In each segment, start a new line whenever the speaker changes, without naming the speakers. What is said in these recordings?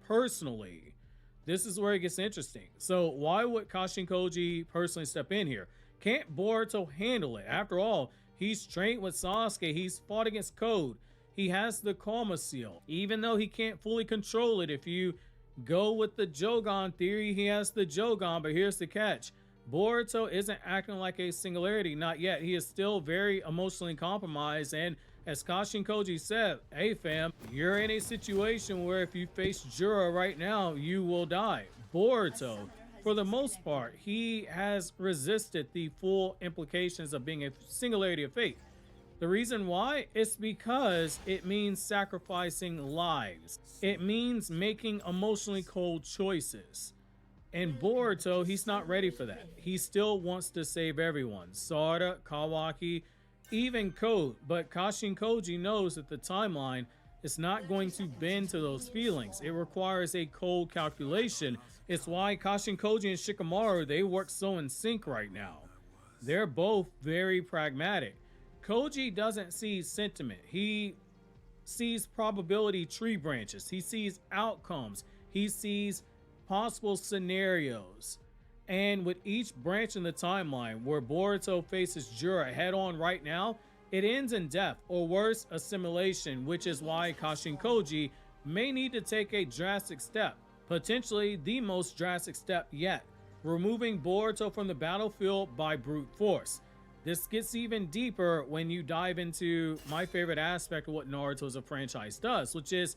personally, this is where it gets interesting. So why would Kashin Koji personally step in here? Can't Boruto handle it? After all, he's trained with Sasuke. He's fought against Code. He has the Karma Seal. Even though he can't fully control it, if you go with the Jogan theory, he has the Jogan. But here's the catch. Boruto isn't acting like a singularity, not yet. He is still very emotionally compromised, and as Kashin Koji said, hey fam, you're in a situation where if you face Jura right now, you will die. Boruto, for the most part, he has resisted the full implications of being a singularity of fate. The reason why is because it means sacrificing lives. It means making emotionally cold choices. And Boruto, he's not ready for that. He still wants to save everyone. Sarada, Kawaki, even Code. But Kashin Koji knows that the timeline is not going to bend to those feelings. It requires a cold calculation. It's why Kashin Koji and Shikamaru, they work so in sync right now. They're both very pragmatic. Koji doesn't see sentiment. He sees probability tree branches. He sees outcomes. He sees possible scenarios, and with each branch in the timeline where Boruto faces Jura head on right now, it ends in death or worse, assimilation, which is why Kashin Koji may need to take a drastic step, potentially the most drastic step yet, removing Boruto from the battlefield by brute force. This gets even deeper when you dive into my favorite aspect of what Naruto as a franchise does, which is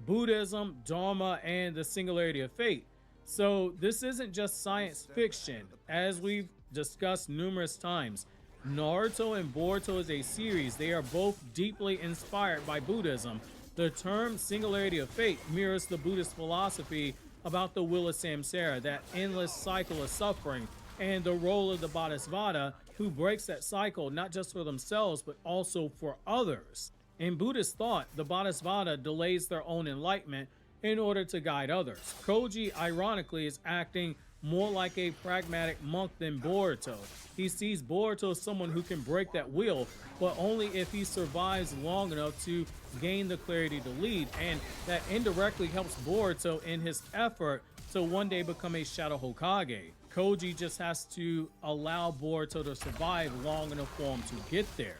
Buddhism, Dharma, and the singularity of fate. So this isn't just science fiction. As we've discussed numerous times, Naruto and Boruto is a series. They are both deeply inspired by Buddhism. The term singularity of fate mirrors the Buddhist philosophy about the wheel of samsara, that endless cycle of suffering, and the role of the Bodhisattva who breaks that cycle not just for themselves but also for others. In Buddhist thought, the Bodhisattva delays their own enlightenment in order to guide others. Koji, ironically, is acting more like a pragmatic monk than Boruto. He sees Boruto as someone who can break that wheel, but only if he survives long enough to gain the clarity to lead, and that indirectly helps Boruto in his effort to one day become a Shadow Hokage. Koji just has to allow Boruto to survive long enough for him to get there.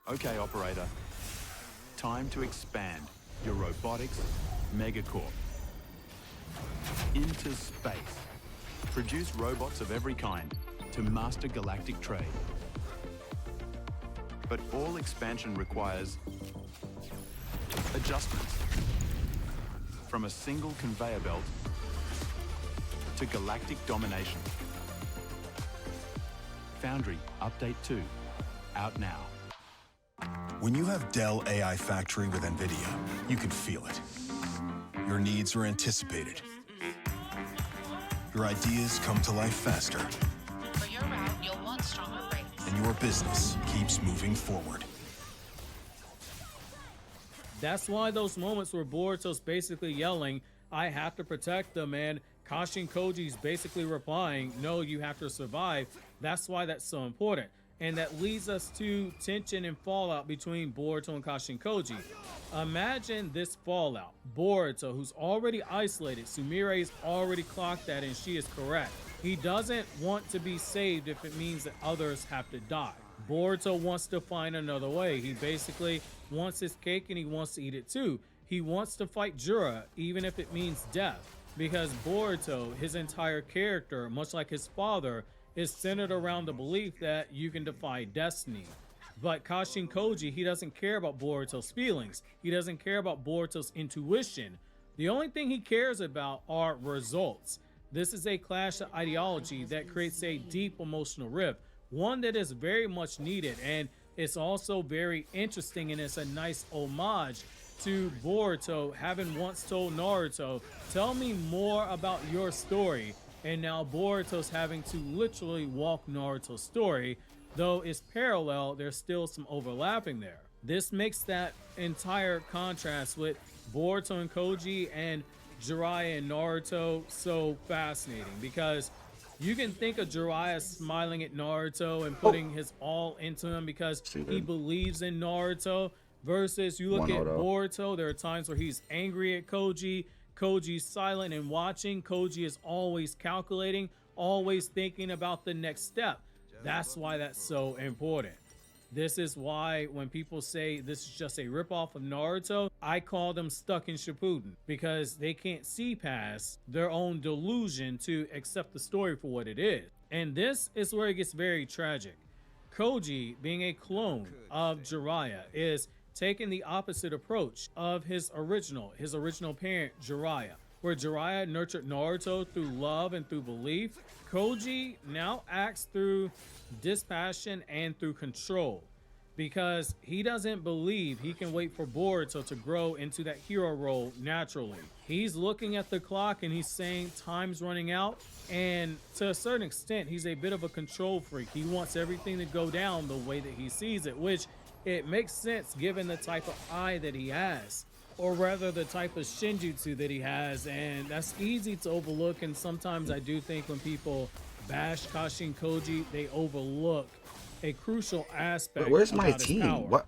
Okay, operator. Time to expand your robotics megacorp into space. Produce robots of every kind to master galactic trade. But all expansion requires adjustments. From a single conveyor belt to galactic domination. Foundry Update 2, out now.
When you have Dell AI Factory with NVIDIA, you can feel it. Your needs are anticipated. Your ideas come to life faster.
For your route, you'll want stronger brakes.
And your business keeps moving forward.
That's why those moments where Boruto's basically yelling, I have to protect them, and Kashin Koji's basically replying, no, you have to survive. That's why that's so important. And that leads us to tension and fallout between Boruto and Kashin Koji. Imagine this fallout. Boruto, who's already isolated, Sumire's already clocked that, and she is correct. He doesn't want to be saved if it means that others have to die. Boruto wants to find another way. He basically wants his cake and he wants to eat it too. He wants to fight Jura, even if it means death, because Boruto, his entire character, much like his father, is centered around the belief that you can defy destiny. But Kashin Koji, he doesn't care about Boruto's feelings. He doesn't care about Boruto's intuition. The only thing he cares about are results. This is a clash of ideology that creates a deep emotional rift, one that is very much needed, and it's also very interesting, and it's a nice homage to Boruto having once told Naruto, tell me more about your story. And now Boruto's having to literally walk Naruto's story. Though it's parallel, there's still some overlapping there. This makes that entire contrast with Boruto and Koji and Jiraiya and Naruto so fascinating, because you can think of Jiraiya smiling at Naruto and putting his all into him because he believes in Naruto, Versus you look at
1-0.
Boruto, there are times where he's angry at Koji. Koji's silent and watching. Koji is always calculating, always thinking about the next step. That's why that's so important. This is why when people say this is just a ripoff of Naruto, I call them stuck in Shippuden, because they can't see past their own delusion to accept the story for what it is. And this is where it gets very tragic. Koji, being a clone of Jiraiya, is taking the opposite approach of his original parent Jiraiya, where Jiraiya nurtured Naruto through love and through belief. Koji now acts through dispassion and through control, because he doesn't believe he can wait for Boruto to grow into that hero role naturally. He's looking at the clock and he's saying time's running out, and to a certain extent he's a bit of a control freak. He wants everything to go down the way that he sees it, which it makes sense given the type of eye that he has, or rather the type of shinjutsu that he has, and that's easy to overlook. And sometimes I do think when people bash Kashin Koji, they overlook a crucial aspect.
Where's my
about his
team?
power.
What?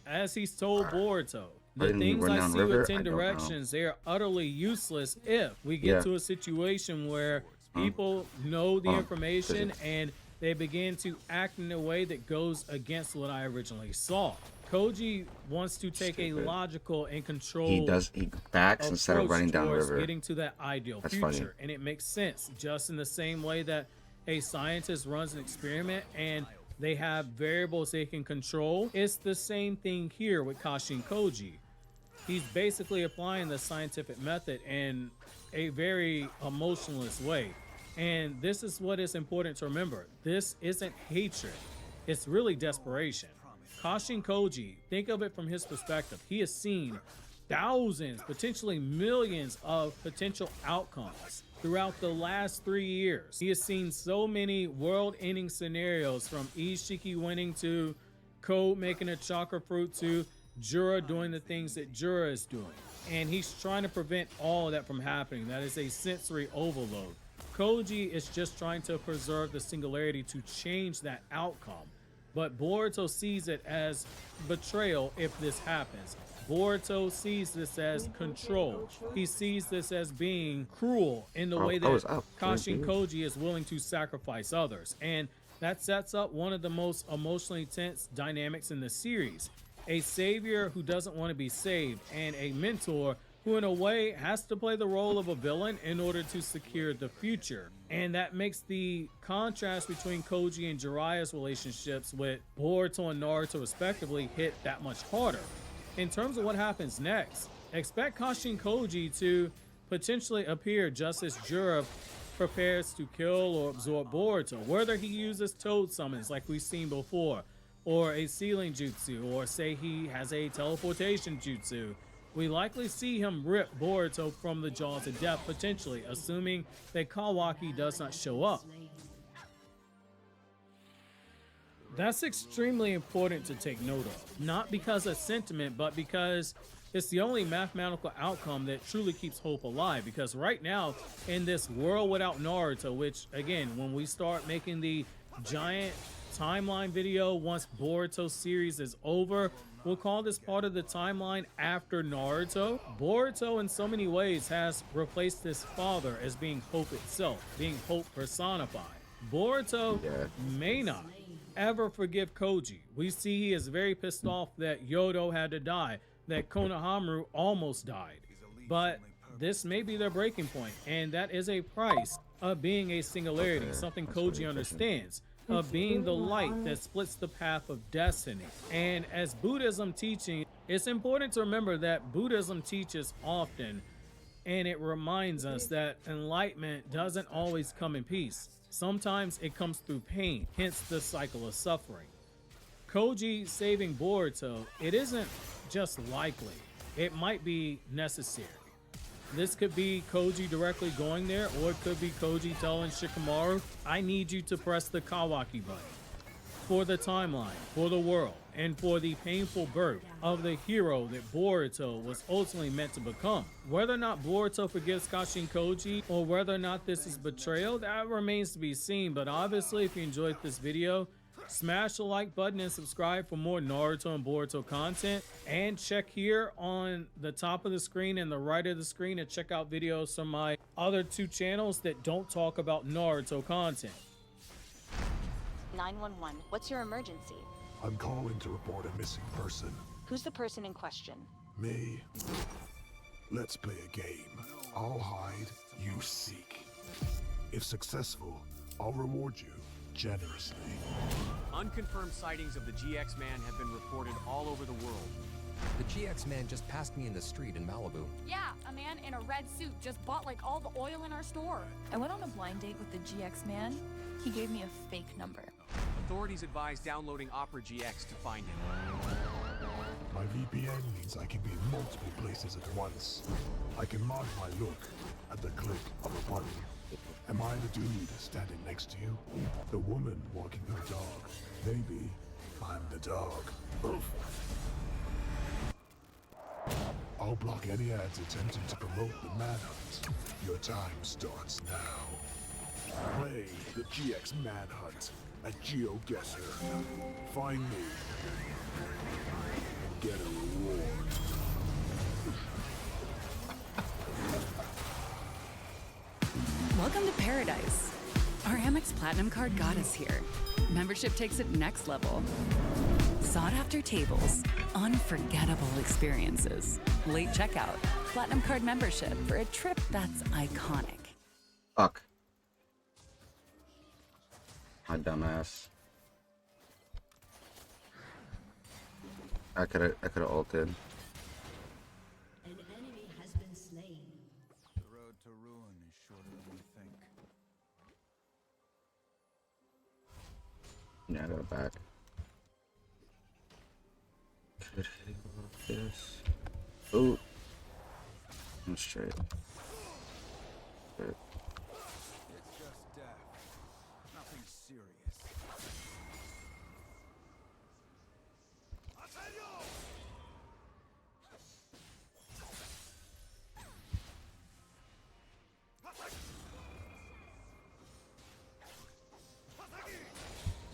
As he's told Boruto, the
didn't
things
run
I
down
see
river?
with
I
10
don't know.
directions, they are utterly useless if we get
Yeah.
to a situation where people know the information
Does
and they begin to act in a way that goes against what I originally saw. Koji wants to take a
Stupid.
logical and controlled
He backs instead of
approach
running down the
towards
river.
getting to that ideal
That's
future.
funny.
And it makes sense, just in the same way that a scientist runs an experiment and they have variables they can control. It's the same thing here with Kashin Koji. He's basically applying the scientific method in a very emotionless way. And this is what is important to remember. This isn't hatred. It's really desperation. Kashin Koji, think of it from his perspective. He has seen thousands, potentially millions of potential outcomes throughout the last 3 years. He has seen so many world-ending scenarios, from Ishiki winning to Code making a chakra fruit to Jura doing the things that Jura is doing. And he's trying to prevent all of that from happening. That is a sensory overload. Koji is just trying to preserve the singularity to change that outcome. But Boruto sees it as betrayal if this happens. Boruto sees this as control. He sees this as being cruel in the way
I
that
was up.
Kashin Koji is willing to sacrifice others. And that sets up one of the most emotionally tense dynamics in the series. A savior who doesn't want to be saved, and a mentor who in a way has to play the role of a villain in order to secure the future. And that makes the contrast between Koji and Jiraiya's relationships with Boruto and Naruto respectively hit that much harder. In terms of what happens next, expect Kashin Koji to potentially appear just as Jura prepares to kill or absorb Boruto, whether he uses toad summons like we've seen before, or a sealing jutsu, or say he has a teleportation jutsu. We likely see him rip Boruto from the jaws of death, potentially, assuming that Kawaki does not show up. That's extremely important to take note of, not because of sentiment, but because it's the only mathematical outcome that truly keeps hope alive. Because right now, in this world without Naruto, which again, when we start making the giant timeline video once Boruto series is over, we'll call this part of the timeline after Naruto. Boruto in so many ways has replaced his father as being hope itself, being hope personified. Boruto may not ever forgive Koji. We see he is very pissed off that Yodo had to die, that Konohamaru almost died. But this may be their breaking point, and that is a price of being a singularity, something Koji understands, of being the light that splits the path of destiny. And as Buddhism teaching, it's important to remember that Buddhism teaches often, and it reminds us that enlightenment doesn't always come in peace. Sometimes it comes through pain, hence the cycle of suffering. Koji saving Boruto, it isn't just likely, it might be necessary. This could be Koji directly going there, or it could be Koji telling Shikamaru, I need you to press the Kawaki button. For the timeline, for the world, and for the painful birth of the hero that Boruto was ultimately meant to become. Whether or not Boruto forgives Kashin Koji, or whether or not this is betrayal, that remains to be seen. But obviously, if you enjoyed this video, Smash the like button and subscribe for more Naruto and Boruto content. And check here on the top of the screen and the right of the screen and check out videos from my other 2 channels that don't talk about Naruto content.
911, what's your emergency?
I'm calling to report a missing person.
Who's the person in question?
Me. Let's play a game. I'll hide, you seek. If successful, I'll reward you generously.
Unconfirmed sightings of the GX Man have been reported all over the world.
The GX Man just passed me in the street in Malibu.
Yeah, a man in a red suit just bought like all the oil in our store. I went on a blind date with the GX Man. He gave me a fake number.
Authorities advise downloading Opera GX to find him.
My VPN means I can be in multiple places at once. I can mod my look at the click of a button. Am I the dude standing next to you? The woman walking her dog? Maybe I'm the dog. Oof. I'll block any ads attempting to promote the Manhunt. Your time starts now. Play the GX Manhunt at GeoGuessr. Find me. Get a reward.
Welcome to paradise. Our Amex Platinum card got us here. Membership takes it next level. Sought-after tables, unforgettable experiences, late checkout, Platinum card membership for a trip that's iconic.
Fuck. My dumbass. I coulda ulted.
An enemy has been slain.
The road to ruin is shorter than you think.
Yeah, I got it back. Could hit off this. Ooh. I'm straight. Good.
It's just death. Nothing serious.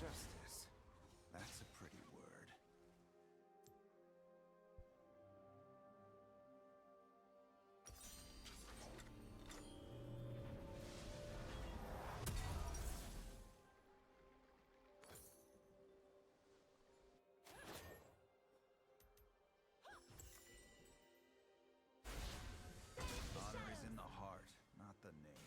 Justice. That's a pretty word. Honor is in the heart, not the name.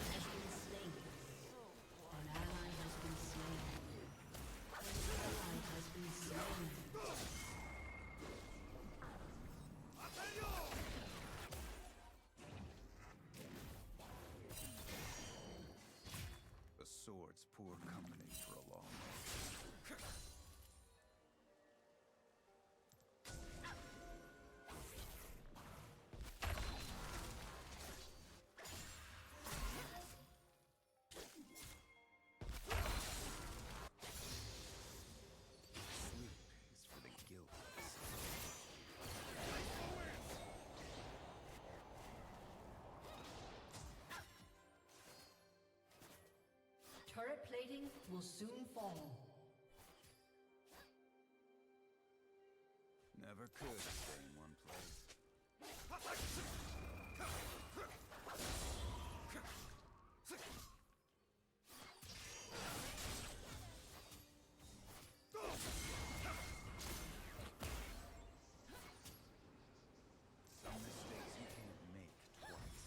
Has been slain. An ally has been slain. An ally has been slain.
The sword's poor company for a long way. Sleep is for the guiltless.
Turret plating will soon fall.
Never could stay in one place. Some mistakes you can't make twice.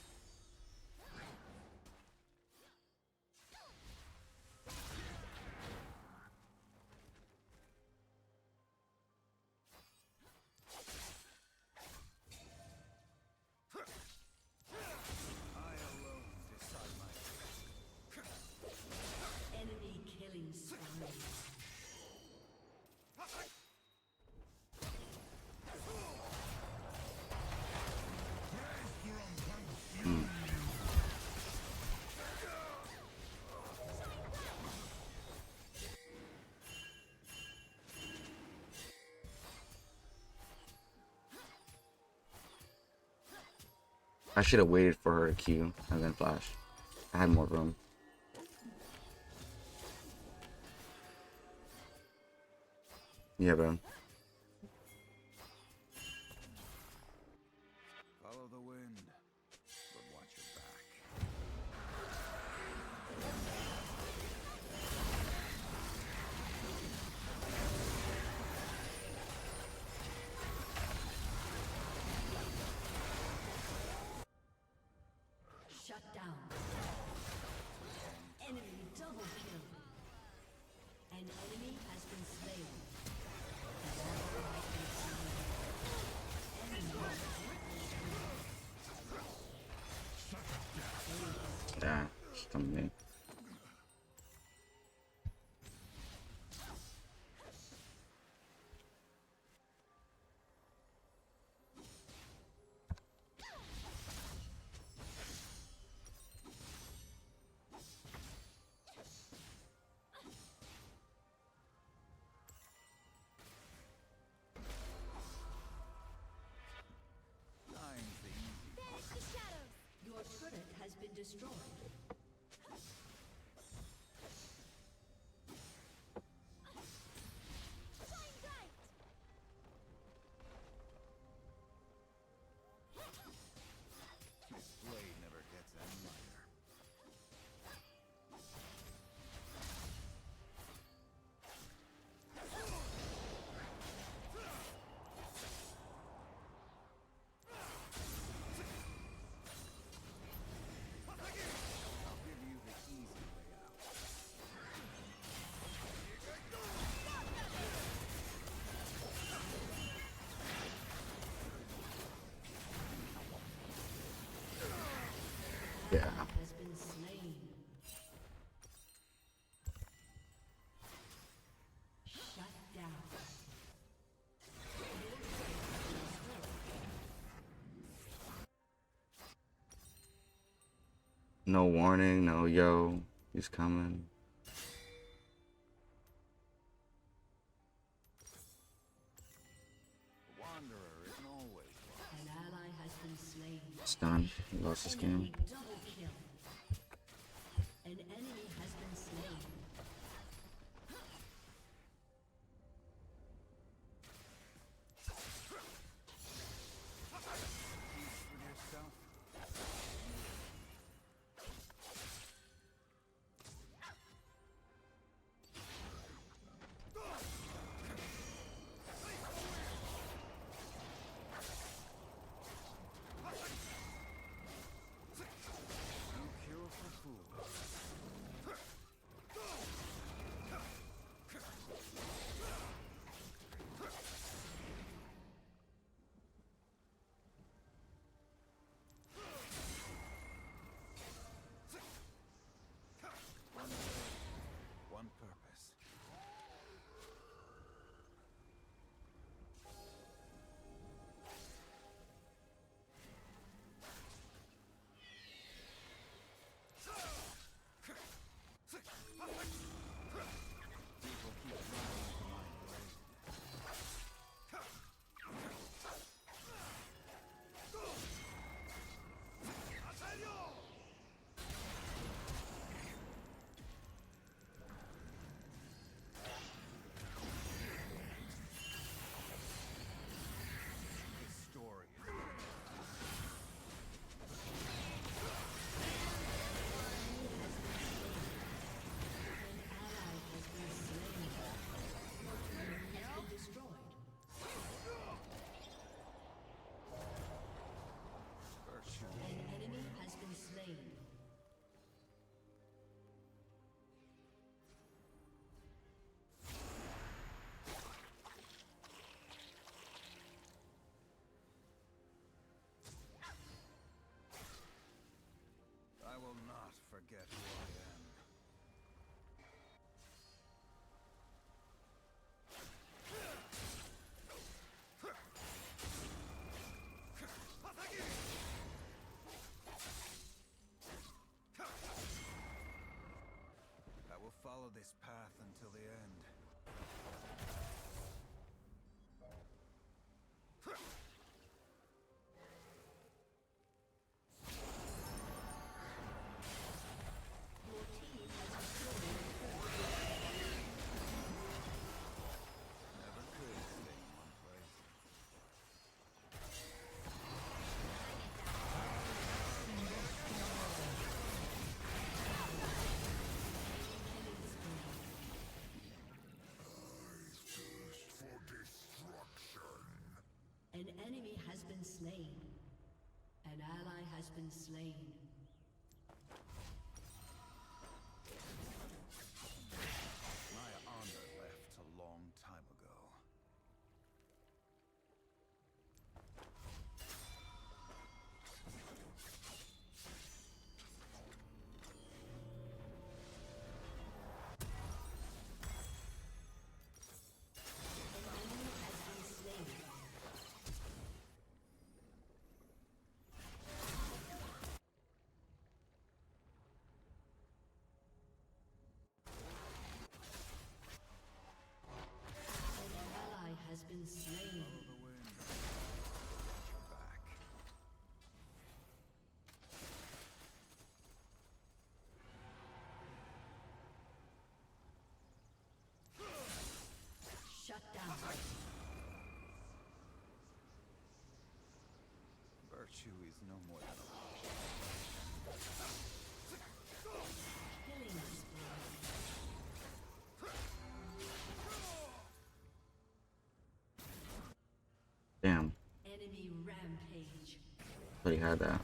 I should have waited for her to Q and then flash. I had more room. Yeah, bro.
Follow the wind, but watch your back.
Shut down. Enemy double kill. An enemy has been slain.
Yeah, stunned me.
Your turret has been destroyed.
This blade never gets any lighter. I'll give you the easy way out.
Yeah.
Has been slain. Shut down.
No warning, no yo. He's coming.
The wanderer isn't always
An ally has been slain.
Stun. He lost this game.
Enemy double kill. An enemy has been slain.
with yourself.
has been slain.
My honor left a long time ago.
Has been slain. Shut down.
Virtue is no more than
Killing spree.
Damn.
Enemy rampage.
But he had that.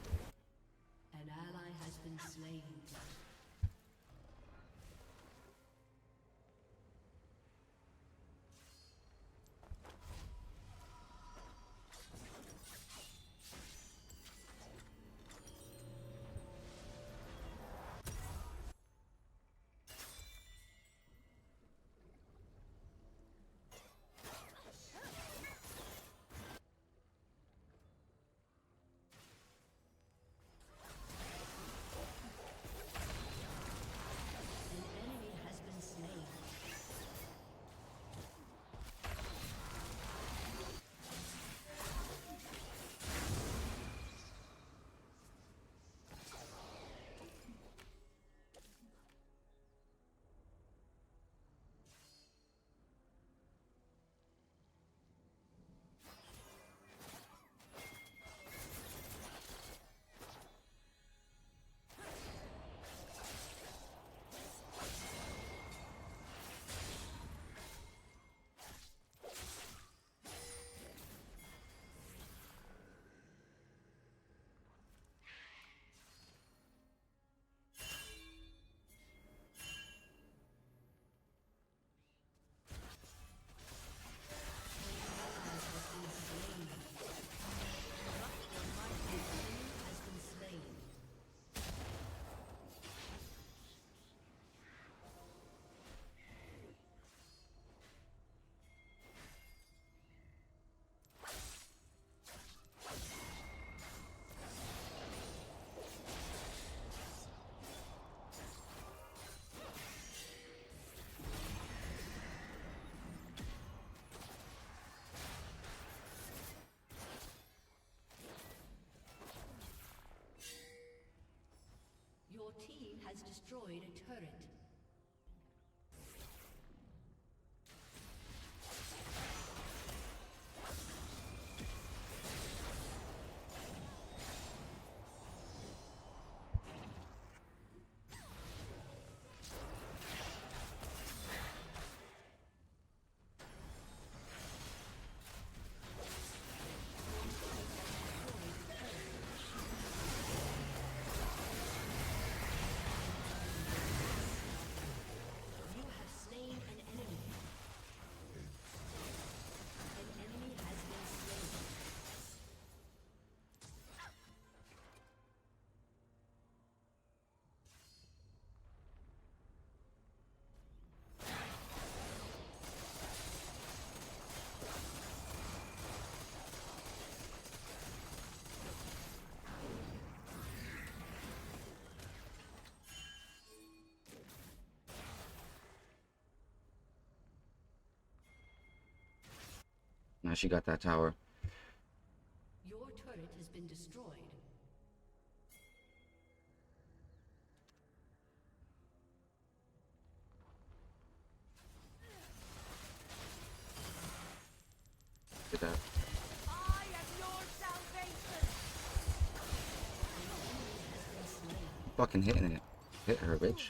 An ally has been slain. Your team has destroyed a turret.
Now she got that tower.
Your turret has been destroyed.
Get that.
I am your salvation.
Fucking hitting it. Hit her, bitch.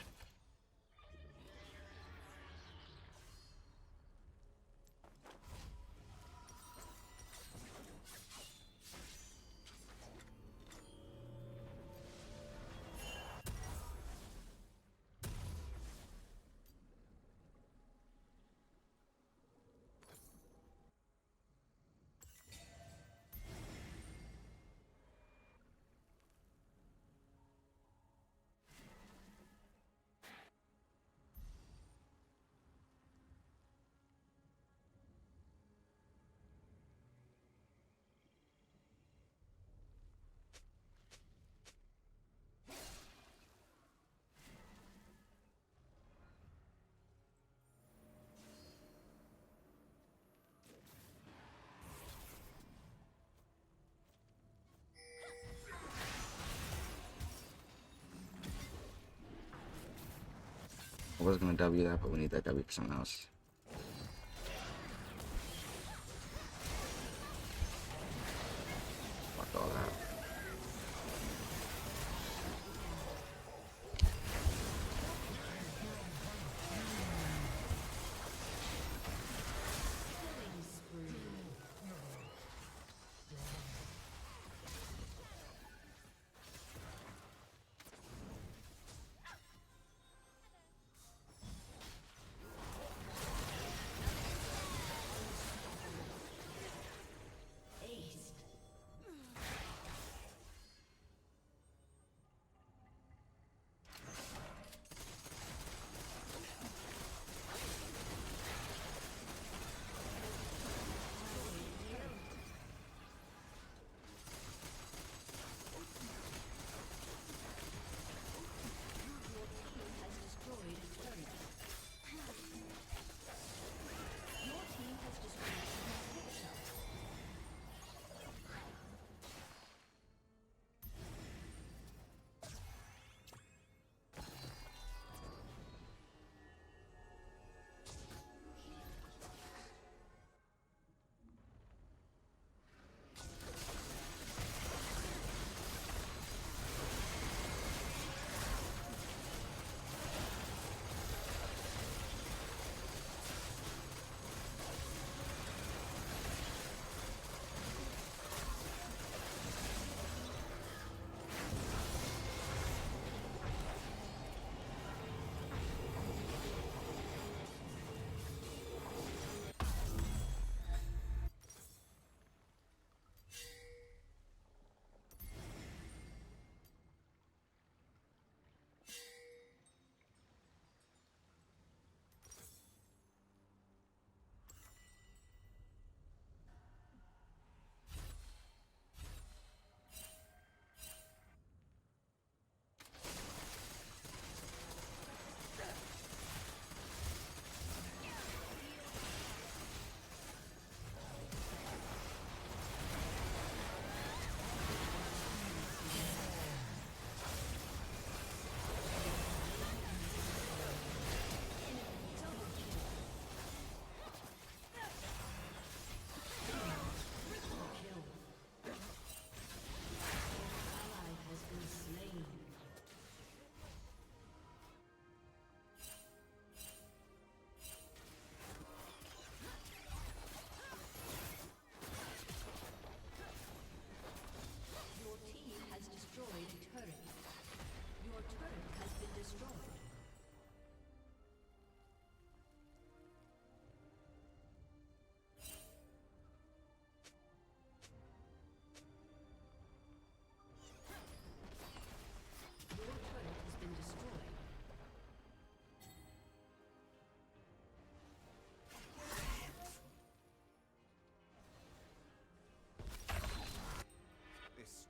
I was gonna W that, but we need that W for something else. Fuck all that.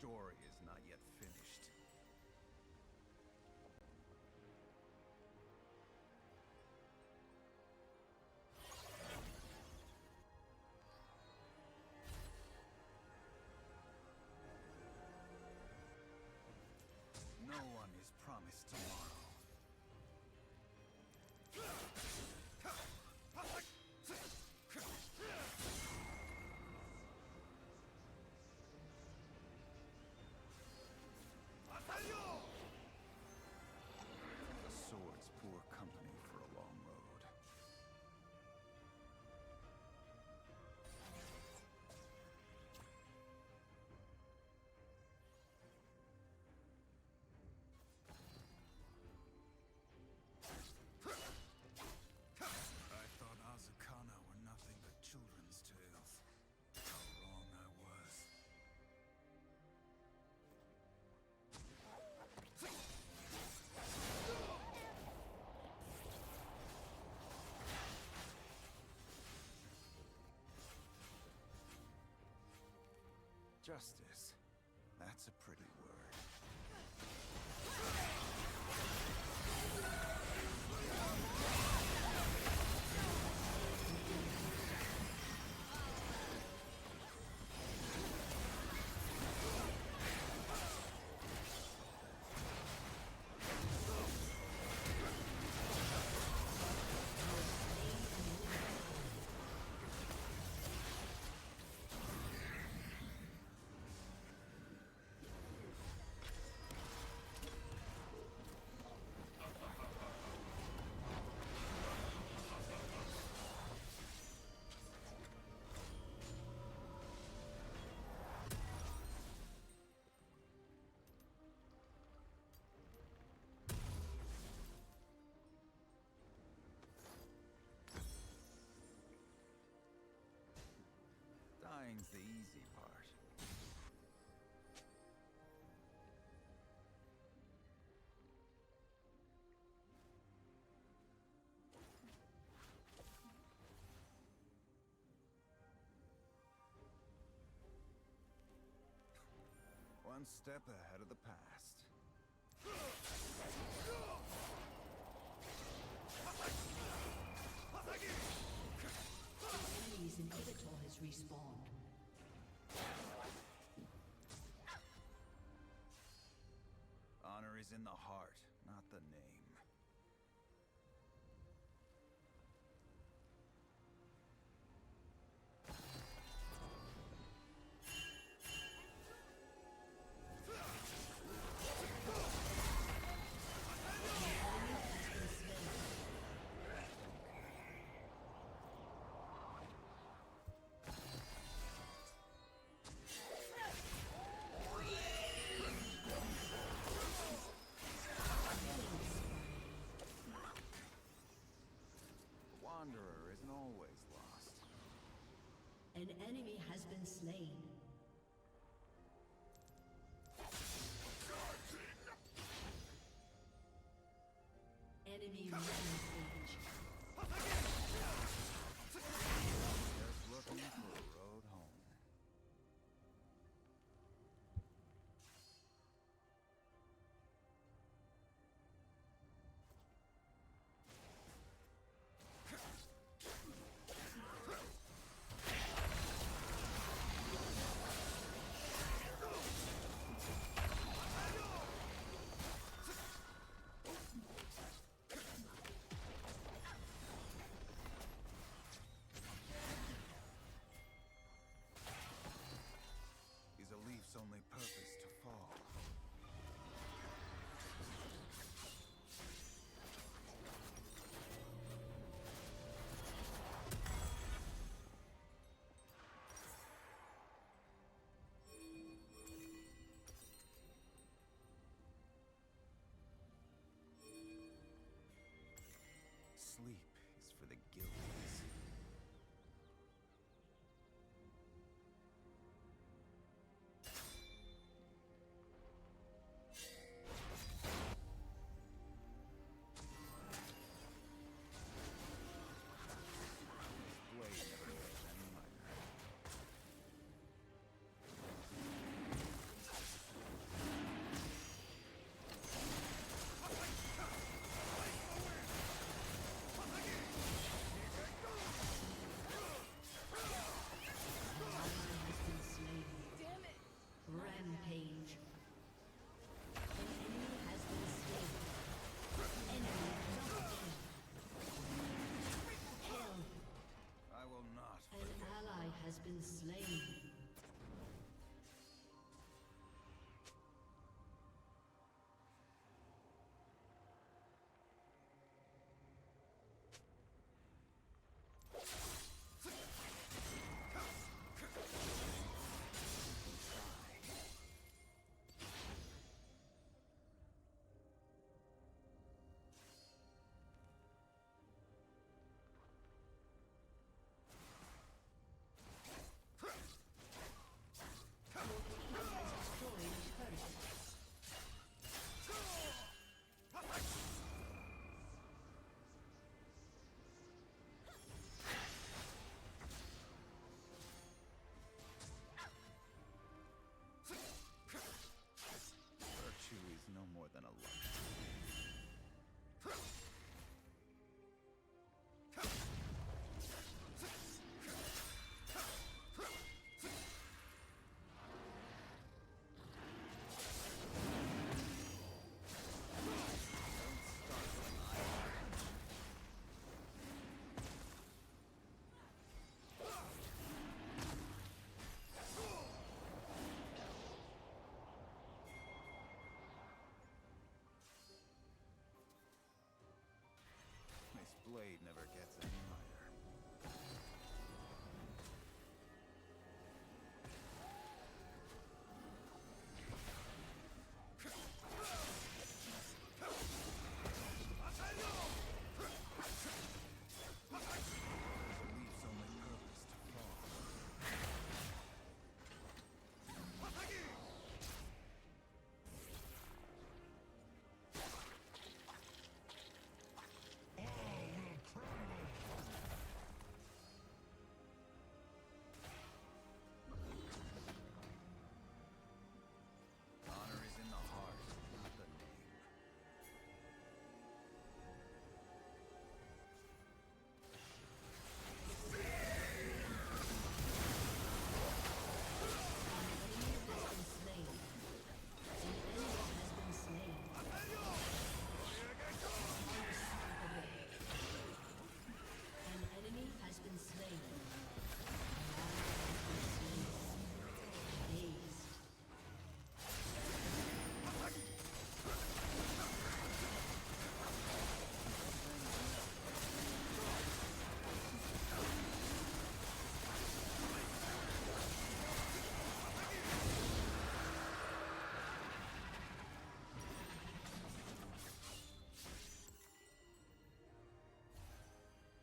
story is not yet finished. No one is promised tomorrow. The sword's poor company for a long road. I thought Azukana were nothing but children's tales. How wrong I was. Justice. That's a pretty word. Kiling's the easy part. One step ahead of the past.
Enemy's inhibitor has respawned.
Honor is in the heart, not the name.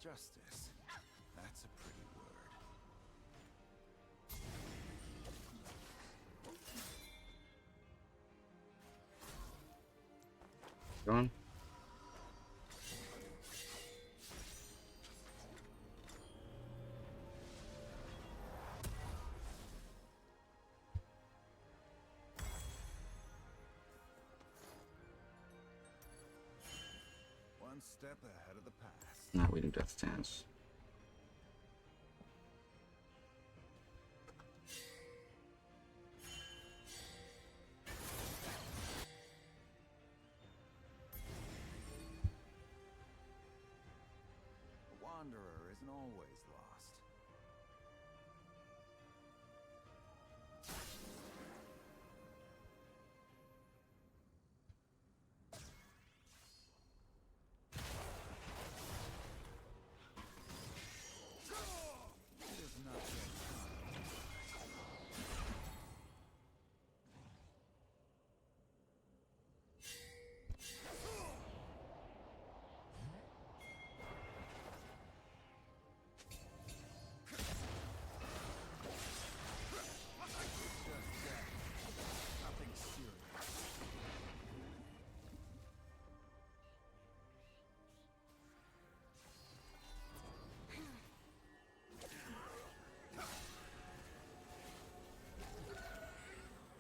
Justice. That's a pretty word.
Going.
One step ahead of the past.
Now we do Death Stance.
A wanderer isn't always lost. It is not yet time. Just that. Nothing serious.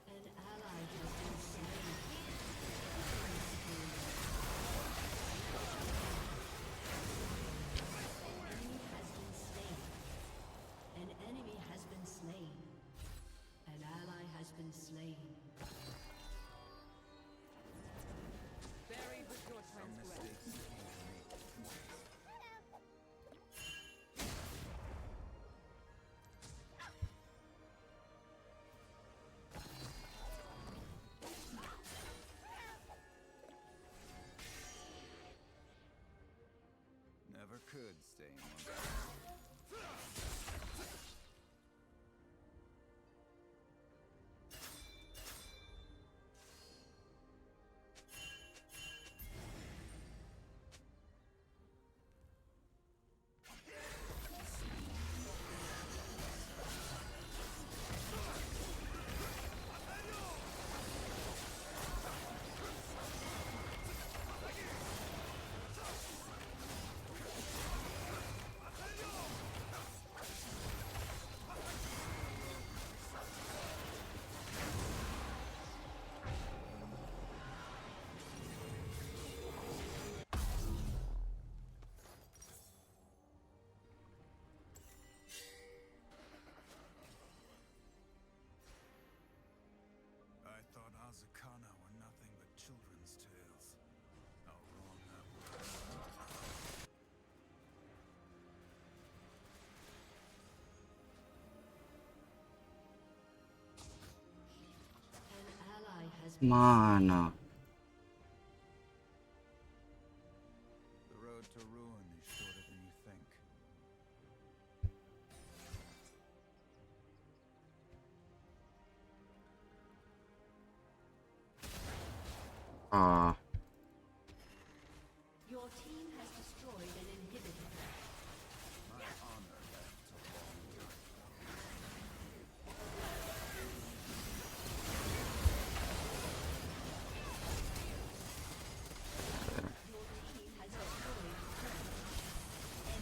An ally has been slain. An enemy has been slain. An ally has been slain.
Buried with your
Some mistakes you can't make twice. Never could stay in one place. I thought Azakana were nothing but children's tales. How wrong that was.
An ally has
Come
been
on.
The road to ruin is shorter than you think.
Ah.
Your team has destroyed an inhibitor.
My honor left a long time.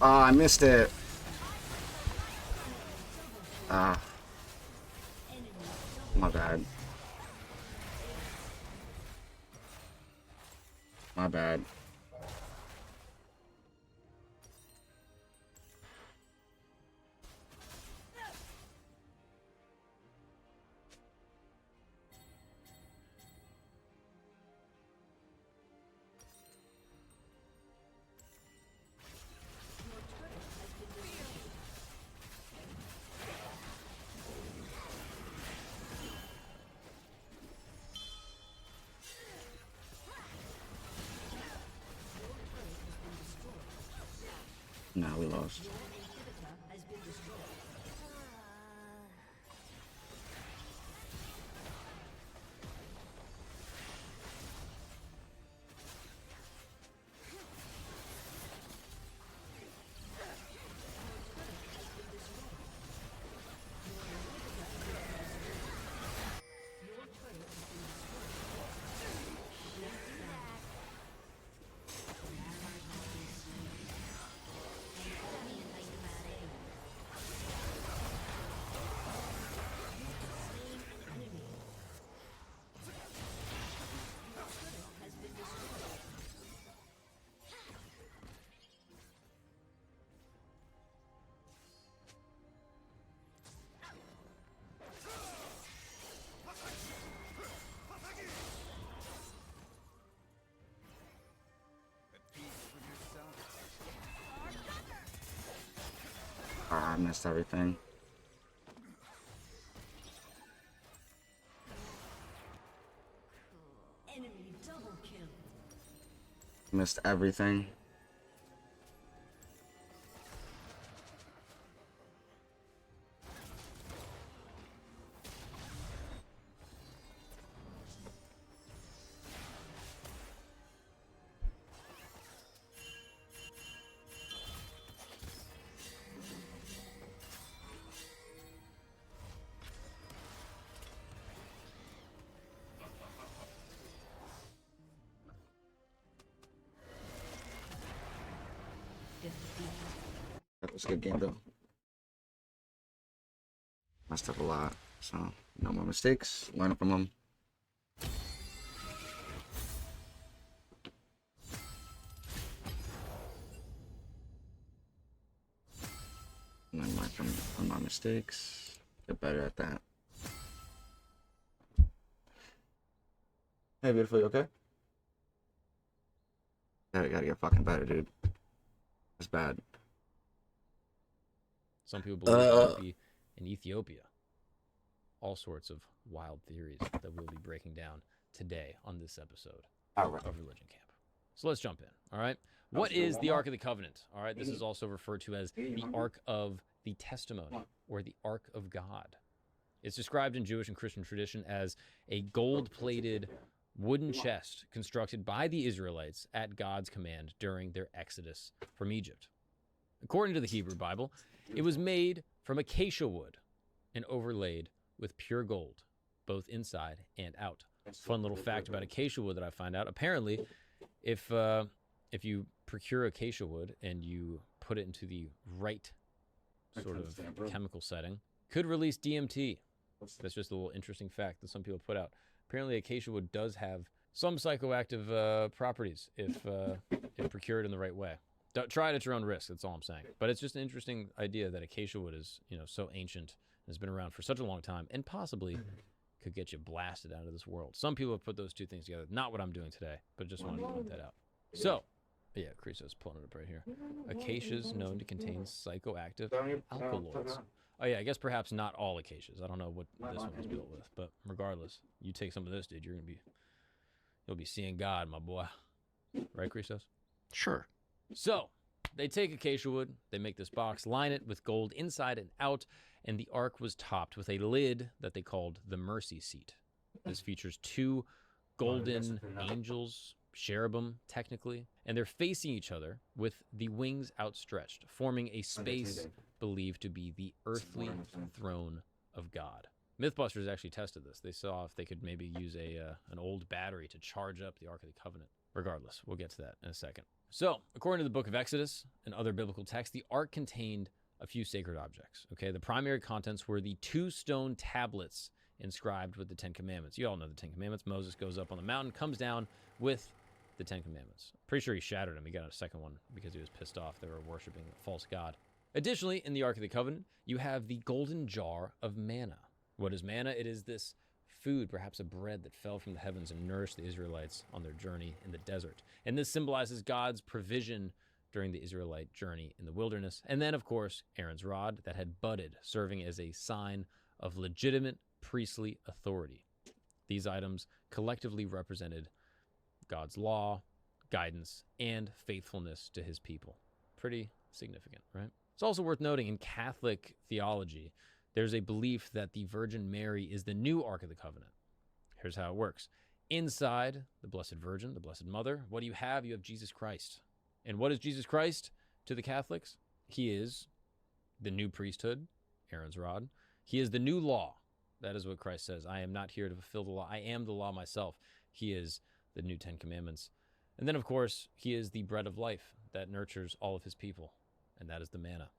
Ah, I missed it. Ah. My bad. My bad. No, we lost.
Your inhibitor has been destroyed.
missed everything.
Enemy double kill.
Missed everything. That was a good game though. Messed up a lot, so no more mistakes. Learn from them. And then learn from my mistakes. Get better at that. Hey, beautiful, you okay? I gotta get fucking better, dude. It's bad.
Some people believe it might be in Ethiopia. All sorts of wild theories that we'll be breaking down today on this episode of Religion Camp. So let's jump in, all right? What is the Ark of the Covenant? All right, this is also referred to as the Ark of the Testimony or the Ark of God. It's described in Jewish and Christian tradition as a gold-plated wooden chest constructed by the Israelites at God's command during their exodus from Egypt. According to the Hebrew Bible, it was made from acacia wood and overlaid with pure gold, both inside and out. Fun little fact about acacia wood that I find out. Apparently, if you procure acacia wood and you put it into the right sort of chemical setting, could release DMT. That's just a little interesting fact that some people put out. Apparently, acacia wood does have some psychoactive properties if procured in the right way. Try it at your own risk. That's all I'm saying. But it's just an interesting idea that acacia wood is, so ancient and has been around for such a long time, and possibly could get you blasted out of this world. Some people have put those two things together. Not what I'm doing today, but just wanted to point that out. So, yeah, Chris is pulling it up right here. Acacia is known to contain psychoactive alkaloids. Oh yeah, I guess perhaps not all acacias. I don't know what this one was built with, but regardless, you take some of this, dude, you'll be seeing God, my boy. Right, Christos?
Sure.
So, they take acacia wood, they make this box, line it with gold inside and out, and the ark was topped with a lid that they called the mercy seat. This features two golden angels, cherubim, technically, and they're facing each other with the wings outstretched, forming a space believed to be the earthly throne of God. Mythbusters actually tested this. They saw if they could maybe use an old battery to charge up the Ark of the Covenant. Regardless, we'll get to that in a second. So, according to the book of Exodus and other biblical texts, the ark contained a few sacred objects. Okay, the primary contents were the 2 stone tablets inscribed with the 10 Commandments. You all know the 10 Commandments. Moses goes up on the mountain, comes down with the 10 Commandments. Pretty sure he shattered them. He got a second one because he was pissed off. They were worshiping a false god. Additionally, in the Ark of the Covenant, you have the golden jar of manna. What is manna? It is this food, perhaps a bread that fell from the heavens and nourished the Israelites on their journey in the desert. And this symbolizes God's provision during the Israelite journey in the wilderness. And then, of course, Aaron's rod that had budded, serving as a sign of legitimate priestly authority. These items collectively represented God's law, guidance, and faithfulness to his people. Pretty significant, right? It's also worth noting in Catholic theology, there's a belief that the Virgin Mary is the new Ark of the Covenant. Here's how it works. Inside the Blessed Virgin, the Blessed Mother, what do you have? You have Jesus Christ. And what is Jesus Christ to the Catholics? He is the new priesthood, Aaron's rod. He is the new law. That is what Christ says. I am not here to fulfill the law. I am the law myself. He is the new 10 Commandments. And then, of course, he is the bread of life that nurtures all of his people. And that is the manna.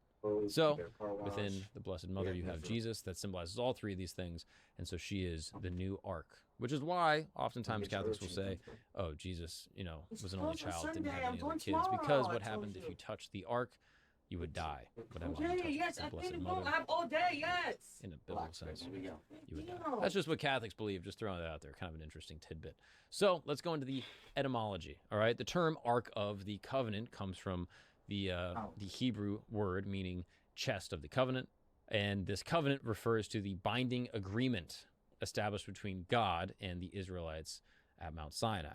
So, within the Blessed Mother, you have Jesus that symbolizes all three of these things. And so she is the new ark, which is why oftentimes Catholics will say, oh, Jesus, was an only child, didn't have any other kids. Because what happened if you touched the ark, you would die. What happened if you touched the Blessed Mother? In a biblical sense, you would die. That's just what Catholics believe, just throwing that out there. Kind of an interesting tidbit. So, let's go into the etymology, all right? The term Ark of the Covenant comes from the Hebrew word meaning chest of the covenant. And this covenant refers to the binding agreement established between God and the Israelites at Mount Sinai.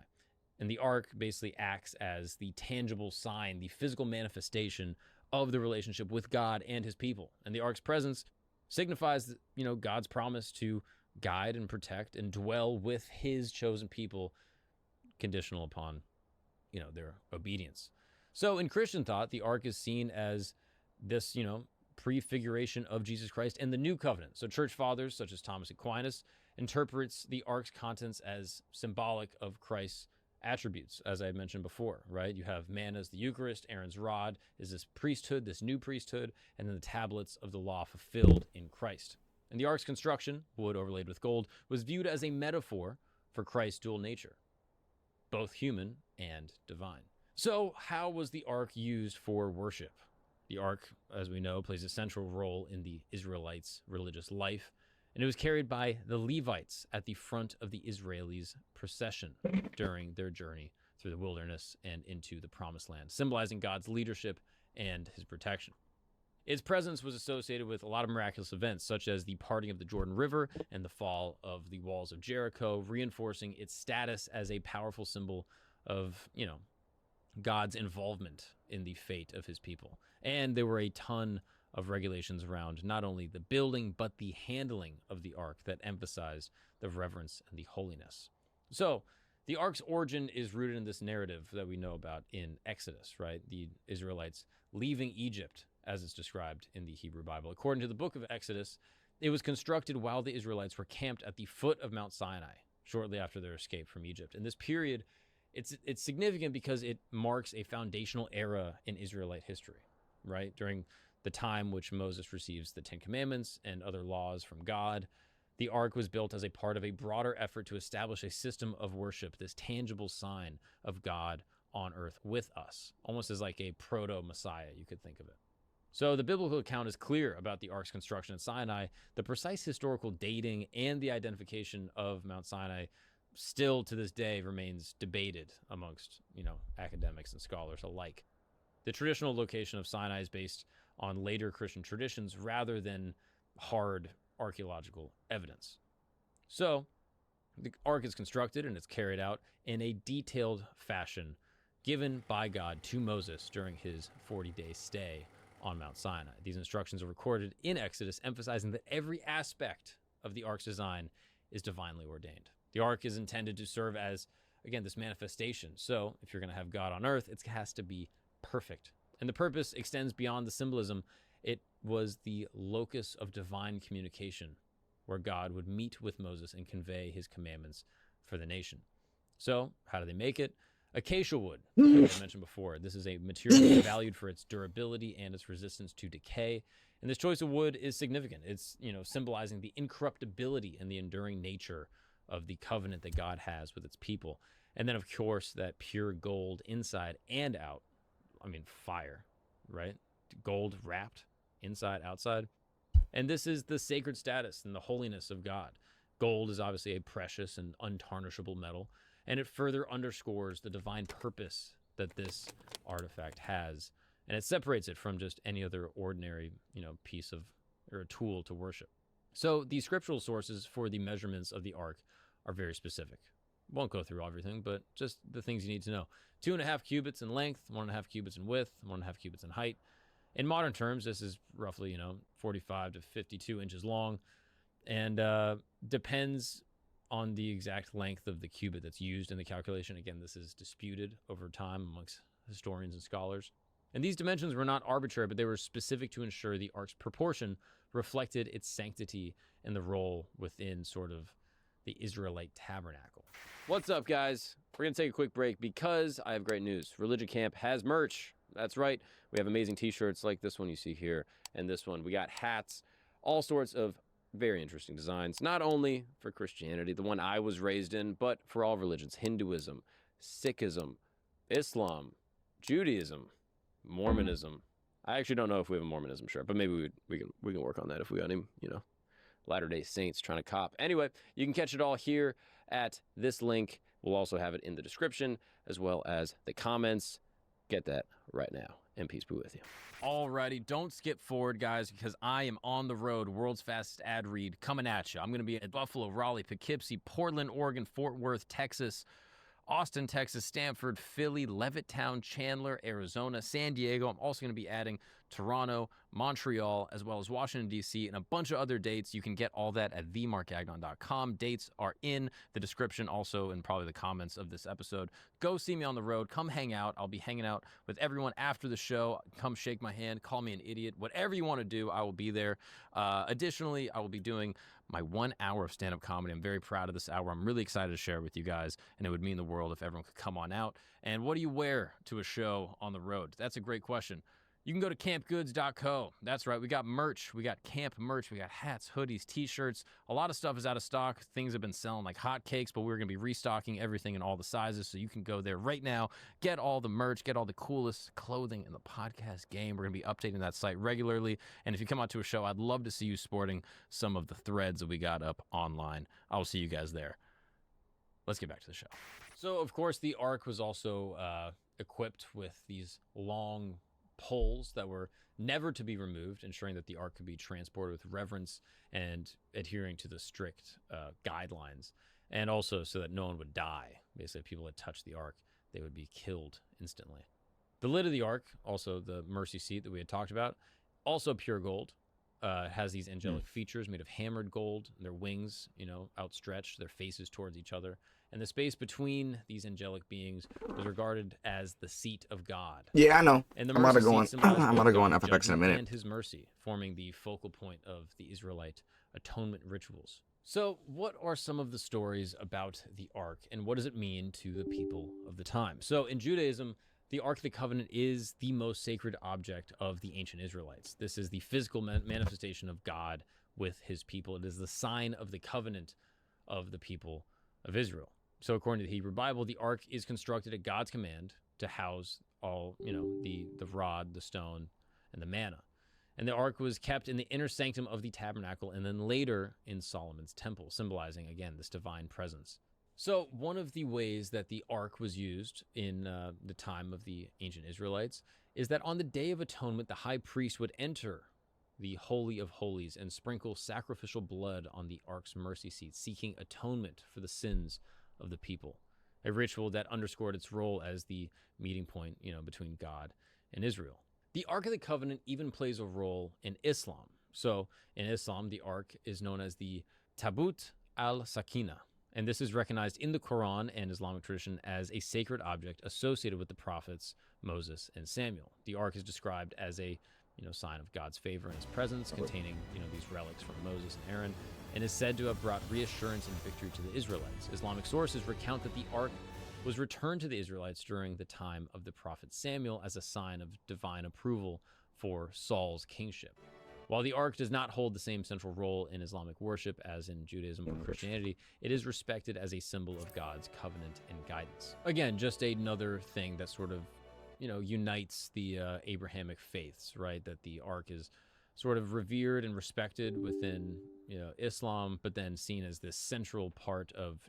And the ark basically acts as the tangible sign, the physical manifestation of the relationship with God and his people. And the ark's presence signifies, God's promise to guide and protect and dwell with his chosen people, conditional upon, their obedience. So in Christian thought, the ark is seen as this, prefiguration of Jesus Christ and the new covenant. So church fathers such as Thomas Aquinas interprets the ark's contents as symbolic of Christ's attributes, as I had mentioned before, right? You have man as the Eucharist, Aaron's rod is this priesthood, this new priesthood, and then the tablets of the law fulfilled in Christ. And the ark's construction, wood overlaid with gold, was viewed as a metaphor for Christ's dual nature, both human and divine. So how was the ark used for worship? The ark, as we know, plays a central role in the Israelites' religious life, and it was carried by the Levites at the front of the Israelis' procession during their journey through the wilderness and into the Promised Land, symbolizing God's leadership and his protection. Its presence was associated with a lot of miraculous events, such as the parting of the Jordan River and the fall of the walls of Jericho, reinforcing its status as a powerful symbol of, God's involvement in the fate of his people. And there were a ton of regulations around not only the building, but the handling of the ark that emphasized the reverence and the holiness. So the ark's origin is rooted in this narrative that we know about in Exodus, right? The Israelites leaving Egypt, as it's described in the Hebrew Bible. According to the book of Exodus, it was constructed while the Israelites were camped at the foot of Mount Sinai, shortly after their escape from Egypt. And this period, it's significant because it marks a foundational era in Israelite history, right? During the time which Moses receives the Ten Commandments and other laws from God, the ark was built as a part of a broader effort to establish a system of worship, this tangible sign of God on earth with us, almost as like a proto-Messiah, you could think of it. So the biblical account is clear about the ark's construction at Sinai. The precise historical dating and the identification of Mount Sinai still to this day remains debated amongst, academics and scholars alike. The traditional location of Sinai is based on later Christian traditions rather than hard archaeological evidence. So the ark is constructed and it's carried out in a detailed fashion given by God to Moses during his 40-day stay on Mount Sinai. These instructions are recorded in Exodus, emphasizing that every aspect of the ark's design is divinely ordained. The ark is intended to serve as, again, this manifestation. So if you're going to have God on earth, it has to be perfect. And the purpose extends beyond the symbolism. It was the locus of divine communication where God would meet with Moses and convey his commandments for the nation. So how do they make it? Acacia wood, as I mentioned before. This is a material valued for its durability and its resistance to decay. And this choice of wood is significant. It's, symbolizing the incorruptibility and the enduring nature of the covenant that God has with its people. And then, of course, that pure gold inside and out. Fire, right? Gold wrapped inside, outside. And this is the sacred status and the holiness of God. Gold is obviously a precious and untarnishable metal, and it further underscores the divine purpose that this artifact has. And it separates it from just any other ordinary, piece of, or a tool to worship. So the scriptural sources for the measurements of the ark are very specific. Won't go through everything, but just the things you need to know. 2.5 cubits in length, 1.5 cubits in width, 1.5 cubits in height. In modern terms, this is roughly, 45 to 52 inches long, and depends on the exact length of the cubit that's used in the calculation. Again, this is disputed over time amongst historians and scholars. And these dimensions were not arbitrary, but they were specific to ensure the ark's proportion reflected its sanctity and the role within sort of the Israelite tabernacle. What's up, guys? We're going to take a quick break because I have great news. Religion Camp has merch. That's right. We have amazing t-shirts like this one you see here and this one. We got hats, all sorts of very interesting designs, not only for Christianity, the one I was raised in, but for all religions: Hinduism, Sikhism, Islam, Judaism, Mormonism. I actually don't know if we have a Mormonism shirt, but maybe we can work on that if we got any, Latter-day Saints trying to cop. Anyway, you can catch it all here at this link. We'll also have it in the description as well as the comments. Get that right now. and peace be with you. Alrighty, don't skip forward, guys, because I am on the road, world's fastest ad read, coming at you. I'm going to be at Buffalo, Raleigh, Poughkeepsie, Portland, Oregon, Fort Worth, Texas, Austin, Texas, Stanford, Philly, Levittown, Chandler, Arizona, San Diego. I'm also going to be adding Toronto, Montreal, as well as Washington, D.C., and a bunch of other dates. You can get all that at themarkagnon.com. Dates are in the description, also in probably the comments of this episode. Go see me on the road. Come hang out. I'll be hanging out with everyone after the show. Come shake my hand. Call me an idiot. Whatever you want to do, I will be there. Additionally, I will be doing my 1 hour of stand-up comedy. I'm very proud of this hour. I'm really excited to share it with you guys, and it would mean the world if everyone could come on out. And what do you wear to a show on the road? That's a great question. You can go to campgoods.co. That's right. We got merch. We got camp merch. We got hats, hoodies, t-shirts. A lot of stuff is out of stock. Things have been selling like hotcakes, but we're going to be restocking everything in all the sizes. So you can go there right now, get all the merch, get all the coolest clothing in the podcast game. We're going to be updating that site regularly. And if you come out to a show, I'd love to see you sporting some of the threads that we got up online. I will see you guys there. Let's get back to the show. So, of course, the Ark was also equipped with these long poles that were never to be removed, ensuring that the Ark could be transported with reverence and adhering to the strict guidelines, and also so that no one would die. Basically, if people had touched the Ark, they would be killed instantly. The lid of the Ark, also the mercy seat that we had talked about, also pure gold. Has these angelic features made of hammered gold, and their wings, outstretched, their faces towards each other. And the space between these angelic beings was regarded as the seat of God.
Yeah, I know.
And the
I'm about to
mercy
go on.
seat symbolized
I'm about to go on
God's
FFX in a
judgment
minute.
and his mercy, forming the focal point of the Israelite atonement rituals. So, what are some of the stories about the Ark, and what does it mean to the people of the time? So, in Judaism, the Ark of the Covenant is the most sacred object of the ancient Israelites. This is the physical manifestation of God with his people. It is the sign of the covenant of the people of Israel. So according to the Hebrew Bible, the Ark is constructed at God's command to house all, the rod, the stone, and the manna. And the Ark was kept in the inner sanctum of the tabernacle and then later in Solomon's temple, symbolizing, again, this divine presence. So one of the ways that the Ark was used in the time of the ancient Israelites is that on the Day of Atonement, the high priest would enter the Holy of Holies and sprinkle sacrificial blood on the Ark's mercy seat, seeking atonement for the sins of the people, a ritual that underscored its role as the meeting point, between God and Israel. The Ark of the Covenant even plays a role in Islam. So in Islam, the Ark is known as the Tabut al-Sakina, and this is recognized in the Quran and Islamic tradition as a sacred object associated with the prophets Moses and Samuel. The Ark is described as a sign of God's favor and his presence, containing these relics from Moses and Aaron, and is said to have brought reassurance and victory to the Israelites. Islamic sources recount that the Ark was returned to the Israelites during the time of the prophet Samuel as a sign of divine approval for Saul's kingship. While the Ark does not hold the same central role in Islamic worship as in Judaism or Christianity, it is respected as a symbol of God's covenant and guidance. Again, just another thing that sort of unites the Abrahamic faiths, right? That the Ark is sort of revered and respected within, Islam, but then seen as this central part of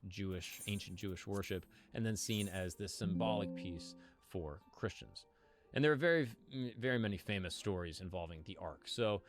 ancient Jewish worship, and then seen as this symbolic piece for Christians. And there are very, very many famous stories involving the Ark. So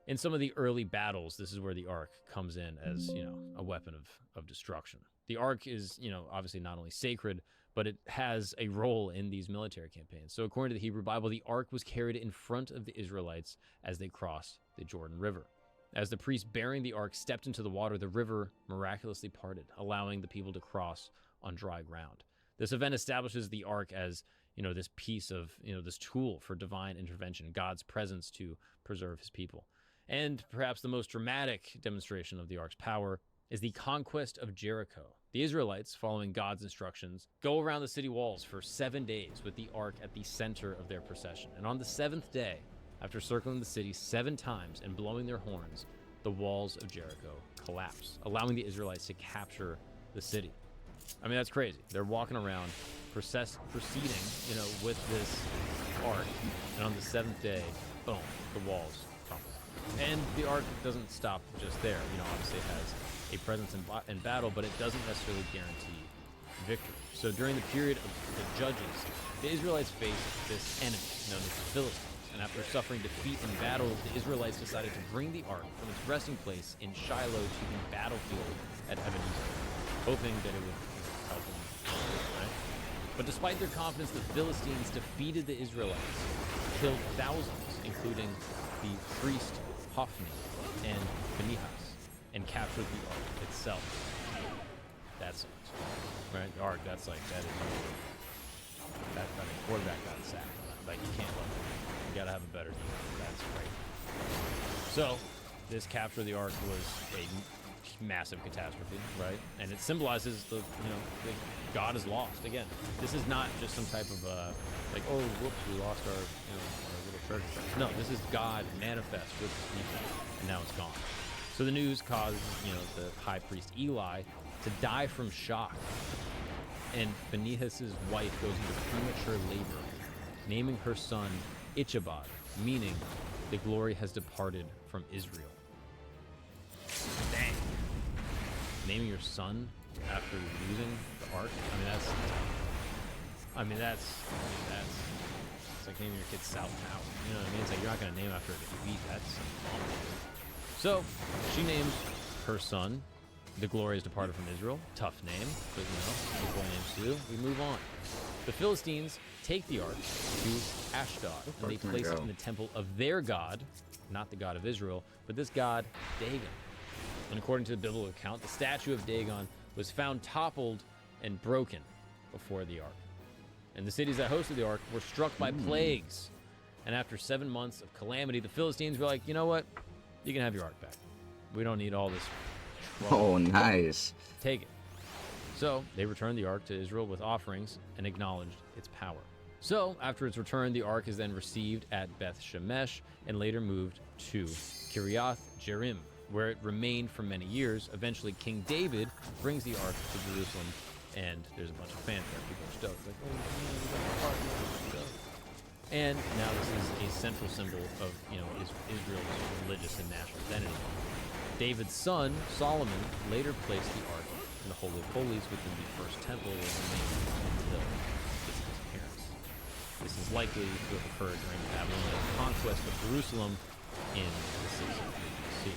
in some of the early battles, this is where the Ark comes in as, a weapon of destruction. The Ark is, obviously not only sacred, but it has a role in these military campaigns. So according to the Hebrew Bible, the Ark was carried in front of the Israelites as they crossed the Jordan River. As the priest bearing the Ark stepped into the water, the river miraculously parted, allowing the people to cross on dry ground. This event establishes the Ark as, this piece of, this tool for divine intervention, God's presence to preserve his people. And perhaps the most dramatic demonstration of the Ark's power is the conquest of Jericho. The Israelites, following God's instructions, go around the city walls for 7 days with the Ark at the center of their procession. And on the 7th day, after circling the city 7 times and blowing their horns, the walls of Jericho collapse, allowing the Israelites to capture the city. I mean, that's crazy. They're walking around, proceeding, with this Ark, and on the 7th day, boom, the walls crumble. And the Ark doesn't stop just there. Obviously it has a presence in battle, but it doesn't necessarily guarantee victory. So during the period of the Judges, the Israelites faced this enemy known as the Philistines. And after suffering defeat in battle, the Israelites decided to bring the ark from its resting place in Shiloh to the battlefield at Ebenezer, hoping that it would help them. Right? But despite their confidence, the Philistines defeated the Israelites, killed thousands, including the priest Hophni and Phinehas, and captured the ark itself. That sucks, right? The ark, that's like, that is, that, I mean, quarterback got sacked. Like, you can't let him. You gotta have a better defense. That's great. So, this capture of the ark was a massive catastrophe, right? And it symbolizes the, the God is lost. Again, this is not just some type of, like, oh, whoops, we lost our, our little treasure. No, this is God manifest with his people, and now it's gone. So the news caused, the high priest Eli to die from shock. And Phinehas' wife goes into premature labor, naming her son Ichabod, meaning the glory has departed from Israel. Dang. Naming your son after losing the ark? It's like naming your kid South Tower. You know what I mean? It's like you're not going to name after a defeat. That's awful. So she names her son, the glory has departed from Israel. Tough name, but people names too. We move on. The Philistines take the ark to Ashdod, and they place it in the temple of their god, not the God of Israel, but this god, Dagon. And according to the biblical account, the statue of Dagon was found toppled and broken before the ark. And the cities that hosted the ark were struck by plagues. And after 7 months of calamity, the Philistines were like, you know what? You can have your ark back. We don't need all this trouble.
Oh, nice.
Take it. So they returned the ark to Israel with offerings and acknowledged its power. So after its return, the ark is then received at Beth Shemesh and later moved to Kiriath Jearim, where it remained for many years. Eventually, King David brings the ark to Jerusalem, and there's a bunch of fanfare. People are stoked, like, oh, man, we got the ark, let's go. And now this is a central symbol of, Israel's religious and national identity. David's son, Solomon, later placed the ark in the Holy of Holies within the first temple, where it remained until its disappearance. This is likely to have occurred during the Babylonian conquest of Jerusalem in the 6th BC.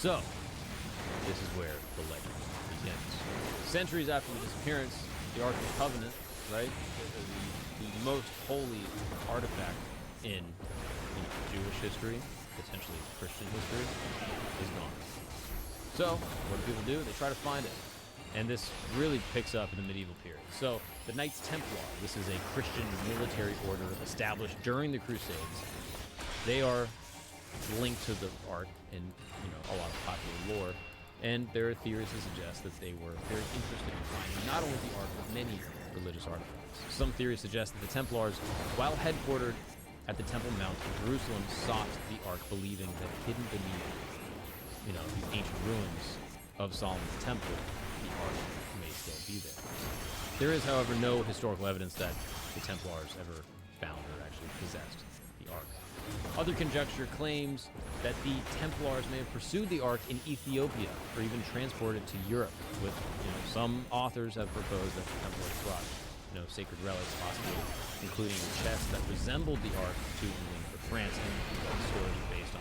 So, this is where the legend begins. Centuries after the disappearance, the Ark of the Covenant, right, the most holy artifact in Jewish history, potentially Christian history, is gone. So, what do people do? They try to find it. And this really picks up in the medieval period. So, the Knights Templar, this is a Christian military order established during the Crusades. They are linked to the Ark in, a lot of popular lore. And there are theories to suggest that they were very interested in finding not only the Ark, but many religious artifacts. Some theories suggest that the Templars, while headquartered at the Temple Mount in Jerusalem, sought the Ark, believing that hidden beneath, these ancient ruins of Solomon's temple, the Ark may still be there. There is, however, no historical evidence that the Templars ever found or actually possessed the Ark. Other conjecture claims that the Templars may have pursued the Ark in Ethiopia or even transported it to Europe. With, some authors have proposed that the Templars brought, sacred relics, possibly including a chest that resembled the Ark to England or France, and the story is based on,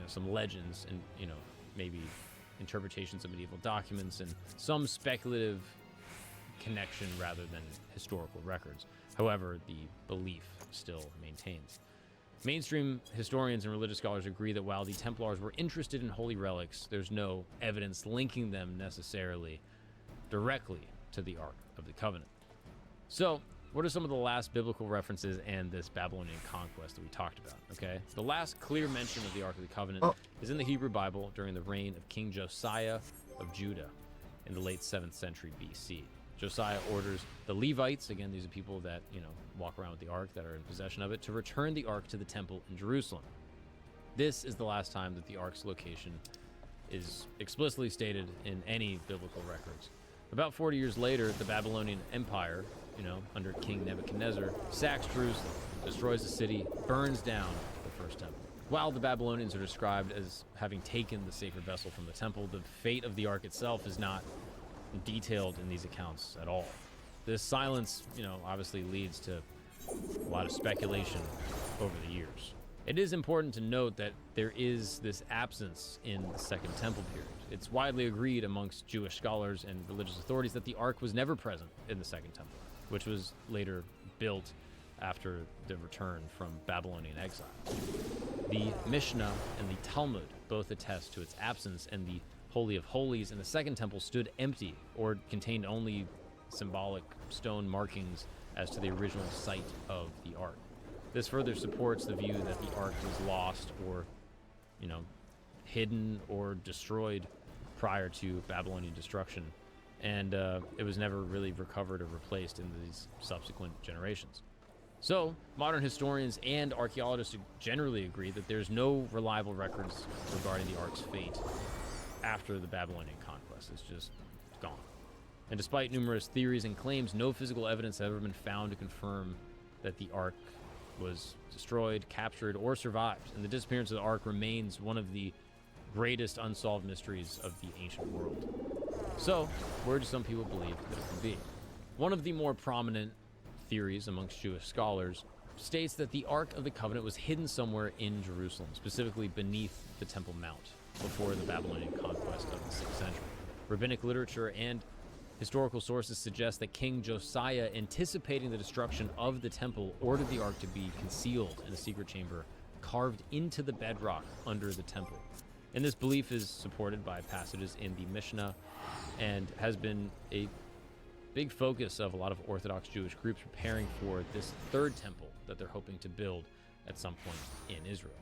some legends and, maybe interpretations of medieval documents and some speculative connection rather than historical records. However, the belief still maintains. Mainstream historians and religious scholars agree that while the Templars were interested in holy relics, there's no evidence linking them necessarily directly to the Ark of the Covenant. So, what are some of the last biblical references and this Babylonian conquest that we talked about, okay? The last clear mention of the Ark of the Covenant is in the Hebrew Bible during the reign of King Josiah of Judah in the late 7th century BC. Josiah orders the Levites, again, these are people that, walk around with the Ark, that are in possession of it, to return the Ark to the temple in Jerusalem. This is the last time that the Ark's location is explicitly stated in any biblical records. About 40 years later, the Babylonian Empire, under King Nebuchadnezzar, sacks Jerusalem, destroys the city, burns down the first temple. While the Babylonians are described as having taken the sacred vessel from the temple, the fate of the Ark itself is not detailed in these accounts at all. This silence, obviously leads to a lot of speculation over the years. It is important to note that there is this absence in the Second Temple period. It's widely agreed amongst Jewish scholars and religious authorities that the Ark was never present in the Second Temple, which was later built after the return from Babylonian exile. The Mishnah and the Talmud both attest to its absence, and the Holy of Holies in the Second Temple stood empty or contained only symbolic stone markings as to the original site of the Ark. This further supports the view that the Ark was lost or, hidden or destroyed prior to Babylonian destruction, and it was never really recovered or replaced in these subsequent generations. So, modern historians and archaeologists generally agree that there's no reliable records regarding the Ark's fate after the Babylonian conquest. It's just gone. And despite numerous theories and claims, no physical evidence has ever been found to confirm that the Ark was destroyed, captured, or survived. And the disappearance of the Ark remains one of the greatest unsolved mysteries of the ancient world. So, where do some people believe that it could be? One of the more prominent theories amongst Jewish scholars states that the Ark of the Covenant was hidden somewhere in Jerusalem, specifically beneath the Temple Mount, before the Babylonian conquest of the 6th century. Rabbinic literature and historical sources suggest that King Josiah, anticipating the destruction of the temple, ordered the Ark to be concealed in a secret chamber carved into the bedrock under the temple. And this belief is supported by passages in the Mishnah and has been a big focus of a lot of Orthodox Jewish groups preparing for this third temple that they're hoping to build at some point in Israel.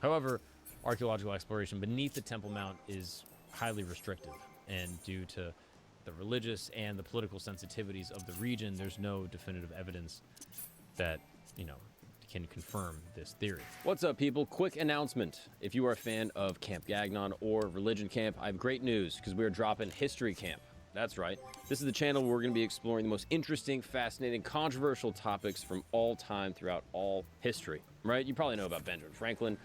However, archaeological exploration beneath the Temple Mount is highly restrictive, and due to the religious and the political sensitivities of the region, there's no definitive evidence that, can confirm this theory. What's up, people? Quick announcement. If you are a fan of Camp Gagnon or Religion Camp, I have great news because we are dropping History Camp. That's right. This is the channel where we're going to be exploring the most interesting, fascinating, controversial topics from all time throughout all history. Right? You probably know about Benjamin Franklin,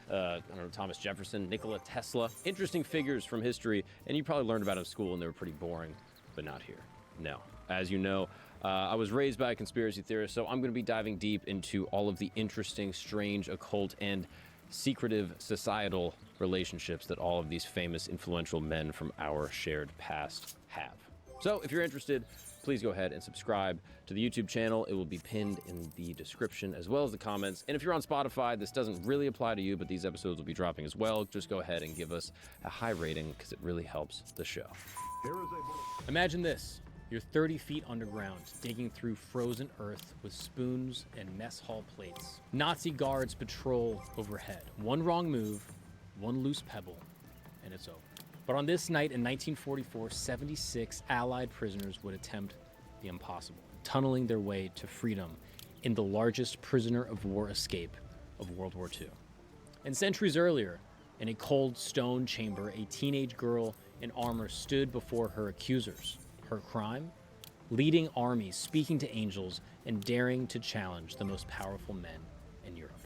Thomas Jefferson, Nikola Tesla. Interesting figures from history, and you probably learned about them in school and they were pretty boring, but not here. No. As you know, I was raised by a conspiracy theorist, so I'm going to be diving deep into all of the interesting, strange, occult, and secretive societal relationships that all of these famous, influential men from our shared past have. So if you're interested, please go ahead and subscribe to the YouTube channel. It will be pinned in the description as well as the comments. And if you're on Spotify, this doesn't really apply to you, but these episodes will be dropping as well. Just go ahead and give us a high rating because it really helps the show. Imagine this. You're 30 feet underground, digging through frozen earth with spoons and mess hall plates. Nazi guards patrol overhead. One wrong move, one loose pebble, and it's over. But on this night in 1944, 76 Allied prisoners would attempt the impossible, tunneling their way to freedom in the largest prisoner of war escape of World War II. And centuries earlier, in a cold stone chamber, a teenage girl in armor stood before her accusers. Her crime? Leading armies, speaking to angels, and daring to challenge the most powerful men in Europe.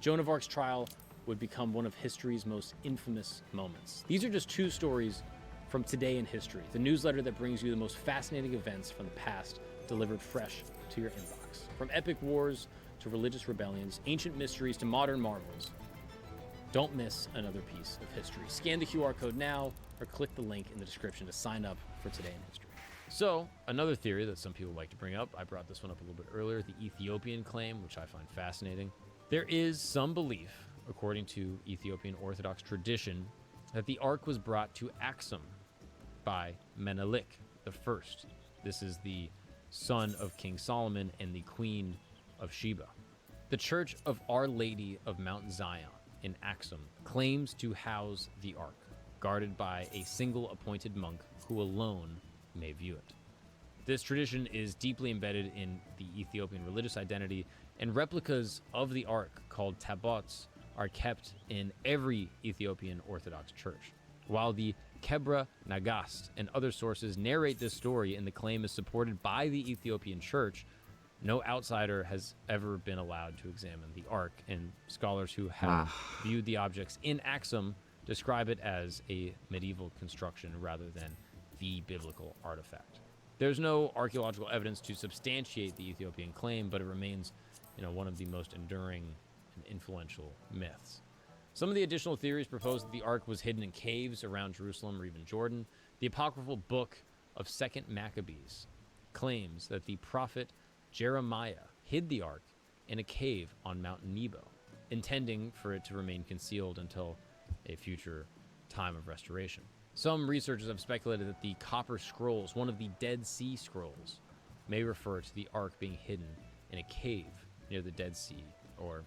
Joan of Arc's trial would become one of history's most infamous moments. These are just two stories from Today in History, the newsletter that brings you the most fascinating events from the past, delivered fresh to your inbox. From epic wars to religious rebellions, ancient mysteries to modern marvels. Don't miss another piece of history. Scan the QR code now or click the link in the description to sign up for Today in History. So, another theory that some people like to bring up, I brought this one up a little bit earlier, the Ethiopian claim, which I find fascinating. There is some belief, according to Ethiopian Orthodox tradition, that the Ark was brought to Axum by Menelik I. This is the son of King Solomon and the Queen of Sheba. The Church of Our Lady of Mount Zion in Axum claims to house the Ark, guarded by a single appointed monk who alone may view it. This tradition is deeply embedded in the Ethiopian religious identity, and replicas of the Ark, called tabots, are kept in every Ethiopian Orthodox church. While the Kebra Nagast and other sources narrate this story and the claim is supported by the Ethiopian church, no outsider has ever been allowed to examine the Ark, and scholars who have viewed the objects in Axum describe it as a medieval construction rather than the biblical artifact. There's no archaeological evidence to substantiate the Ethiopian claim, but it remains, one of the most enduring and influential myths. Some of the additional theories propose that the Ark was hidden in caves around Jerusalem or even Jordan. The apocryphal book of 2nd Maccabees claims that the prophet Jeremiah hid the Ark in a cave on Mount Nebo, intending for it to remain concealed until a future time of restoration. Some researchers have speculated that the Copper Scrolls, one of the Dead Sea Scrolls, may refer to the Ark being hidden in a cave near the Dead Sea or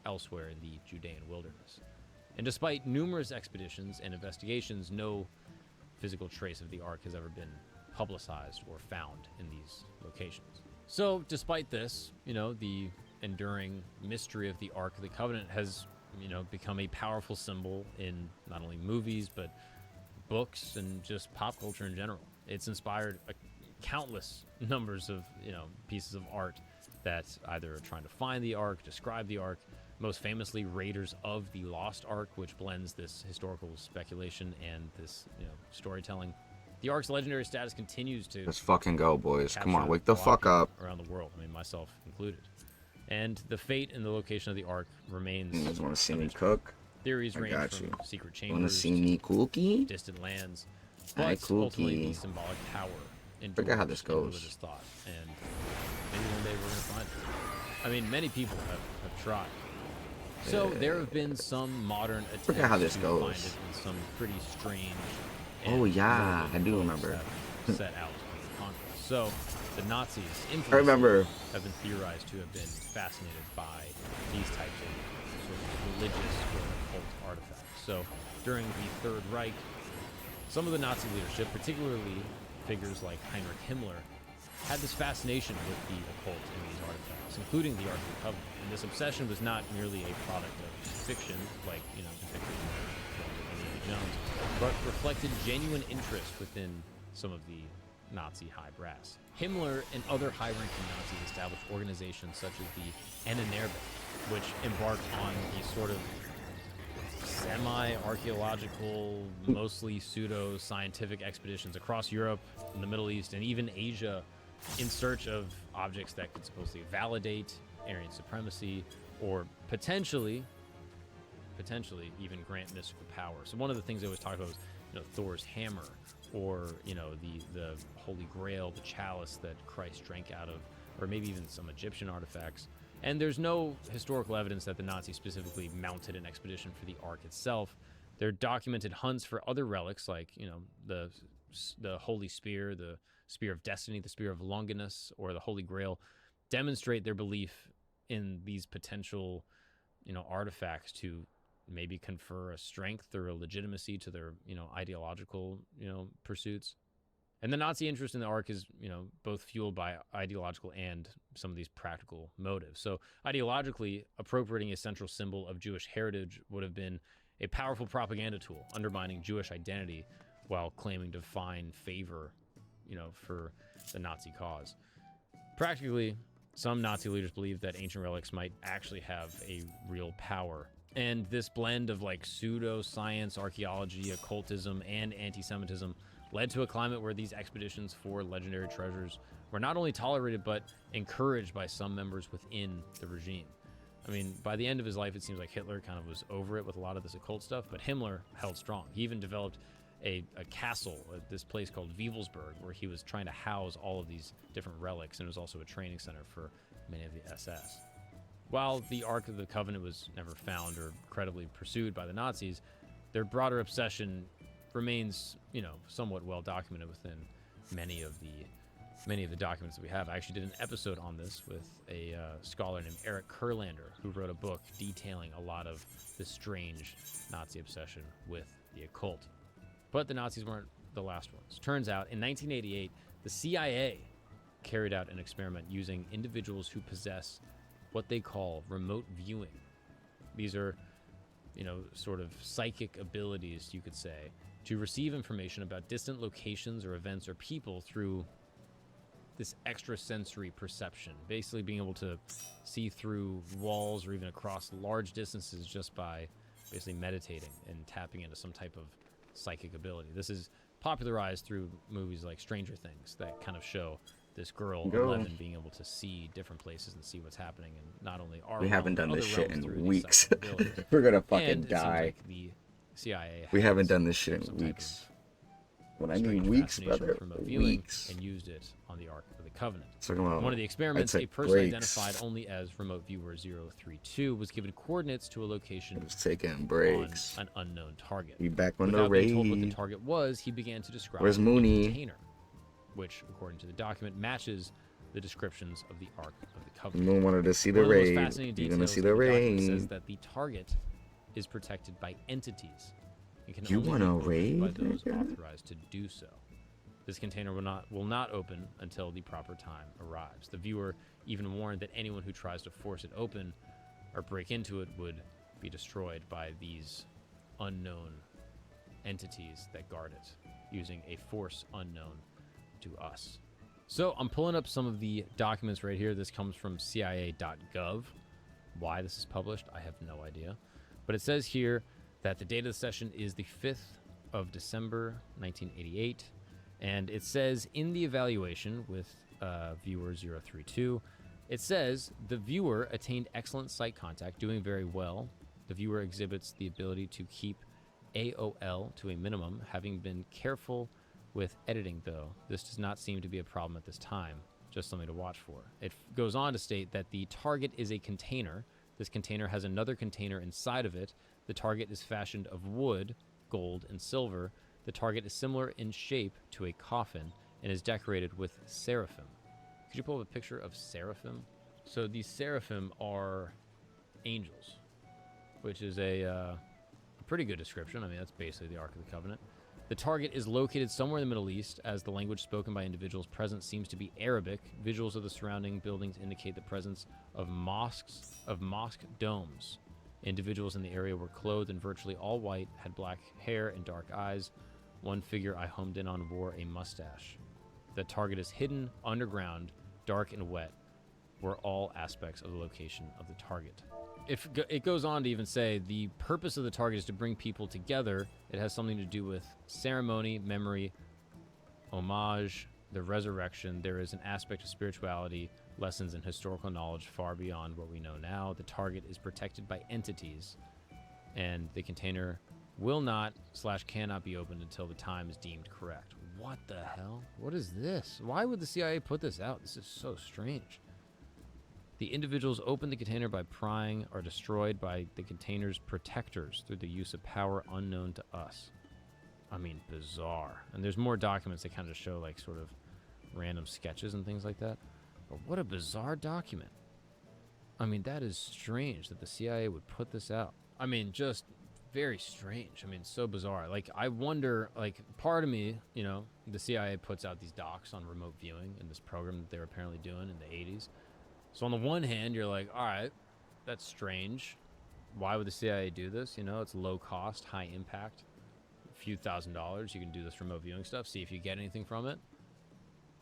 elsewhere in the Judean wilderness. And despite numerous expeditions and investigations, no physical trace of the Ark has ever been publicized or found in these locations. So, despite this, the enduring mystery of the Ark of the Covenant has, become a powerful symbol in not only movies, but books and just pop culture in general. It's inspired countless numbers of, pieces of art that either are trying to find the Ark, describe the Ark, most famously Raiders of the Lost Ark, which blends this historical speculation and this, storytelling. The Ark's legendary status continues to...
Let's fucking go, boys. Come on, wake the fuck up.
Around the world, myself included. And the fate and the location of the Ark remains...
You guys want to see me cook?
Theories range from secret chambers,
want to see me cookie?
Distant lands,
Hi,
but ultimately the
cookie.
symbolic power
Forget how this goes.
religious thought. And maybe one day we're going to find it. Many people have tried. So there have been some modern attempts
Forget how this
to
goes.
find it in some pretty strange.
Oh,
and
yeah,
morbid
I do
books
remember.
that set out the conquest. So the Nazis
I remember.
have been theorized to have been fascinated by these types of sort of religious or occult artifacts. So during the Third Reich, some of the Nazi leadership, particularly figures like Heinrich Himmler, had this fascination with the occult in these artifacts, including the Ark of the Covenant. And this obsession was not merely a product of fiction, like, depicted in Indiana Jones, but reflected genuine interest within some of the Nazi high brass. Himmler and other high-ranking Nazis established organizations such as the Ahnenerbe, which embarked on these sort of semi-archaeological, mostly pseudo-scientific expeditions across Europe, in the Middle East, and even Asia in search of objects that could supposedly validate Aryan supremacy or potentially even grant mystical power. So one of the things they always talk about was Thor's hammer, or the Holy Grail, the chalice that Christ drank out of, or maybe even some Egyptian artifacts. And there's no historical evidence that the Nazis specifically mounted an expedition for the Ark itself. There are documented hunts for other relics, like the Holy Spear, the Spear of Destiny, the Spear of Longinus, or the Holy Grail, demonstrate their belief in these potential artifacts to maybe confer a strength or a legitimacy to their ideological pursuits. And the Nazi interest in the Ark is both fueled by ideological and some of these practical motives. So ideologically, appropriating a central symbol of Jewish heritage would have been a powerful propaganda tool, undermining Jewish identity while claiming to find favor for the Nazi cause. Practically, some Nazi leaders believed that ancient relics might actually have a real power. And this blend of pseudo-science, archaeology, occultism, and anti-Semitism led to a climate where these expeditions for legendary treasures were not only tolerated, but encouraged by some members within the regime. By the end of his life, it seems like Hitler kind of was over it with a lot of this occult stuff, but Himmler held strong. He even developed a castle at this place called Wewelsburg, where he was trying to house all of these different relics, and it was also a training center for many of the SS. While the Ark of the Covenant was never found or credibly pursued by the Nazis, their broader obsession remains, somewhat well documented within many of the documents that we have. I actually did an episode on this with a scholar named Eric Kurlander, who wrote a book detailing a lot of this strange Nazi obsession with the occult. But the Nazis weren't the last ones. Turns out, in 1988, the CIA carried out an experiment using individuals who possess what they call remote viewing. These are, sort of psychic abilities, you could say, to receive information about distant locations or events or people through this extrasensory perception, basically being able to see through walls or even across large distances just by basically meditating and tapping into some type of psychic ability. This is popularized through movies like Stranger Things that kind of show this girl
Go.
11 being able to see different places and see what's happening, and not only our
We
realm,
haven't
but
done this
other
shit
realms through
in
these
weeks.
psychic abilities.
We're gonna fucking
And it seems
die.
like the CIA
We haven't
has
done this shit in
some type
weeks.
of
When I
strange
mean weeks,
fascination
brother,
with remote viewing
weeks.
and used it on the Ark of the Covenant.
Talking about-
One of the experiments,
I'd say
a person
breaks.
identified only as Remote Viewer 032 was given coordinates to a location
It was taking breaks.
on an unknown target.
He back on the
Without being told what the
raid.
target was, he began to describe
Where's
a
Mooney?
container, which, according to the document, matches the descriptions of the Ark of the Covenant.
Moon wanted to see the
One of the most
raid.
fascinating
You're gonna
details
see
of
the
document says
raid.
that the target is protected by entities. It can
You
only be
wanna
opened
raid,
by those
nigga?
authorized to do so. This container will not open until the proper time arrives. The viewer even warned that anyone who tries to force it open or break into it would be destroyed by these unknown entities that guard it, using a force unknown to us. So I'm pulling up some of the documents right here. This comes from CIA.gov. Why this is published, I have no idea. But it says here that the date of the session is the 5th of December, 1988. And it says in the evaluation with viewer 032, it says the viewer attained excellent sight contact, doing very well. The viewer exhibits the ability to keep AOL to a minimum, having been careful with editing, though. This does not seem to be a problem at this time, just something to watch for. It goes on to state that the target is a container. This container has another container inside of it. The target is fashioned of wood, gold, and silver. The target is similar in shape to a coffin and is decorated with seraphim. Could you pull up a picture of seraphim? So these seraphim are angels, which is a pretty good description. I mean, that's basically the Ark of the Covenant. The target is located somewhere in the Middle East, as the language spoken by individuals present seems to be Arabic. Visuals of the surrounding buildings indicate the presence of mosque domes. Individuals in the area were clothed in virtually all white, had black hair and dark eyes. One figure I homed in on wore a mustache. The target is hidden underground, dark and wet, were all aspects of the location of the target. If it goes on to even say the purpose of the target is to bring people together. It has something to do with ceremony, memory, homage, the resurrection. There is an aspect of spirituality, lessons, and historical knowledge far beyond what we know now. The target is protected by entities, and the container will not / cannot be opened until the time is deemed correct. What the hell? What is this? Why would the CIA put this out? This is so strange. The individuals open the container by prying are destroyed by the container's protectors through the use of power unknown to us. I mean, bizarre. And there's more documents that kind of show like sort of random sketches and things like that. But what a bizarre document. I mean, that is strange that the CIA would put this out. I mean, just very strange. I mean, so bizarre. Like, I wonder, like, part of me, you know, the CIA puts out these docs on remote viewing in this program that they were apparently doing in the 80s. So on the one hand, you're like, all right, that's strange. Why would the CIA do this? You know, it's low cost, high impact. A few $1,000s, you can do this remote viewing stuff, see if you get anything from it.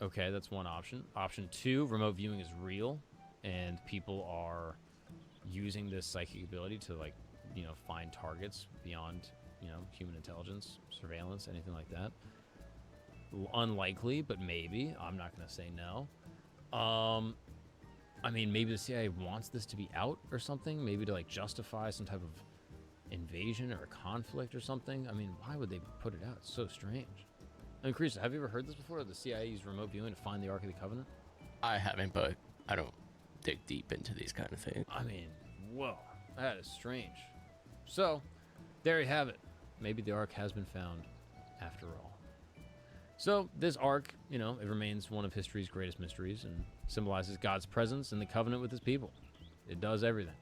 Okay, that's one option. Option two, remote viewing is real, and people are using this psychic ability to, like, you know, find targets beyond, you know, human intelligence, surveillance, anything like that. Unlikely, but maybe. I'm not going to say no. I mean, maybe the CIA wants this to be out or something, maybe to, like, justify some type of invasion or a conflict or something. I mean, why would they put it out? It's so strange. I mean, Chris, have you ever heard this before? The CIA used remote viewing to find the Ark of the Covenant?
I haven't, but I don't dig deep into these kind of things.
I mean, whoa, that is strange. So, there you have it. Maybe the Ark has been found after all. So, this Ark, you know, it remains one of history's greatest mysteries and symbolizes God's presence in the covenant with his people. It does everything.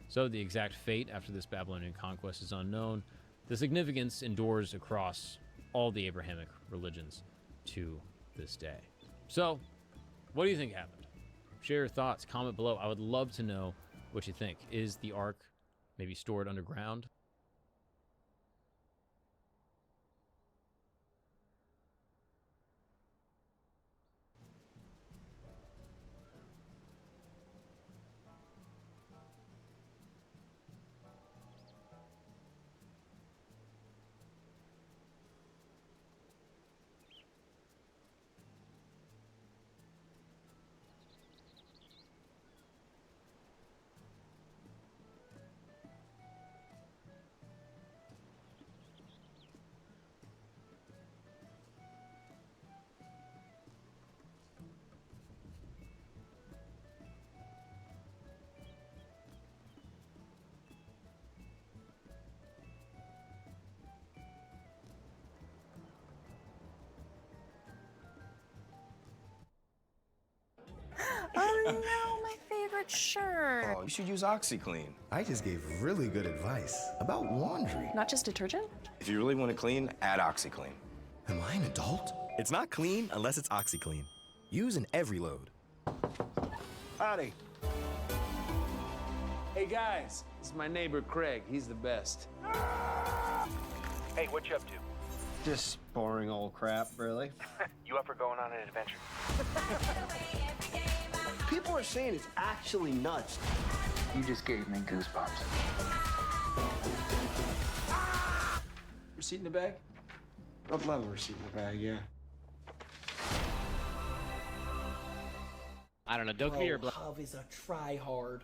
So, the exact fate after this Babylonian conquest is unknown. The significance endures across all the Abrahamic religions to this day. So, what do you think happened? Share your thoughts, comment below. I would love to know what you think. Is the Ark maybe stored underground?
no, my favorite shirt.
Oh, you should use OxyClean.
I just gave really good advice about laundry.
Not just detergent?
If you really want it clean, add OxyClean.
Am I an adult? It's not clean unless it's OxyClean. Use an every load.
Howdy. Hey guys, this is my neighbor Craig. He's the best.
Hey, what you up to?
Just boring old crap, really.
You up for going on an adventure?
People are saying it's actually nuts.
You just gave me goosebumps.
Receipt in the bag?
I'd love a receipt in the bag, yeah.
I don't know, Dokumi or
Hub is a try-hard.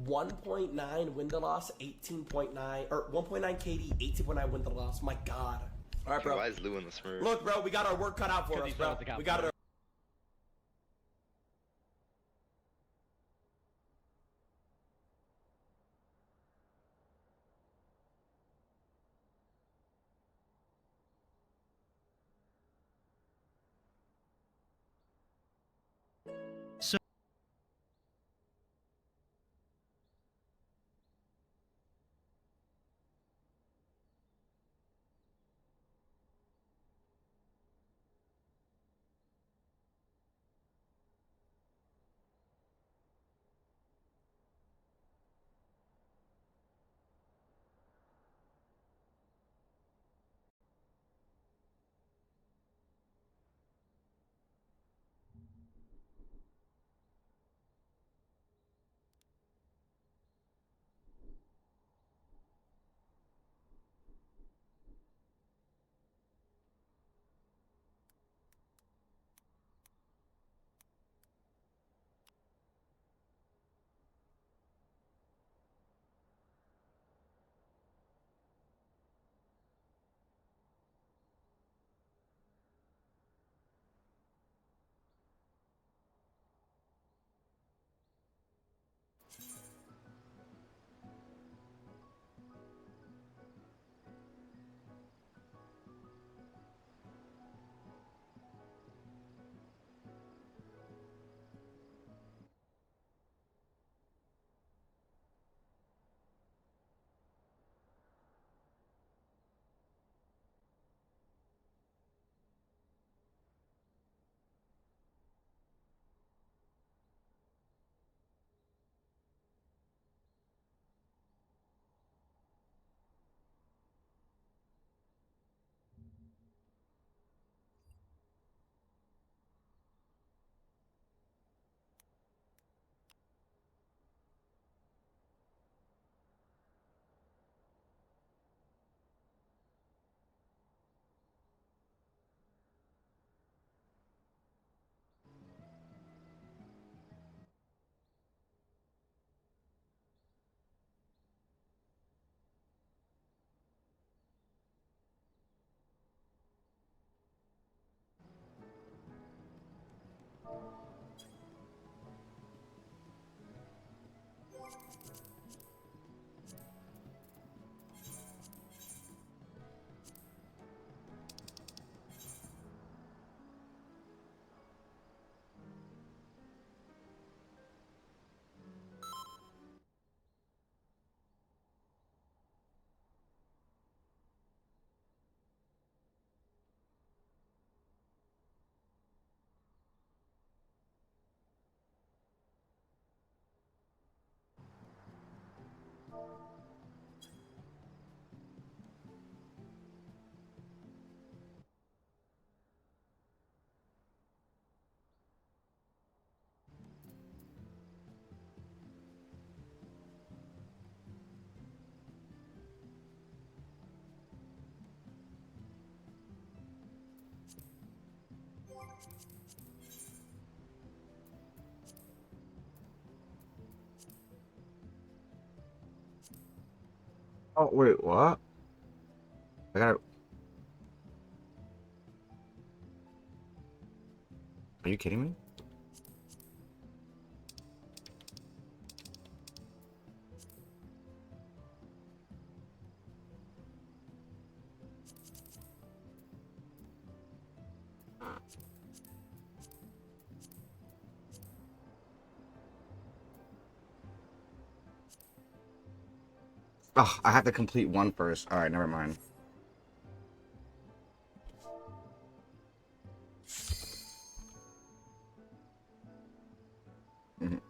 1.9 win to loss, 18.9, or 1.9 KD, 18.9 win to loss. My God. All right, bro.
Why is Lou in the Smurf?
Look, bro, we got our work cut out for us, bro. We got it.
Oh, wait, what? I gotta... Are you kidding me? Oh, I have to complete one first. All right, never mind. Mhm.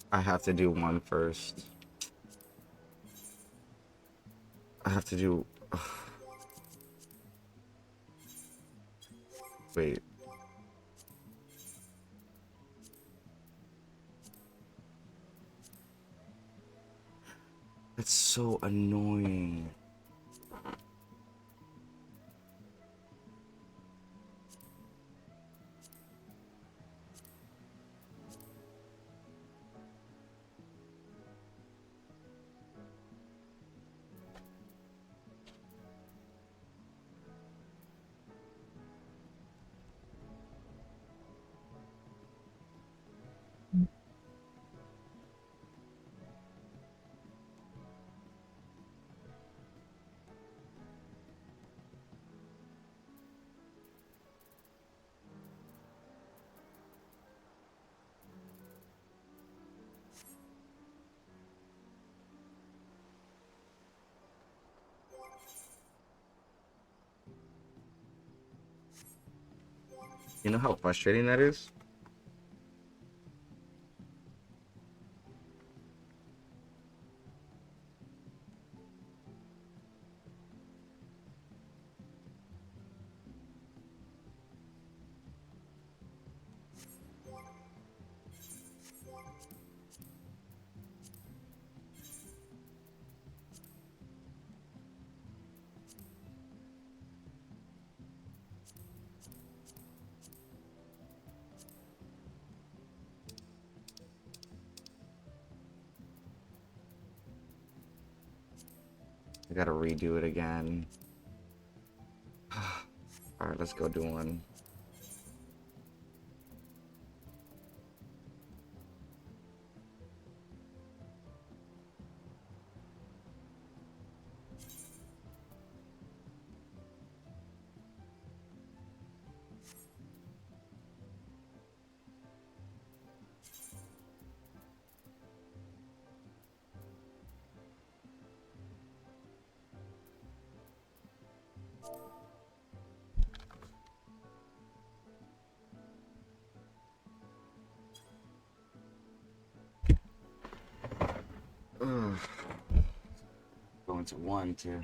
I have to do one first. I have to do... Wait. That's so annoying. You know how frustrating that is? I gotta redo it again. Alright, let's go do one. Ugh. Going to one, too.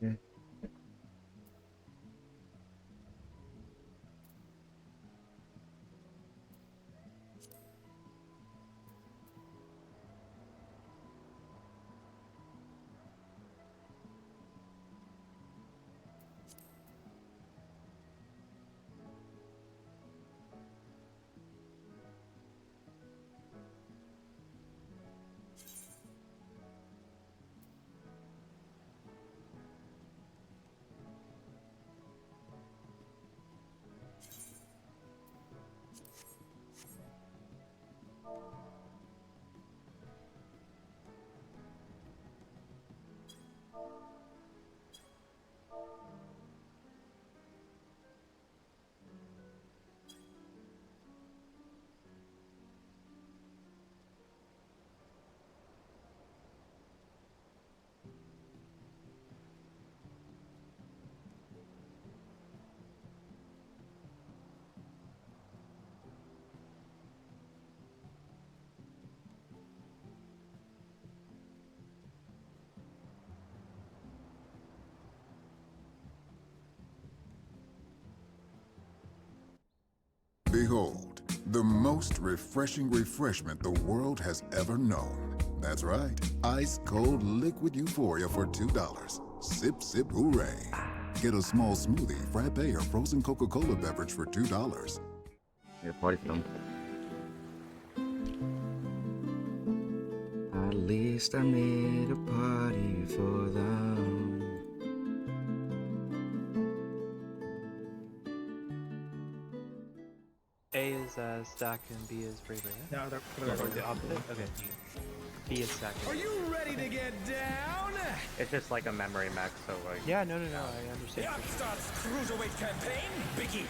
Okay.
Behold, the most refreshing refreshment the world has ever known. That's right, ice cold liquid euphoria for $2. Sip, sip, hooray. Get a small smoothie, frappe, or frozen Coca-Cola beverage for $2.
Yeah, party film. At least I made a party for them.
A is stack and B is bravery. Yeah?
No, they're
the opposite. Okay. B is stack.
Are you ready to get down?
It's just like a memory max, so like. Yeah, no, I understand.
The Upstarts Cruiserweight campaign begins.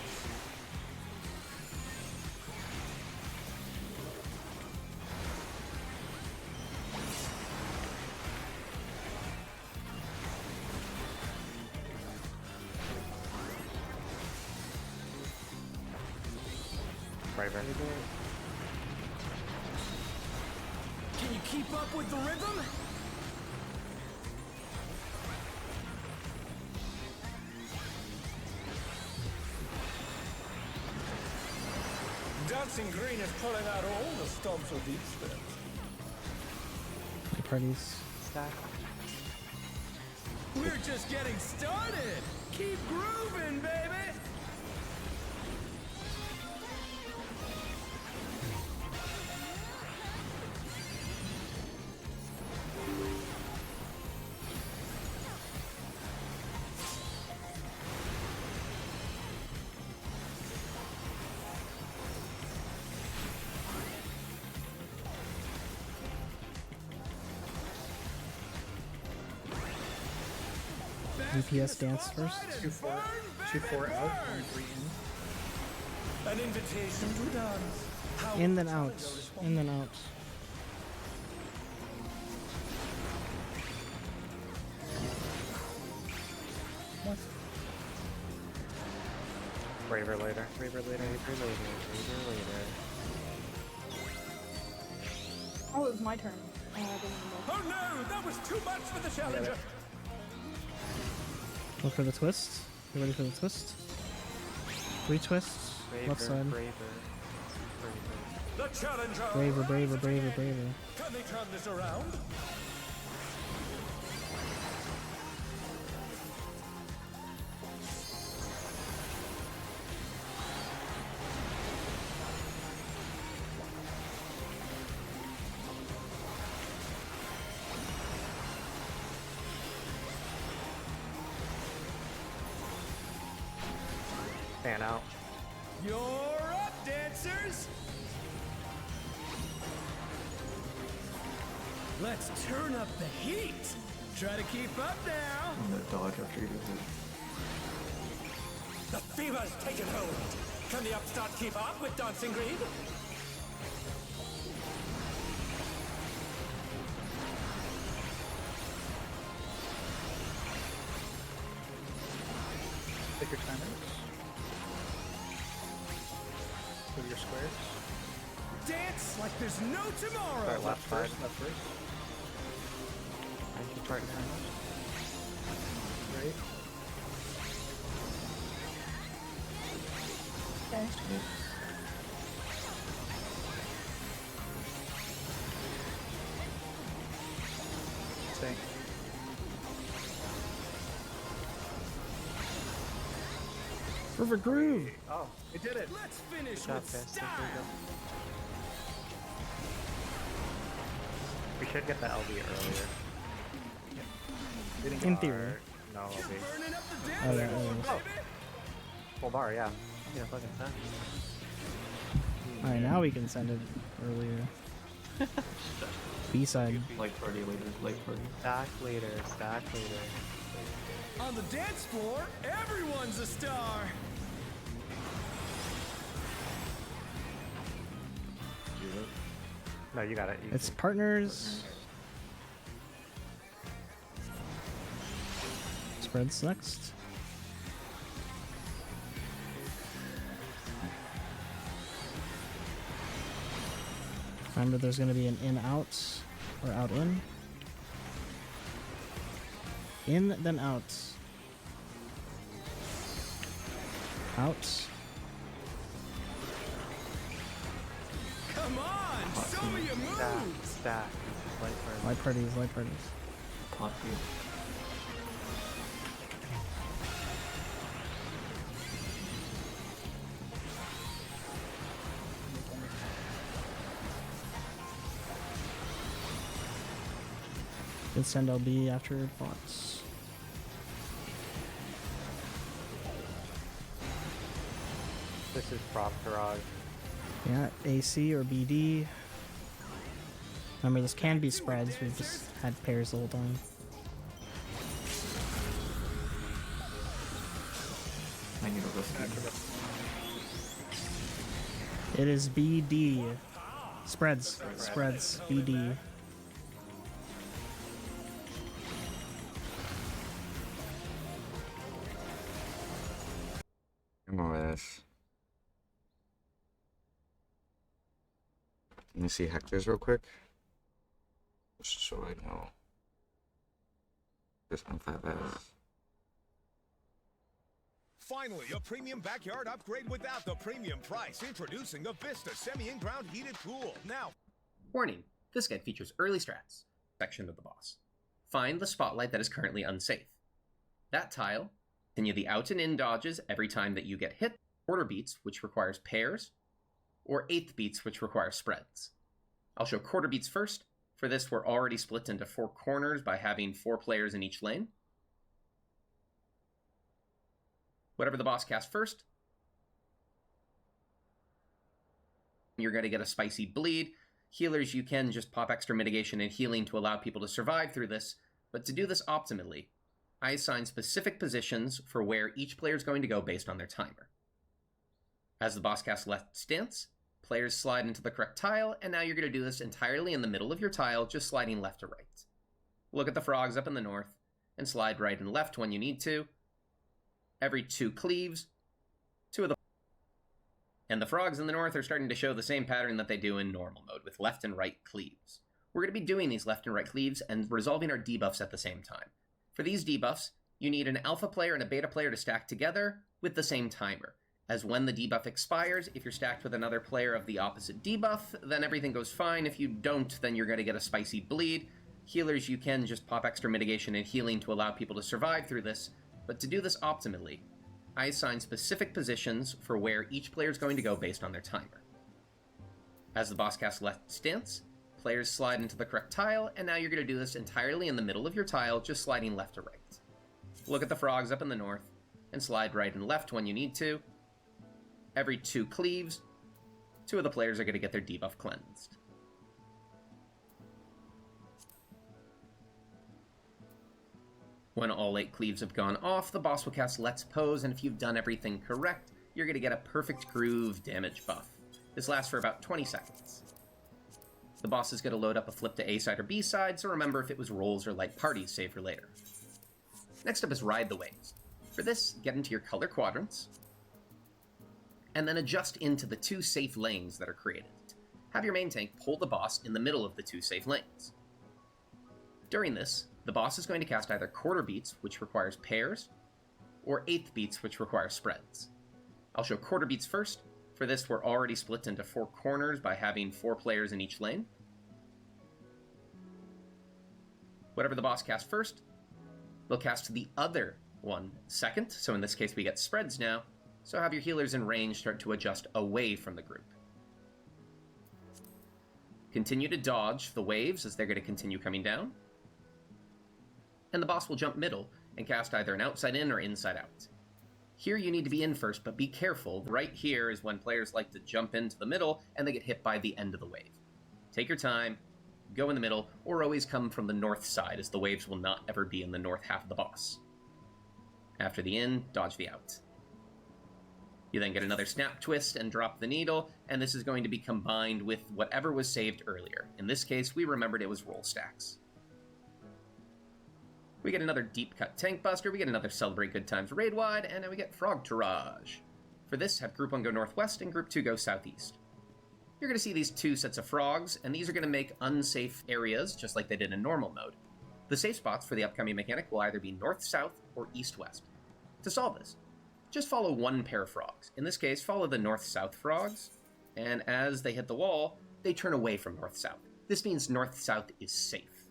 Braver.
Can you keep up with the rhythm? Dancing Green is pulling out all the stops of these steps.
Parties.
Stack.
We're just getting started. Keep grooving, baby.
DPS dance first.
2-4 out, 1-3 in. An invitation to dance. How
In then out. In then out.
What?
Braver later. Braver later. Braver later. Braver later.
Oh, it was my turn. Oh, I didn't know.
Oh no, that was too much for the challenger.
Look for the twist. You ready for the twist? 3 twists.
Braver,
Left side.
braver.
The challenger.
Braver, braver, braver, braver.
Can they turn this around?
Fan out.
You're up, dancers! Let's turn up the heat! Try to keep up now!
Dodge after you do
The fever's taken hold! Can the upstart keep up with Dancing Green?
Pick your timers. Go to your squares.
Dance like there's no tomorrow!
Start left side.
Left first.
I can start timers.
Right.
Okay.
Stay. River Groove!
Oh,
We did it! Let's finish
good job,
with
guys.
style!
We should get the LB earlier.
In theory.
No LB.
Oh, yeah, oh,
Full bar, yeah. Yeah, fucking time.
Alright, now we can send it earlier. B-side.
Like party later, like party.
Stack later, stack later.
On the dance floor, everyone's a star!
No, you got it. You
It's partners. Spreads next. Remember, there's going to be an in-out or out-in. In, then out. Out.
Come on, show me your moves.
Stack.
Light parties, light parties.
Pot feed.
Let's send LB after bots.
This is prop garage.
Yeah, AC or BD. Remember, this can be spreads. We've just had pairs the whole time.
I need a risk.
It is BD. Spreads. Spreads. BD.
MOS. Let me see Hector's real quick. Just so I know. This one 5S.
Finally, a premium backyard upgrade without the premium price. Introducing the Vista semi-in-ground heated pool. Now,
Warning, this guide features early strats section of the boss. Find the spotlight that is currently unsafe. That tile, continue the out and in dodges every time that you get hit, quarter beats, which requires pairs, or eighth beats, which require spreads. I'll show quarter beats first. For this, we're already split into 4 corners by having 4 players in each lane. Whatever the boss casts first, you're going to get a spicy bleed. Healers, you can just pop extra mitigation and healing to allow people to survive through this, but to do this optimally, I assign specific positions for where each player is going to go based on their timer. As the boss casts left stance, players slide into the correct tile, and now you're going to do this entirely in the middle of your tile, just sliding left to right. Look at the frogs up in the north, and slide right and left when you need to. Every 2 cleaves, 2 of the... And the frogs in the north are starting to show the same pattern that they do in normal mode, with left and right cleaves. We're going to be doing these left and right cleaves and resolving our debuffs at the same time. For these debuffs, you need an alpha player and a beta player to stack together with the same timer. As when the debuff expires, if you're stacked with another player of the opposite debuff, then everything goes fine. If you don't, then you're going to get a spicy bleed. Healers, you can just pop extra mitigation and healing to allow people to survive through this, but to do this optimally, I assign specific positions for where each player is going to go based on their timer. As the boss casts left stance, players slide into the correct tile, and now you're going to do this entirely in the middle of your tile, just sliding left to right. Look at the frogs up in the north, and slide right and left when you need to. Every 2 cleaves, 2 of the players are going to get their debuff cleansed. When all 8 cleaves have gone off, the boss will cast Let's Pose, and if you've done everything correct, you're going to get a perfect groove damage buff. This lasts for about 20 seconds. The boss is going to load up a flip to A side or B side, so remember if it was rolls or light parties, save for later. Next up is Ride the Waves. For this, get into your color quadrants, and then adjust into the 2 safe lanes that are created. Have your main tank pull the boss in the middle of the 2 safe lanes. During this, the boss is going to cast either quarter beats, which requires pairs, or eighth beats, which require spreads. I'll show quarter beats first. For this, we're already split into 4 corners by having 4 players in each lane. Whatever the boss casts first, they'll cast the other one second, so in this case we get spreads now, so have your healers in range start to adjust away from the group. Continue to dodge the waves as they're going to continue coming down. And the boss will jump middle and cast either an outside in or inside out. Here you need to be in first, but be careful. Right here is when players like to jump into the middle and they get hit by the end of the wave. Take your time, go in the middle, or always come from the north side, as the waves will not ever be in the north half of the boss. After the in, dodge the out. You then get another snap twist and drop the needle, and this is going to be combined with whatever was saved earlier. In this case, we remembered it was roll stacks. We get another deep cut tank buster, we get another celebrate good times raid wide, and then we get frog tourage. For this, have group 1 go northwest and group 2 go southeast. You're going to see these 2 sets of frogs, and these are going to make unsafe areas, just like they did in normal mode. The safe spots for the upcoming mechanic will either be north-south or east-west. To solve this, just follow 1 pair of frogs. In this case, follow the north-south frogs, and as they hit the wall, they turn away from north-south. This means north-south is safe.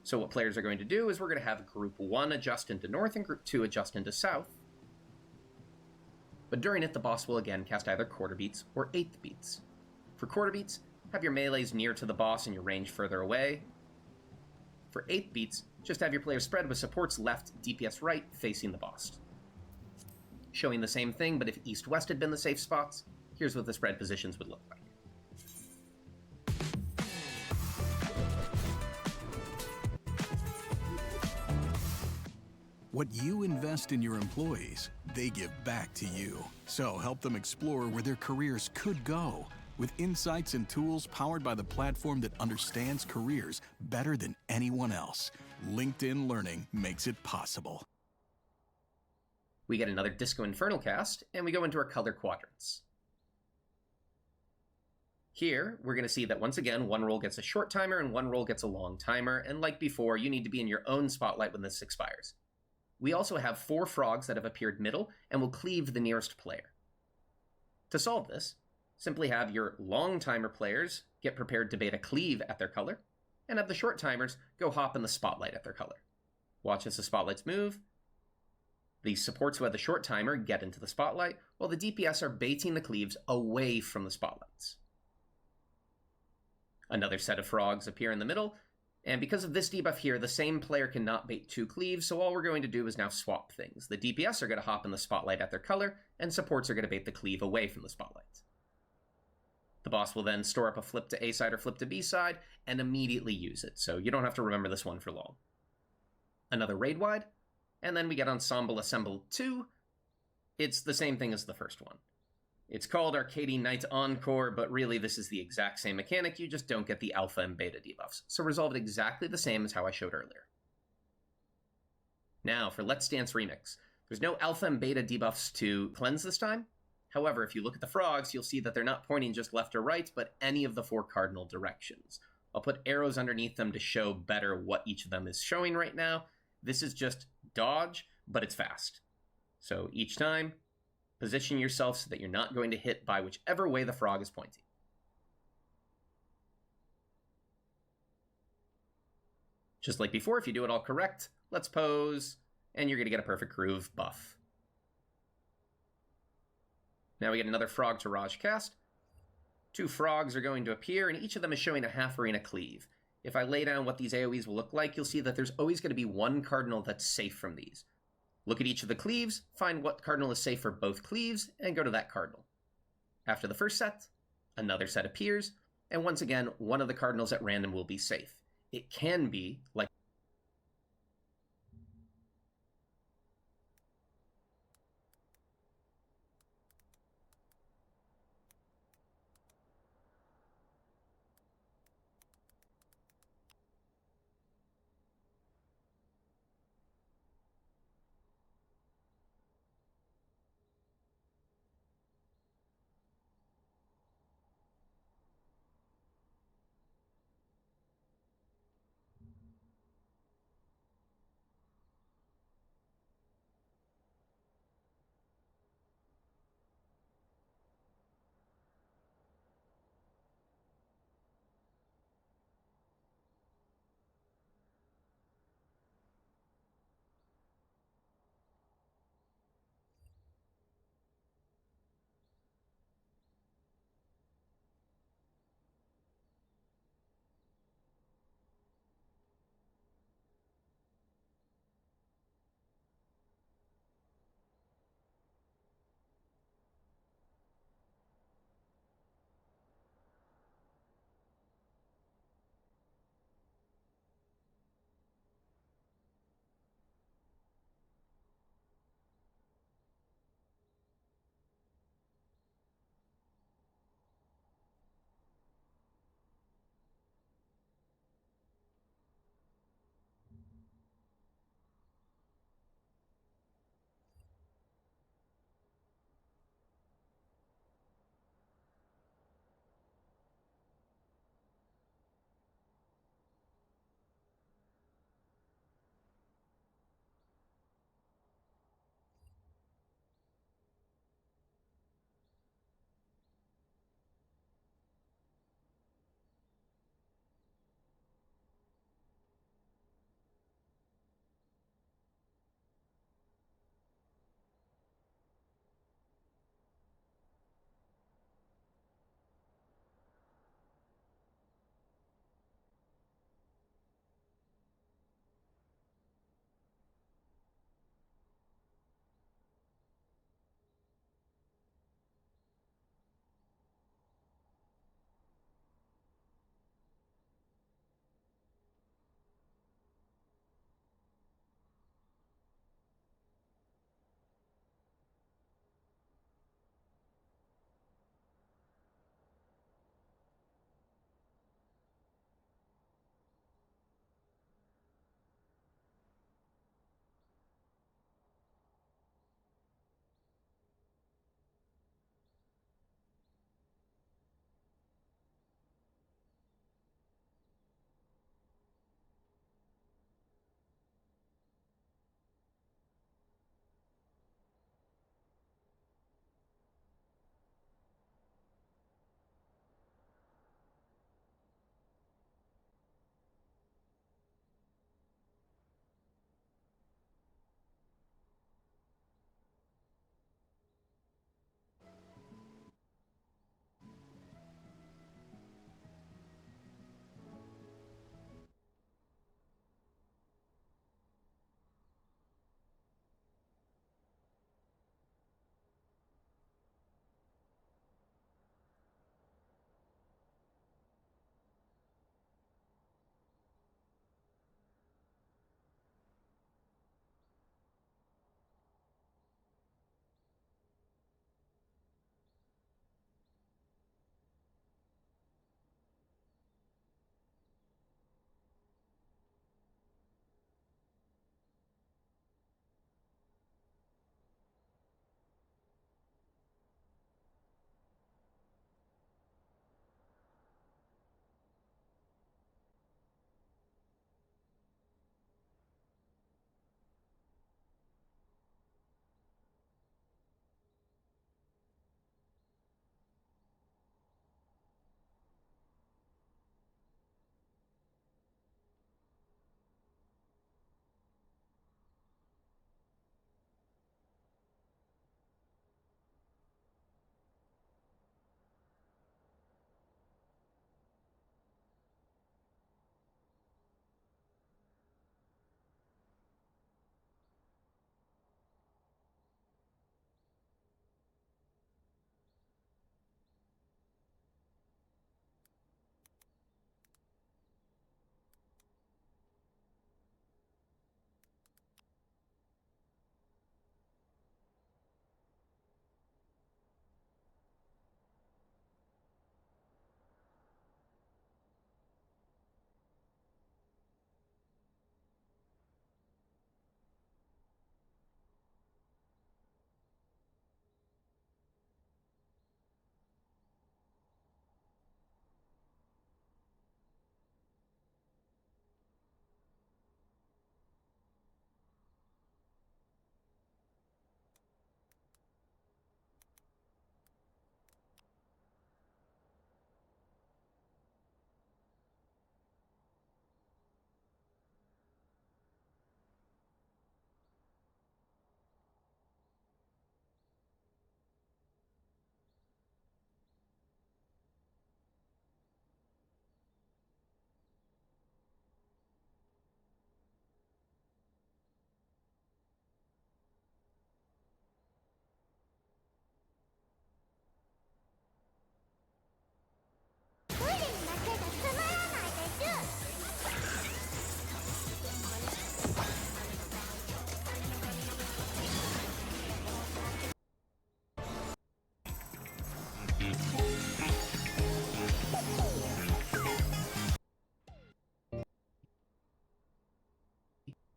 So what players are going to do is we're going to have Group 1 adjust into north and Group 2 adjust into south. But during it, the boss will again cast either quarter beats or eighth beats. For quarter beats, have your melees near to the boss and your range further away. For eighth beats, just have your players spread with supports left, DPS right, facing the boss. Showing the same thing, but if east-west had been the safe spots, here's what the spread positions would look like.
What you invest in your employees, they give back to you. So help them explore where their careers could go with insights and tools powered by the platform that understands careers better than anyone else. LinkedIn Learning makes it possible.
We get another Disco Infernal cast, and we go into our color quadrants. Here, we're going to see that once again, one role gets a short timer and one role gets a long timer, and like before, you need to be in your own spotlight when this expires. We also have 4 frogs that have appeared middle and will cleave the nearest player. To solve this, simply have your long timer players get prepared to beta cleave at their color, and have the short timers go hop in the spotlight at their color. Watch as the spotlights move. The supports who have the short timer get into the spotlight, while the DPS are baiting the cleaves away from the spotlights. Another set of frogs appear in the middle, and because of this debuff here, the same player cannot bait 2 cleaves, so all we're going to do is now swap things. The DPS are going to hop in the spotlight at their color, and supports are going to bait the cleave away from the spotlight. The boss will then store up a flip to A side or flip to B side, and immediately use it, so you don't have to remember this one for long. Another raid wide, and then we get Ensemble Assemble 2. It's the same thing as the first one. It's called Arcady Night Encore, but really this is the exact same mechanic, you just don't get the alpha and beta debuffs, so resolved exactly the same as how I showed earlier. Now, for Let's Dance Remix. There's no alpha and beta debuffs to cleanse this time. However, if you look at the frogs, you'll see that they're not pointing just left or right, but any of the 4 cardinal directions. I'll put arrows underneath them to show better what each of them is showing right now. This is just dodge, but it's fast. So each time, position yourself so that you're not going to hit by whichever way the frog is pointing. Just like before, if you do it all correct, let's pose, and you're going to get a perfect groove buff. Now we get another frog to Raj cast. 2 frogs are going to appear, and each of them is showing a half arena cleave. If I lay down what these AoEs will look like, you'll see that there's always going to be one cardinal that's safe from these. Look at each of the cleaves, find what cardinal is safe for both cleaves, and go to that cardinal. After the first set, another set appears, and once again, one of the cardinals at random will be safe. It can be like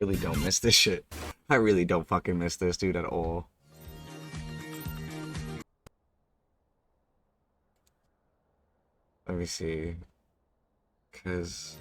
really don't miss this shit. I really don't fucking miss this dude at all. Let me see. Cause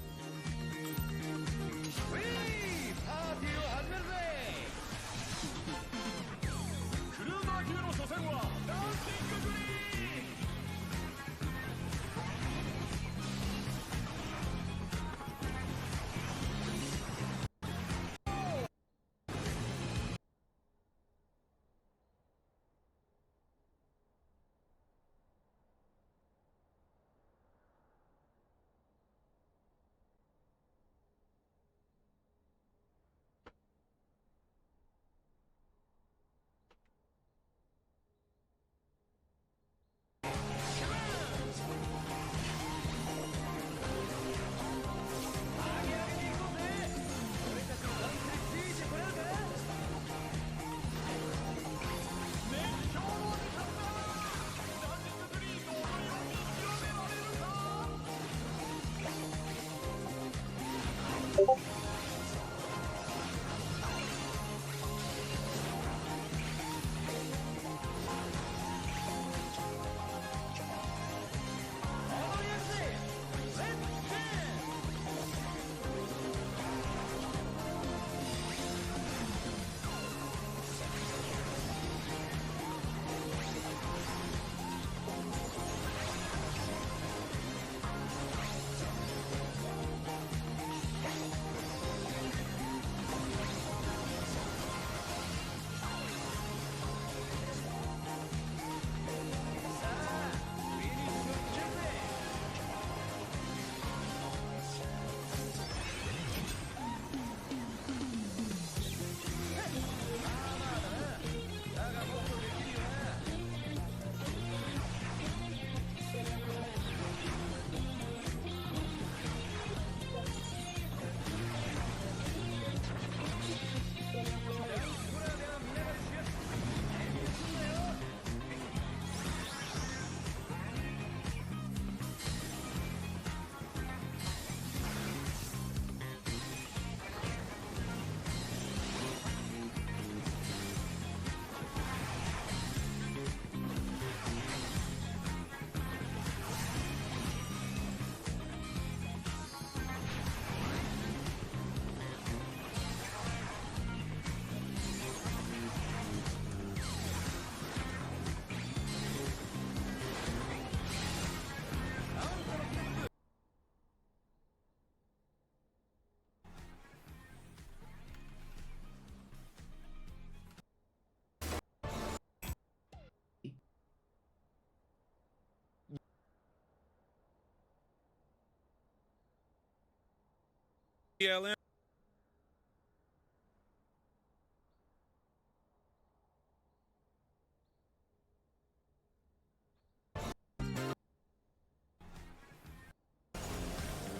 BLM.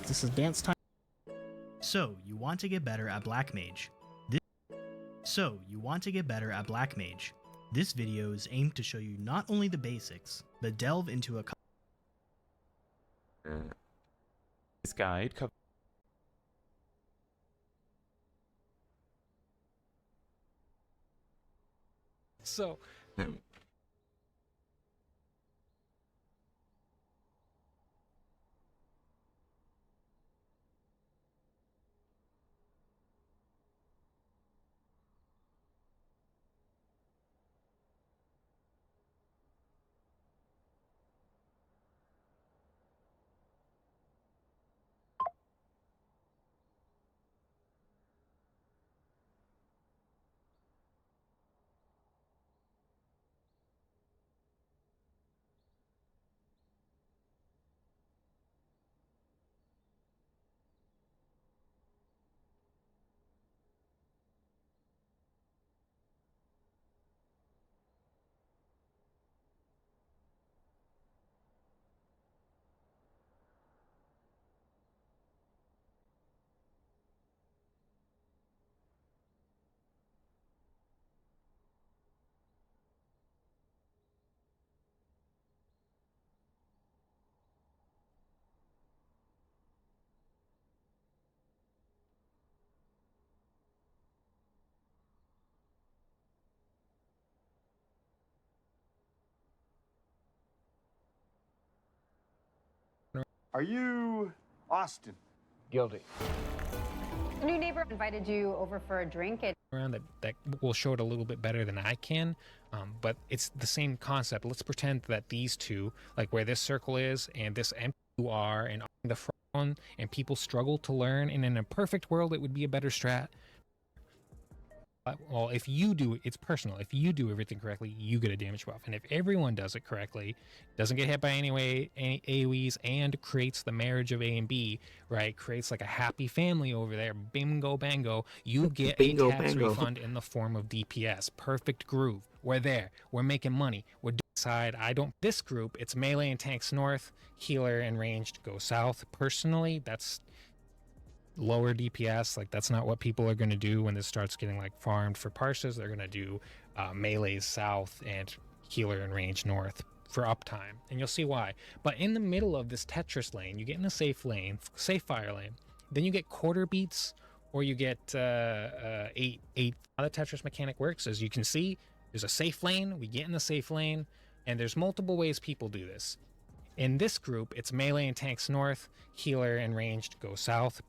This is dance time.
So, you want to get better at Black Mage. This video is aimed to show you not only the basics, but delve into a
This guide covers
So,
Are you Austin?
Guilty.
A new neighbor invited you over for a drink at
around that will show it a little bit better than I can, but it's the same concept. Let's pretend that these two, like where this circle is and this empty you are and the front one, and people struggle to learn, and in a perfect world it would be a better strat. Well, if you do it, it's personal. If you do everything correctly, you get a damage buff. And if everyone does it correctly, doesn't get hit by any AoEs, and creates the marriage of A and B, right? Creates like a happy family over there. Bingo bango. You get
Bingo,
a tax
bango.
refund in the form of DPS. Perfect groove. We're there. We're making money. We're side. This group, it's melee and tanks north, healer and ranged go south. Personally, that's lower DPS. Like, that's not what people are going to do when this starts getting like farmed for parses. They're going to do melees south and healer and range north for uptime, and you'll see why. But in the middle of this Tetris lane, you get in a safe fire lane, then you get quarter beats, or you get eight. How the Tetris mechanic works, as you can see, there's a safe lane, we get in the safe lane, and there's multiple ways people do this. In this group, it's melee and tanks north, healer and ranged go south.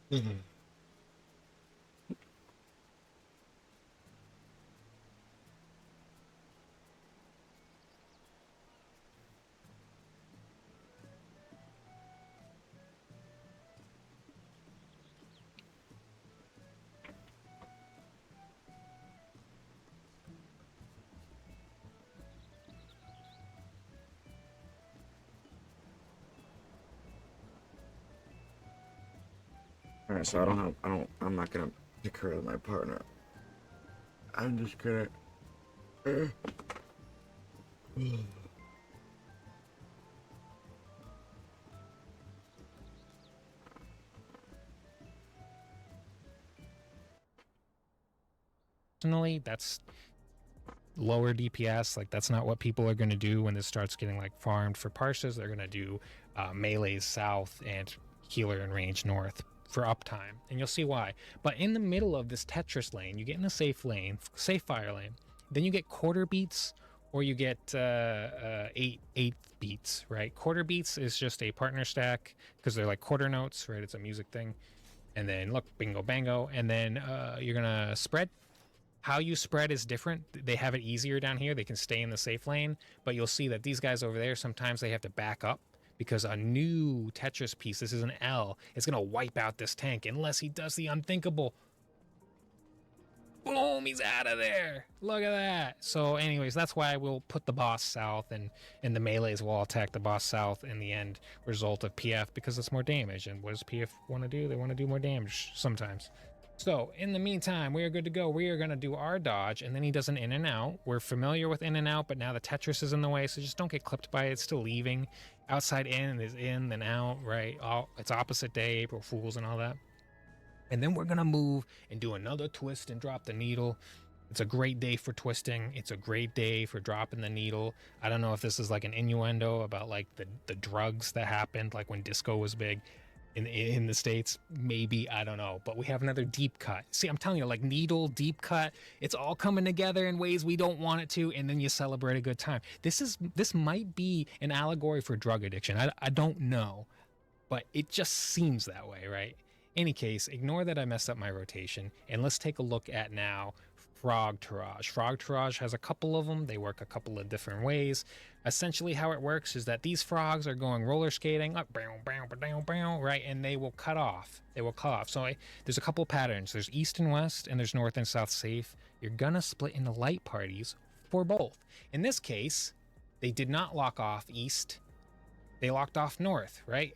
Mm-hmm.
Alright, so I'm not gonna pick her as my partner. I'm just gonna...
Personally, that's lower DPS. Like, that's not what people are going to do when this starts getting like farmed for parses. They're going to do melees south and healer and range north for uptime, and you'll see why. But in the middle of this Tetris lane, you get in a safe fire lane, then you get quarter beats, or you get eight beats, right? Quarter beats is just a partner stack because they're like quarter notes, right? It's a music thing. And then look, bingo bango, and then you're gonna spread. How you spread is different. They have it easier down here. They can stay in the safe lane, but you'll see that these guys over there, sometimes they have to back up because a new Tetris piece, this is an L, it's gonna wipe out this tank unless he does the unthinkable. Boom, he's out of there. Look at that. So anyways, that's why we'll put the boss south, and the melees will attack the boss south in the end result of PF, because it's more damage. And what does PF want to do? They want to do more damage sometimes. So in the meantime, we are good to go. We are going to do our dodge, and then he does an in and out. We're familiar with in and out, but now the Tetris is in the way, so just don't get clipped by it. It's still leaving. Outside in is in, then out, right? It's opposite day, April Fools and all that. And then we're going to move and do another twist and drop the needle. It's a great day for twisting. It's a great day for dropping the needle. I don't know if this is like an innuendo about like the drugs that happened, like when disco was big in the States. Maybe, I don't know. But we have another deep cut. See, I'm telling you, like needle, deep cut, it's all coming together in ways we don't want it to, and then you celebrate a good time. This might be an allegory for drug addiction. I don't know, but it just seems that way, right? Any case, ignore that I messed up my rotation, and let's take a look at now Frog Tourage. Frog Tourage has a couple of them. They work a couple of different ways. Essentially, how it works is that these frogs are going roller skating up, right, and they will cut off. They will cut off. So there's a couple patterns. There's east and west, and there's north and south safe. You're gonna split into light parties for both. In this case, they did not lock off east. They locked off north, right?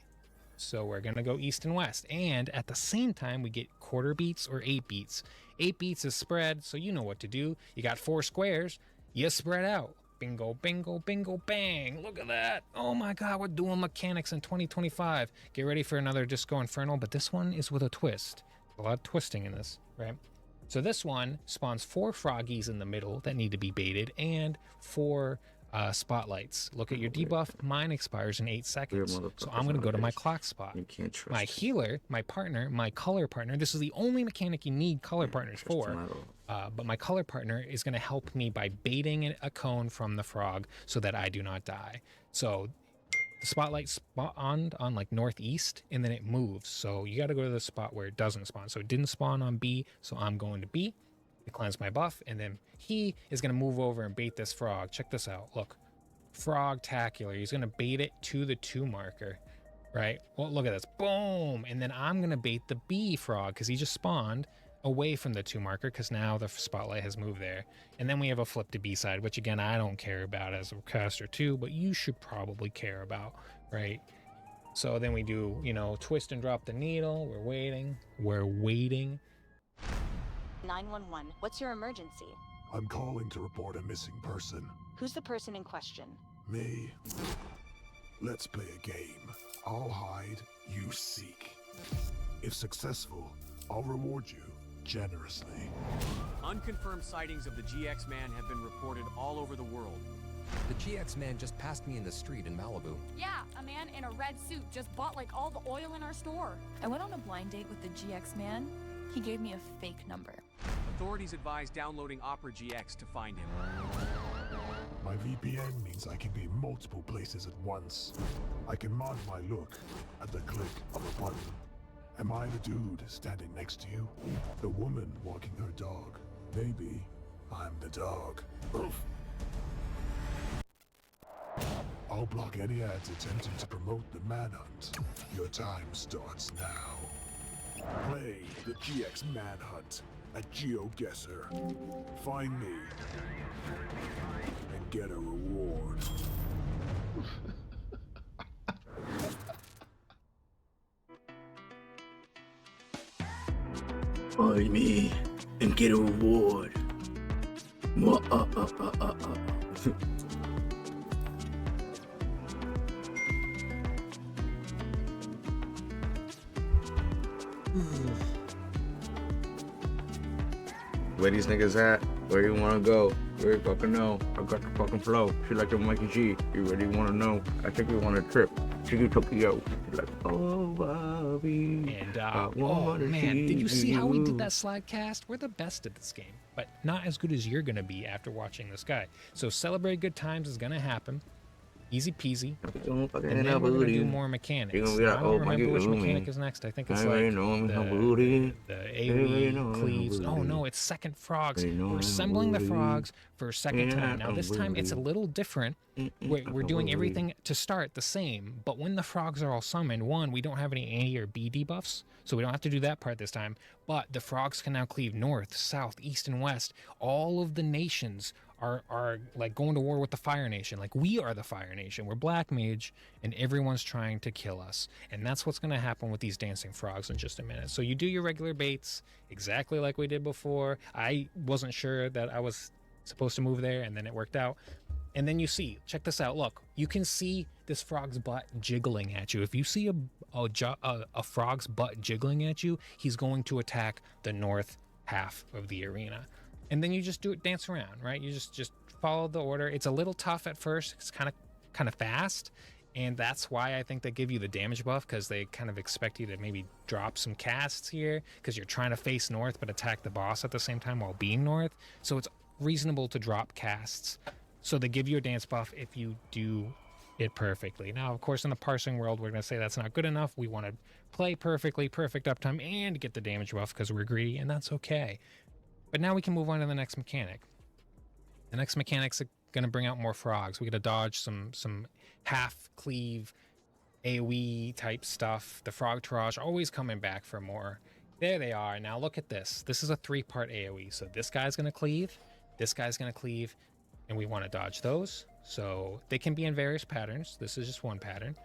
So we're gonna go east and west. And at the same time, we get quarter beats or 8 beats. 8 beats is spread, so you know what to do. You got 4 squares, you spread out. Bingo, bingo, bingo, bang. Look at that. Oh my God, we're doing mechanics in 2025. Get ready for another Disco Inferno, but this one is with a twist. A lot of twisting in this, right? So this one spawns 4 froggies in the middle that need to be baited and 4 spotlights. Look at your debuff. Mine expires in 8 seconds. So I'm going to go to my clock spot.
You can't trust
my healer, my partner, my color partner. This is the only mechanic you need color partners for. But my color partner is going to help me by baiting a cone from the frog so that I do not die. So the spotlight spawned on like northeast and then it moves. So you got to go to the spot where it doesn't spawn. So it didn't spawn on B. So I'm going to B. It cleanse my buff, and then he is going to move over and bait this frog. Check this out. Look, Frogtacular. He's going to bait it to the 2 marker, right? Well, look at this. Boom! And then I'm going to bait the B frog because he just spawned away from the 2 marker because now the spotlight has moved there. And then we have a flip to B side, which again, I don't care about as a caster too, but you should probably care about, right? So then we do, you know, twist and drop the needle. We're waiting. We're waiting.
911, what's your emergency?
I'm calling to report a missing person.
Who's the person in question?
Me. Let's play a game. I'll hide, you seek. If successful, I'll reward you generously.
Unconfirmed sightings of the GX Man have been reported all over the world.
The GX Man just passed me in the street in Malibu.
Yeah, a man in a red suit just bought like all the oil in our store.
I went on a blind date with the GX Man. He gave me a fake number.
Authorities advise downloading Opera GX to find him.
My VPN means I can be in multiple places at once. I can mod my look at the click of a button. Am I the dude standing next to you? The woman walking her dog? Maybe I'm the dog. Oof. I'll block any ads attempting to promote the manhunt. Your time starts now. Play the GX Manhunt at GeoGuessr. Find me and get a reward.
Find me and get a reward.
Where these niggas at? Where you wanna go? Where you fucking know? I got the fucking flow. She like the Mikey G. You really wanna know? I think we want a trip. Tiki Tokyo. She like, oh, Bobby.
And, oh man, did you see how we did that slide cast? We're the best at this game, but not as good as you're gonna be after watching this guy. So celebrate good times is gonna happen. Easy peasy. And then we're gonna do more mechanics.
You're gonna be
Now,
like,
I
oh,
don't remember which
my
mechanic is next. I think it's like the AoE cleaves. Oh no, it's second frogs. We're assembling the frogs for a second time. Now this time it's a little different. We're doing everything to start the same, but when the frogs are all summoned, one, we don't have any A or B debuffs, so we don't have to do that part this time. But the frogs can now cleave north, south, east, and west. All of the nations are like going to war with the Fire Nation. Like, we are the Fire Nation. We're Black Mage, and everyone's trying to kill us. And that's what's going to happen with these dancing frogs in just a minute. So you do your regular baits exactly like we did before. I wasn't sure that I was supposed to move there, and then it worked out. And then you see, check this out. Look, you can see this frog's butt jiggling at you. If you see a frog's butt jiggling at you, he's going to attack the north half of the arena. And then you just do it, dance around, right? You just follow the order. It's a little tough at first. It's kind of fast. And that's why I think they give you the damage buff, because they kind of expect you to maybe drop some casts here because you're trying to face north but attack the boss at the same time while being north. So it's reasonable to drop casts. So they give you a dance buff if you do it perfectly. Now, of course, in the parsing world, we're going to say that's not good enough. We want to play perfectly, perfect uptime, and get the damage buff because we're greedy, and that's okay. But now we can move on to the next mechanic. The next mechanic's going to bring out more frogs. We got to dodge some half cleave AoE type stuff. The frog tirage always coming back for more. There they are. Now look at this. This is a 3-part AoE. So this guy's going to cleave, this guy's going to cleave, and we want to dodge those. So they can be in various patterns. This is just one pattern.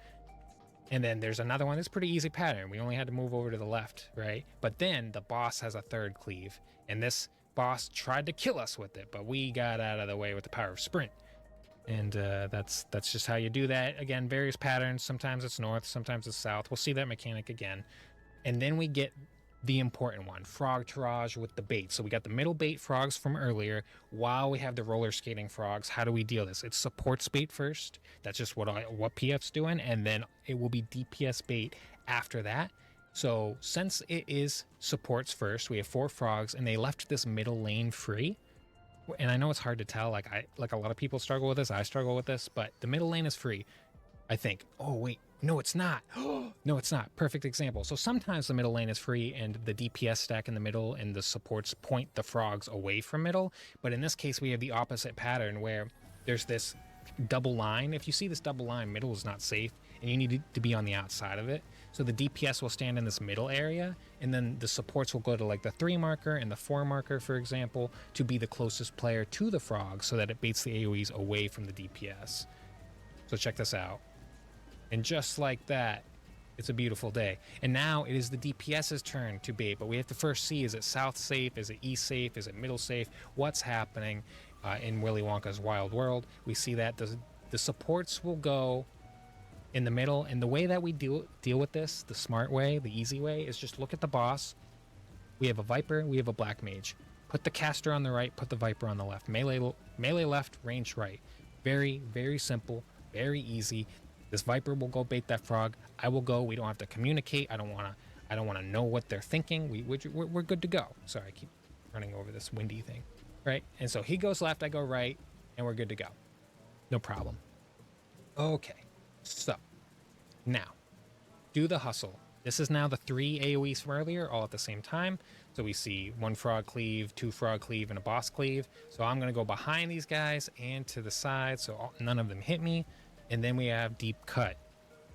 And then there's another one that's pretty easy pattern. We only had to move over to the left, right? But then the boss has a 3rd cleave, and this boss tried to kill us with it, but we got out of the way with the power of sprint. And that's just how you do that. Again, various patterns. Sometimes it's north, sometimes it's south. We'll see that mechanic again. And then we get the important one, frog tirage with the bait. So we got the middle bait frogs from earlier while we have the roller skating frogs. How do we deal this? It's supports bait first. That's just what PF's doing, and then it will be DPS bait after that. So since it is supports first, we have 4 frogs, and they left this middle lane free. And I know it's hard to tell, like a lot of people struggle with this, I struggle with this, but the middle lane is free, I think. Oh wait, no it's not. No it's not. Perfect example. So sometimes the middle lane is free and the DPS stack in the middle and the supports point the frogs away from middle, but in this case we have the opposite pattern where there's this double line. If you see this double line, middle is not safe and you need to be on the outside of it. So the DPS will stand in this middle area, and then the supports will go to like the 3 marker and the 4 marker, for example, to be the closest player to the frog so that it baits the AoEs away from the DPS. So check this out. And just like that, it's a beautiful day. And now it is the DPS's turn to bait, but we have to first see, is it south safe? Is it east safe? Is it middle safe? What's happening in Willy Wonka's Wild World? We see that the supports will go in the middle, and the way that we deal with this, the smart way, the easy way, is just look at the boss. We have a Viper, we have a Black Mage. Put the caster on the right, put the Viper on the left. Melee left, range right. Very, very simple, very easy. This Viper will go bait that frog. I will go. We don't have to communicate. I don't want to know what they're thinking. We're good to go. Sorry, I keep running over this windy thing, right? And so he goes left, I go right, and we're good to go. No problem. Okay, so now do the hustle. This is now the 3 AoEs from earlier, all at the same time. So we see 1 frog cleave, 2 frog cleave, and a boss cleave. So I'm going to go behind these guys and to the side so none of them hit me. And then we have deep cut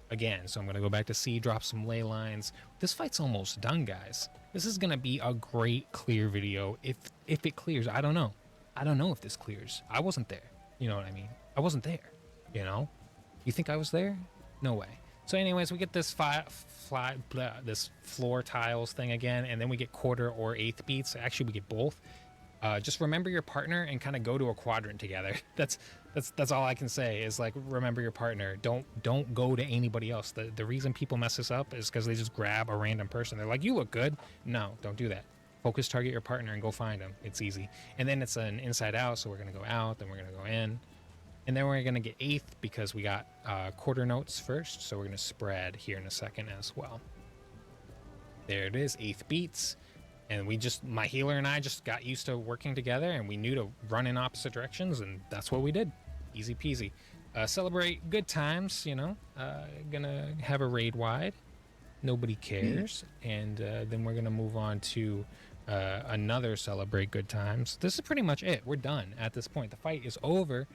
again. So I'm going to go back to C, drop some ley lines. This fight's almost done, guys. This is going to be a great clear video. If it clears, I don't know. I don't know if this clears. I wasn't there. You know what I mean? I wasn't there. You know? You think I was there? No way. So anyways, we get this this floor tiles thing again, and then we get quarter or eighth beats. Actually, we get both. Just remember your partner and kind of go to a quadrant together. That's all I can say is, like, remember your partner. Don't go to anybody else. The reason people mess this up is because they just grab a random person. They're like, you look good. No, don't do that. Focus, target your partner, and go find them. It's easy. And then it's an inside out, so we're gonna go out, then we're gonna go in. And then we're going to get eighth because we got quarter notes first. So we're going to spread here in a second as well. There it is, eighth beats. And my healer and I just got used to working together, and we knew to run in opposite directions, and that's what we did. Easy peasy. Celebrate good times, you know. Gonna have a raid wide. Nobody cares. And then we're going to move on to another celebrate good times. This is pretty much it. We're done at this point. The fight is over.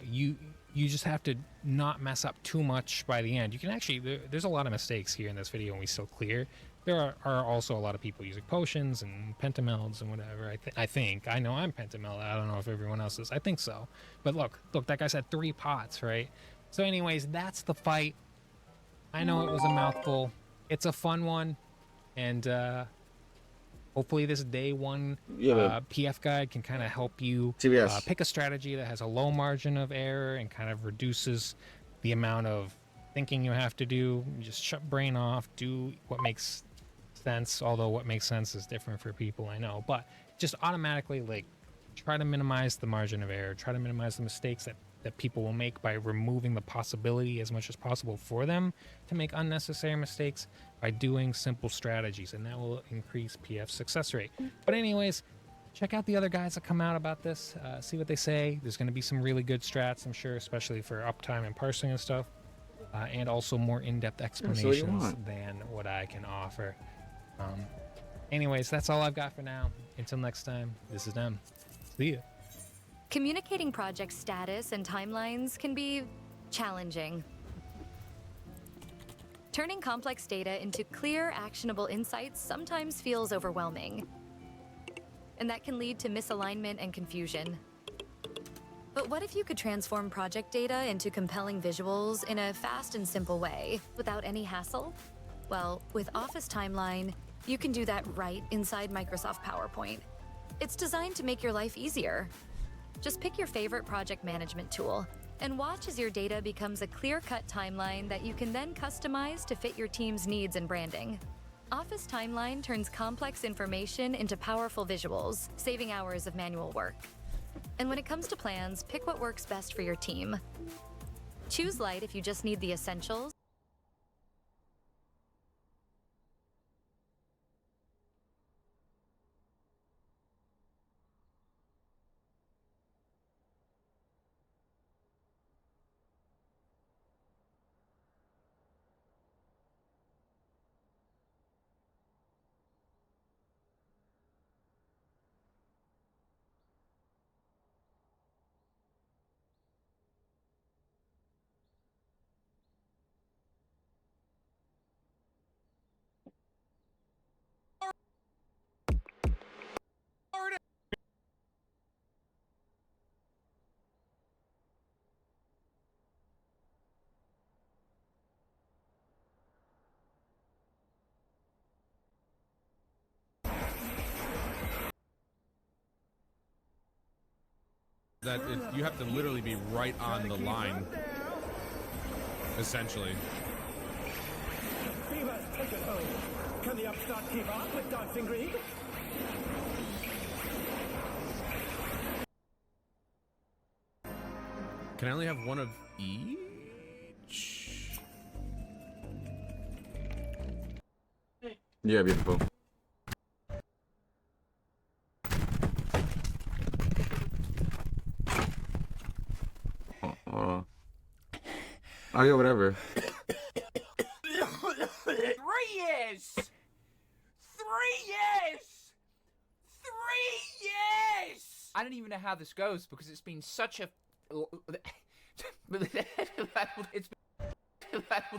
You just have to not mess up too much by the end. You can actually, there's a lot of mistakes here in this video and we still clear. There are also a lot of people using potions and pentamelds and whatever. I know I'm pentameld. I don't know if everyone else is. I think so. But look, that guy said 3 pots, right? So anyways, that's the fight. I know it was a mouthful. It's a fun one. And hopefully this day one PF guide can kind of help you pick a strategy that has a low margin of error and kind of reduces the amount of thinking you have to do. You just shut brain off, do what makes sense, although what makes sense is different for people, I know. But just automatically, like, try to minimize the margin of error, try to minimize the mistakes that people will make by removing the possibility as much as possible for them to make unnecessary mistakes by doing simple strategies, and that will increase PF success rate. But anyways, check out the other guys that come out about this, see what they say. There's going to be some really good strats, I'm sure, especially for uptime and parsing and stuff, and also more in-depth explanations than what I can offer. Anyways, that's all I've got for now. Until next time, this is them. See ya.
Communicating project status and timelines can be challenging. Turning complex data into clear, actionable insights sometimes feels overwhelming. And that can lead to misalignment and confusion. But what if you could transform project data into compelling visuals in a fast and simple way, without any hassle? Well, with Office Timeline, you can do that right inside Microsoft PowerPoint. It's designed to make your life easier. Just pick your favorite project management tool and watch as your data becomes a clear-cut timeline that you can then customize to fit your team's needs and branding. Office Timeline turns complex information into powerful visuals, saving hours of manual work. And when it comes to plans, pick what works best for your team. Choose Light if you just need the essentials.
That you have to literally be right on the line, essentially.
We must take it home. Can the upstart keep up with Dancing Greek?
Can I only have one of each?
Yeah, beautiful. Oh yeah, whatever.
3 years! 3 years! 3 years! I don't even know how this goes because it's been such a...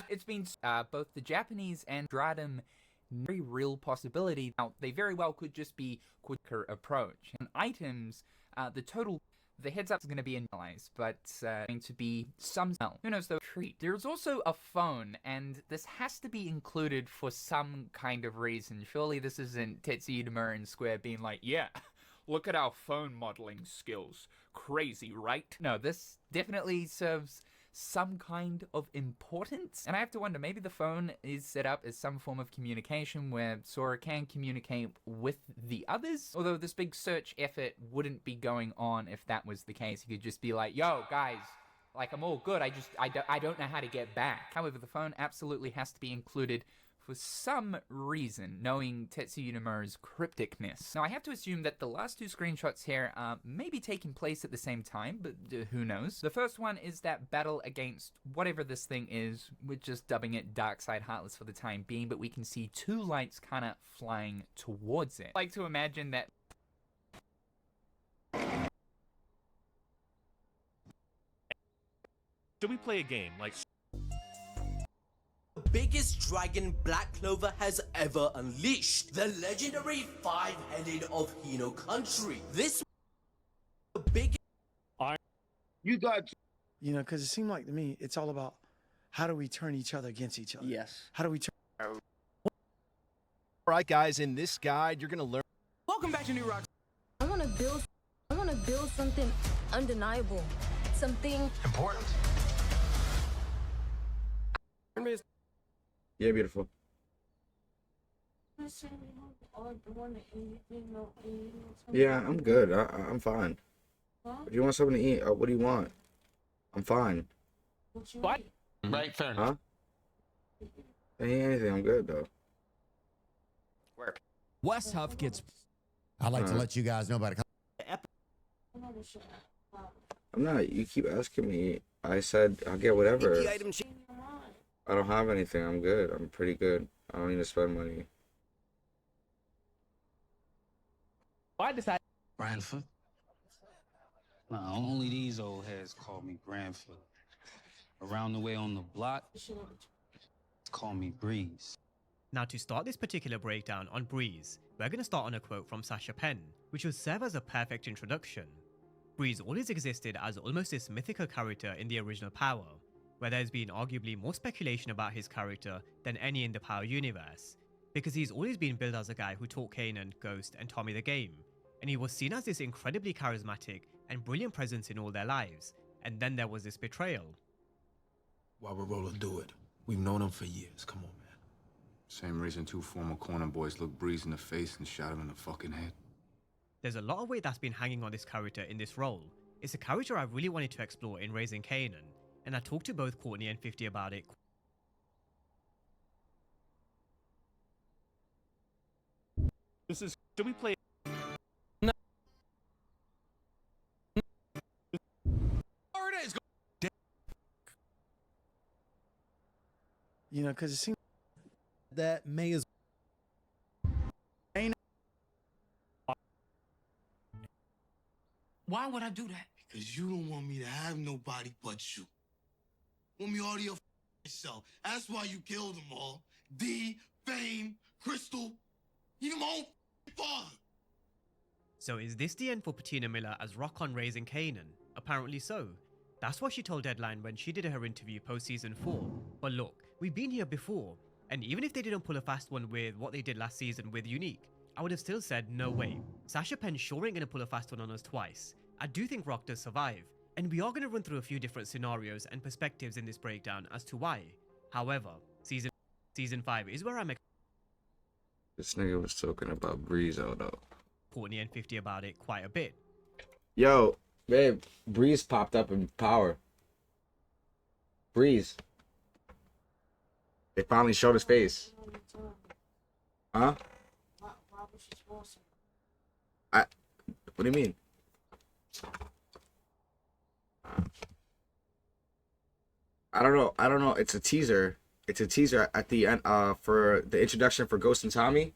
it's been both the Japanese and Stratum very real possibility. Now, they very well could just be quicker approach. And items, the heads up is going to be analyzed, but going to be some smell. Who knows though? Treat. There's also a phone, and this has to be included for some kind of reason. Surely this isn't Tetsuya Nomura and Square being like, yeah, look at our phone modeling skills. Crazy, right? No, this definitely serves some kind of importance. And I have to wonder, maybe the phone is set up as some form of communication where Sora can communicate with the others. Although this big search effort wouldn't be going on if that was the case. He could just be like, yo, guys, like, I'm all good. I don't know how to get back. However, the phone absolutely has to be included for some reason, knowing Tetsuya Nomura's crypticness. Now, I have to assume that the last 2 screenshots here may be taking place at the same time, but who knows? The first one is that battle against whatever this thing is. We're just dubbing it Darkside Heartless for the time being, but we can see 2 lights kind of flying towards it. I like to imagine that...
Should we play a game? Like...
biggest dragon Black Clover has ever unleashed. The legendary 5-headed of Hino Country. This the biggest...
You got...
You know, because it seemed like to me, it's all about how do we turn each other against each other?
Yes.
How do we turn...
Alright guys, in this guide, you're gonna learn...
Welcome back to New Rock.
I wanna build something undeniable. Something...
important.
Yeah, beautiful. Yeah, I'm good. I'm fine. If you want something to eat, what do you want? I'm fine.
What? Right, fair enough.
Huh? I ain't anything. I'm good though.
Where?
West Huff gets... I'd like to let you guys know about a...
I'm not. You keep asking me. I said I'll get whatever. I don't have anything. I'm good. I'm pretty good. I don't need to spend money.
decided.
Branford? No, only these old heads call me Branford. Around the way on the block, call me Breeze.
Now, to start this particular breakdown on Breeze, we're going to start on a quote from Sasha Penn, which will serve as a perfect introduction. Breeze always existed as almost this mythical character in the original Power, where there's been arguably more speculation about his character than any in the Power universe, because he's always been billed as a guy who taught Kanan, Ghost, and Tommy the game, and he was seen as this incredibly charismatic and brilliant presence in all their lives, and then there was this betrayal.
Why would Roland do it? We've known him for years, come on, man.
Same reason 2 former corner boys looked Breeze in the face and shot him in the fucking head.
There's a lot of weight that's been hanging on this character in this role. It's a character I really wanted to explore in Raising Kanan, and I talked to both Courtney and 50 about it.
Should we play?
You know, because it seems that May is.
Why would I do that? Because you don't want me to have nobody but you. Want me all to your self. That's why you killed them all. D, Fame, Crystal, even my own father.
So is this the end for Patina Miller as Rock on Raising Kanan? Apparently so. That's what she told Deadline when she did her interview post-season 4. But look, we've been here before, and even if they didn't pull a fast one with what they did last season with Unique, I would have still said no way. Sasha Penn sure ain't gonna pull a fast one on us twice. I do think Rock does survive, and we are gonna run through a few different scenarios and perspectives in this breakdown as to why. However, season 5 is where I'm
This nigga was talking about Breeze out though.
Courtney and 50 about it quite a bit.
Yo, babe, Breeze popped up in Power. Breeze. They finally showed his face. Huh? What do you mean? I don't know. It's a teaser. It's a teaser at the end for the introduction for Ghost and Tommy.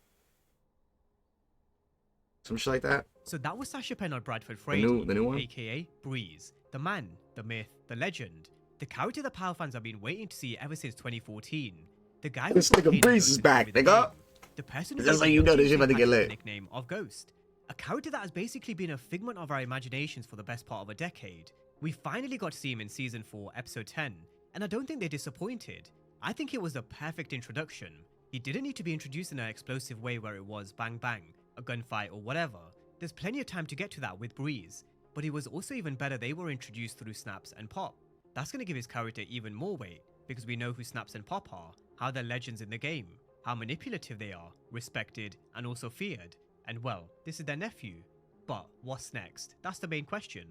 Some shit like that.
So that was Sasha Penn on Bradford Frady,
the new one?
aka Breeze, the man, the myth, the legend, the character that Power fans have been waiting to see ever since 2014. The guy
This
who
nigga Breeze is back, nigga.
The person who
Just like you know this shit about to get lit.
Nickname of Ghost. A character that has basically been a figment of our imaginations for the best part of a decade. We finally got to see him in Season 4, Episode 10, and I don't think they disappointed. I think it was the perfect introduction. He didn't need to be introduced in an explosive way where it was bang bang, a gunfight or whatever. There's plenty of time to get to that with Breeze, but it was also even better they were introduced through Snaps and Pop. That's going to give his character even more weight, because we know who Snaps and Pop are, how they're legends in the game, how manipulative they are, respected, and also feared. And well, this is their nephew. But what's next? That's the main question.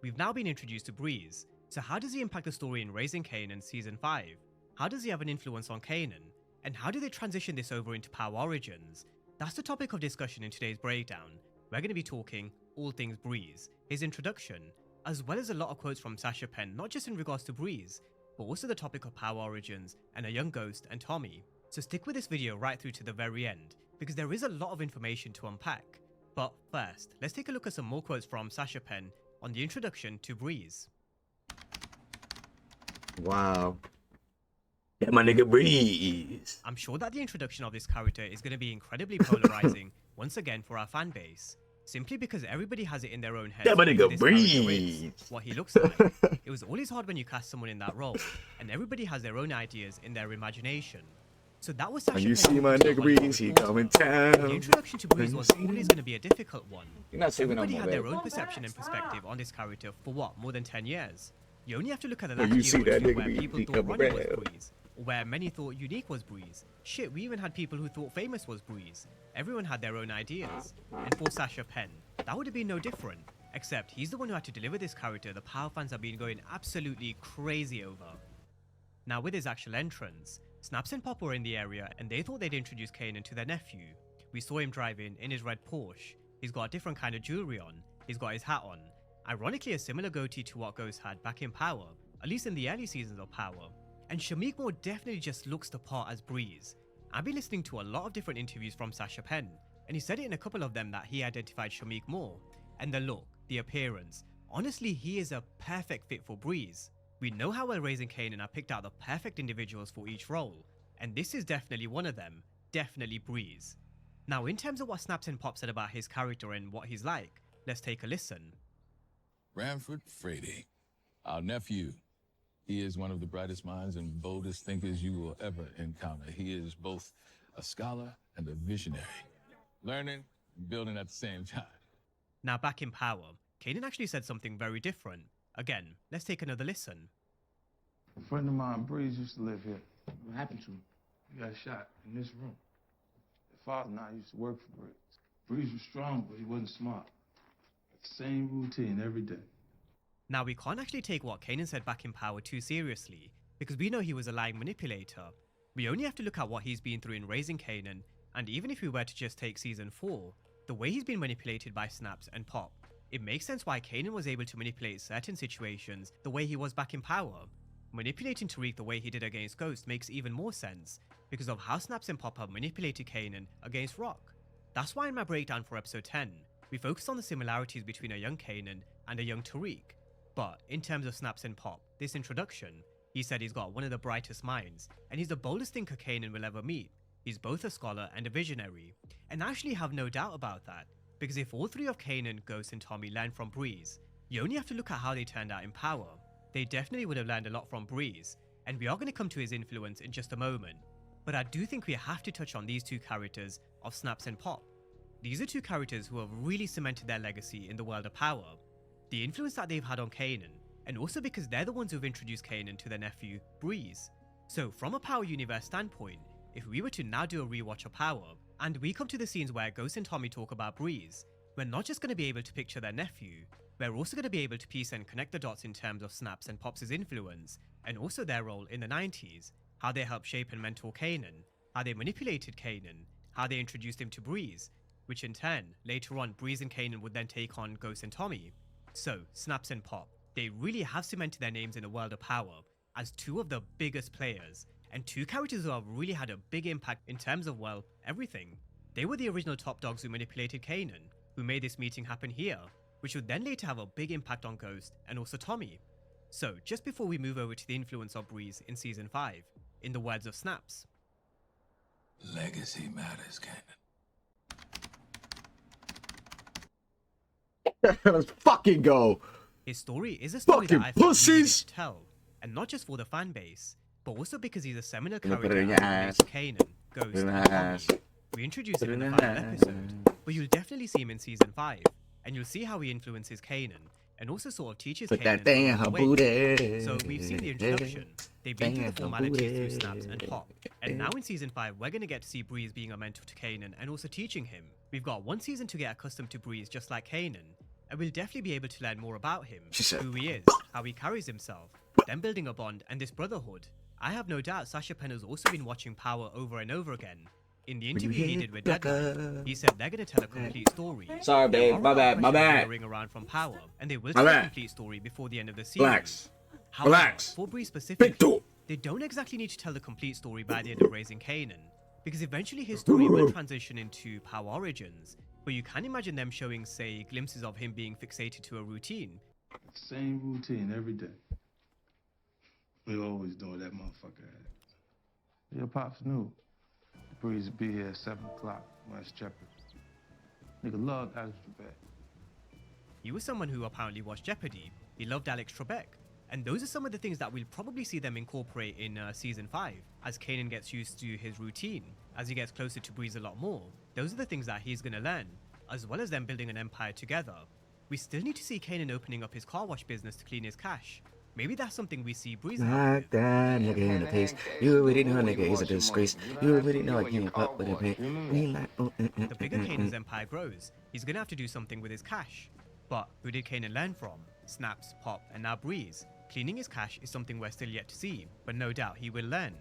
We've now been introduced to Breeze, so how does he impact the story in Raising Kanan Season 5? How does he have an influence on Kanan? And how do they transition this over into Power Origins? That's the topic of discussion in today's breakdown. We're going to be talking all things Breeze, his introduction, as well as a lot of quotes from Sasha Penn, not just in regards to Breeze, but also the topic of Power Origins and a young Ghost and Tommy. So stick with this video right through to the very end, because there is a lot of information to unpack. But first, let's take a look at some more quotes from Sasha Penn on the introduction to Breeze.
Wow. Yeah, my nigga Breeze.
I'm sure that the introduction of this character is going to be incredibly polarizing once again for our fan base, simply because everybody has it in their own head.
Yeah, my nigga Breeze.
What he looks like. It was always hard when you cast someone in that role, and everybody has their own ideas in their imagination. So that was Sasha
When you
Penn
see my nigga Breeze, he coming town.
The introduction to Breeze was always going to be a difficult one.
You're not saving
Everybody
no
had
more,
their
babe.
own perception and perspective on this character for what, more than 10 years? You only have to look at the
When
last
you see
year or
that
two
nigga
where
Breeze,
people
he
thought
coming
Ronnie was
around.
Breeze, or where many thought Unique was Breeze. Shit, we even had people who thought Famous was Breeze. Everyone had their own ideas. And for Sasha Penn, that would have been no different. Except he's the one who had to deliver this character the Power fans have been going absolutely crazy over. Now with his actual entrance, Snaps and Pop were in the area and they thought they'd introduce Kanan to their nephew. We saw him driving in his red Porsche. He's got a different kind of jewelry on. He's got his hat on. Ironically a similar goatee to what Ghost had back in Power, at least in the early seasons of Power. And Shameik Moore definitely just looks the part as Breeze. I've been listening to a lot of different interviews from Sasha Penn, and he said it in a couple of them that he identified Shameik more. And the look, the appearance, honestly he is a perfect fit for Breeze. We know how well Raising Kanan have picked out the perfect individuals for each role, and this is definitely one of them, definitely Breeze. Now in terms of what Snaps and Pop said about his character and what he's like, let's take a listen.
Ranford Frady, our nephew. He is one of the brightest minds and boldest thinkers you will ever encounter. He is both a scholar and a visionary, learning and building at the same time.
Now back in Power, Kanan actually said something very different. Again, let's take another listen.
A friend of mine, Breeze, used to live here. What happened to him? He got shot in this room. His father and I used to work for Breeze. Breeze was strong, but he wasn't smart. Same routine every day.
Now we can't actually take what Kanan said back in Power too seriously, because we know he was a lying manipulator. We only have to look at what he's been through in Raising Kanan, and even if we were to just take Season 4, the way he's been manipulated by Snaps and Pop, it makes sense why Kanan was able to manipulate certain situations the way he was back in Power. Manipulating Tariq the way he did against Ghost makes even more sense, because of how Snaps and Pop have manipulated Kanan against Rock. That's why in my breakdown for episode 10, we focused on the similarities between a young Kanan and a young Tariq. But in terms of Snaps and Pop, this introduction, he said he's got one of the brightest minds, and he's the boldest thinker Kanan will ever meet. He's both a scholar and a visionary, and I actually have no doubt about that, because if all three of Kanan, Ghost and Tommy learn from Breeze, you only have to look at how they turned out in Power. They definitely would have learned a lot from Breeze, and we are going to come to his influence in just a moment. But I do think we have to touch on these two characters of Snaps and Pop. These are two characters who have really cemented their legacy in the world of Power. The influence that they've had on Kanan, and also because they're the ones who've introduced Kanan to their nephew, Breeze. So from a Power universe standpoint, if we were to now do a rewatch of Power, and we come to the scenes where Ghost and Tommy talk about Breeze, we're not just going to be able to picture their nephew, we're also going to be able to piece and connect the dots in terms of Snaps and Pops' influence, and also their role in the 90s, how they helped shape and mentor Kanan, how they manipulated Kanan, how they introduced him to Breeze, which in turn, later on Breeze and Kanan would then take on Ghost and Tommy. So, Snaps and Pop, they really have cemented their names in the world of Power as two of the biggest players, and two characters who have really had a big impact in terms of, well, everything. They were the original top dogs who manipulated Kanan, who made this meeting happen here, which would then later have a big impact on Ghost and also Tommy. So, just before we move over to the influence of Breeze in Season 5, in the words of Snaps.
Legacy matters, Kanan.
Let's fucking go.
His story is a story
Fucking
that I felt
pussies.
we needed to tell, and not just for the fan base, but also because he's a seminal
Put it
character
in your
as
ass.
Kanan, Ghost,
Put it in
and
your ass.
Tommy. We introduced
Put
him
it
in
in
the
your
final
ass.
episode, but you'll definitely see him in Season 5, and you'll see how he influences Kanan, and also sort of teaches
Put
Kanan
that thing in
along
her
the way.
booty.
So we've seen the introduction, they've been through the
Thing in her
formalities through
booty.
Snaps and Pop, and now in Season 5 we're going to get to see Breeze being a mentor to Kanan and also teaching him. We've got one season to get accustomed to Breeze just like Kanan, and we'll definitely be able to learn more about him, who he is, how he carries himself, them building a bond and this brotherhood. I have no doubt Sasha Penn has also been watching Power over and over again. In the interview he did with Deadline, he said they're going to tell a complete story.
Sorry,
There
babe.
are
My
a lot of
bad. My
questions
bad.
lingering around from Power, and they will
My
tell a
bad.
complete story before the end of the series.
Relax.
However,
Relax.
for Bree specifically, they don't exactly need to tell the complete story by the end of Raising Kanan, because eventually his story will transition into Power Origins, where you can imagine them showing, say, glimpses of him being fixated to a routine.
Same routine every day. We always doing that motherfucker had. Your pops knew. Breeze would be here at 7 o'clock. West Jeopardy. Nigga loved Alex Trebek.
He was someone who apparently watched Jeopardy. He loved Alex Trebek. And those are some of the things that we'll probably see them incorporate in Season 5, as Kanan gets used to his routine, as he gets closer to Breeze a lot more. Those are the things that he's going to learn, as well as them building an empire together. We still need to see Kanan opening up his car wash business to clean his cash. Maybe that's something we see Breeze help
Knock
with.
that nigga in the face. You already know nigga is a disgrace. You already know I can't fuck with a pig.
The bigger Kanan's empire grows, he's going to have to do something with his cash. But who did Kanan learn from? Snaps, Pop, and now Breeze. Cleaning his cash is something we're still yet to see, but no doubt he will learn.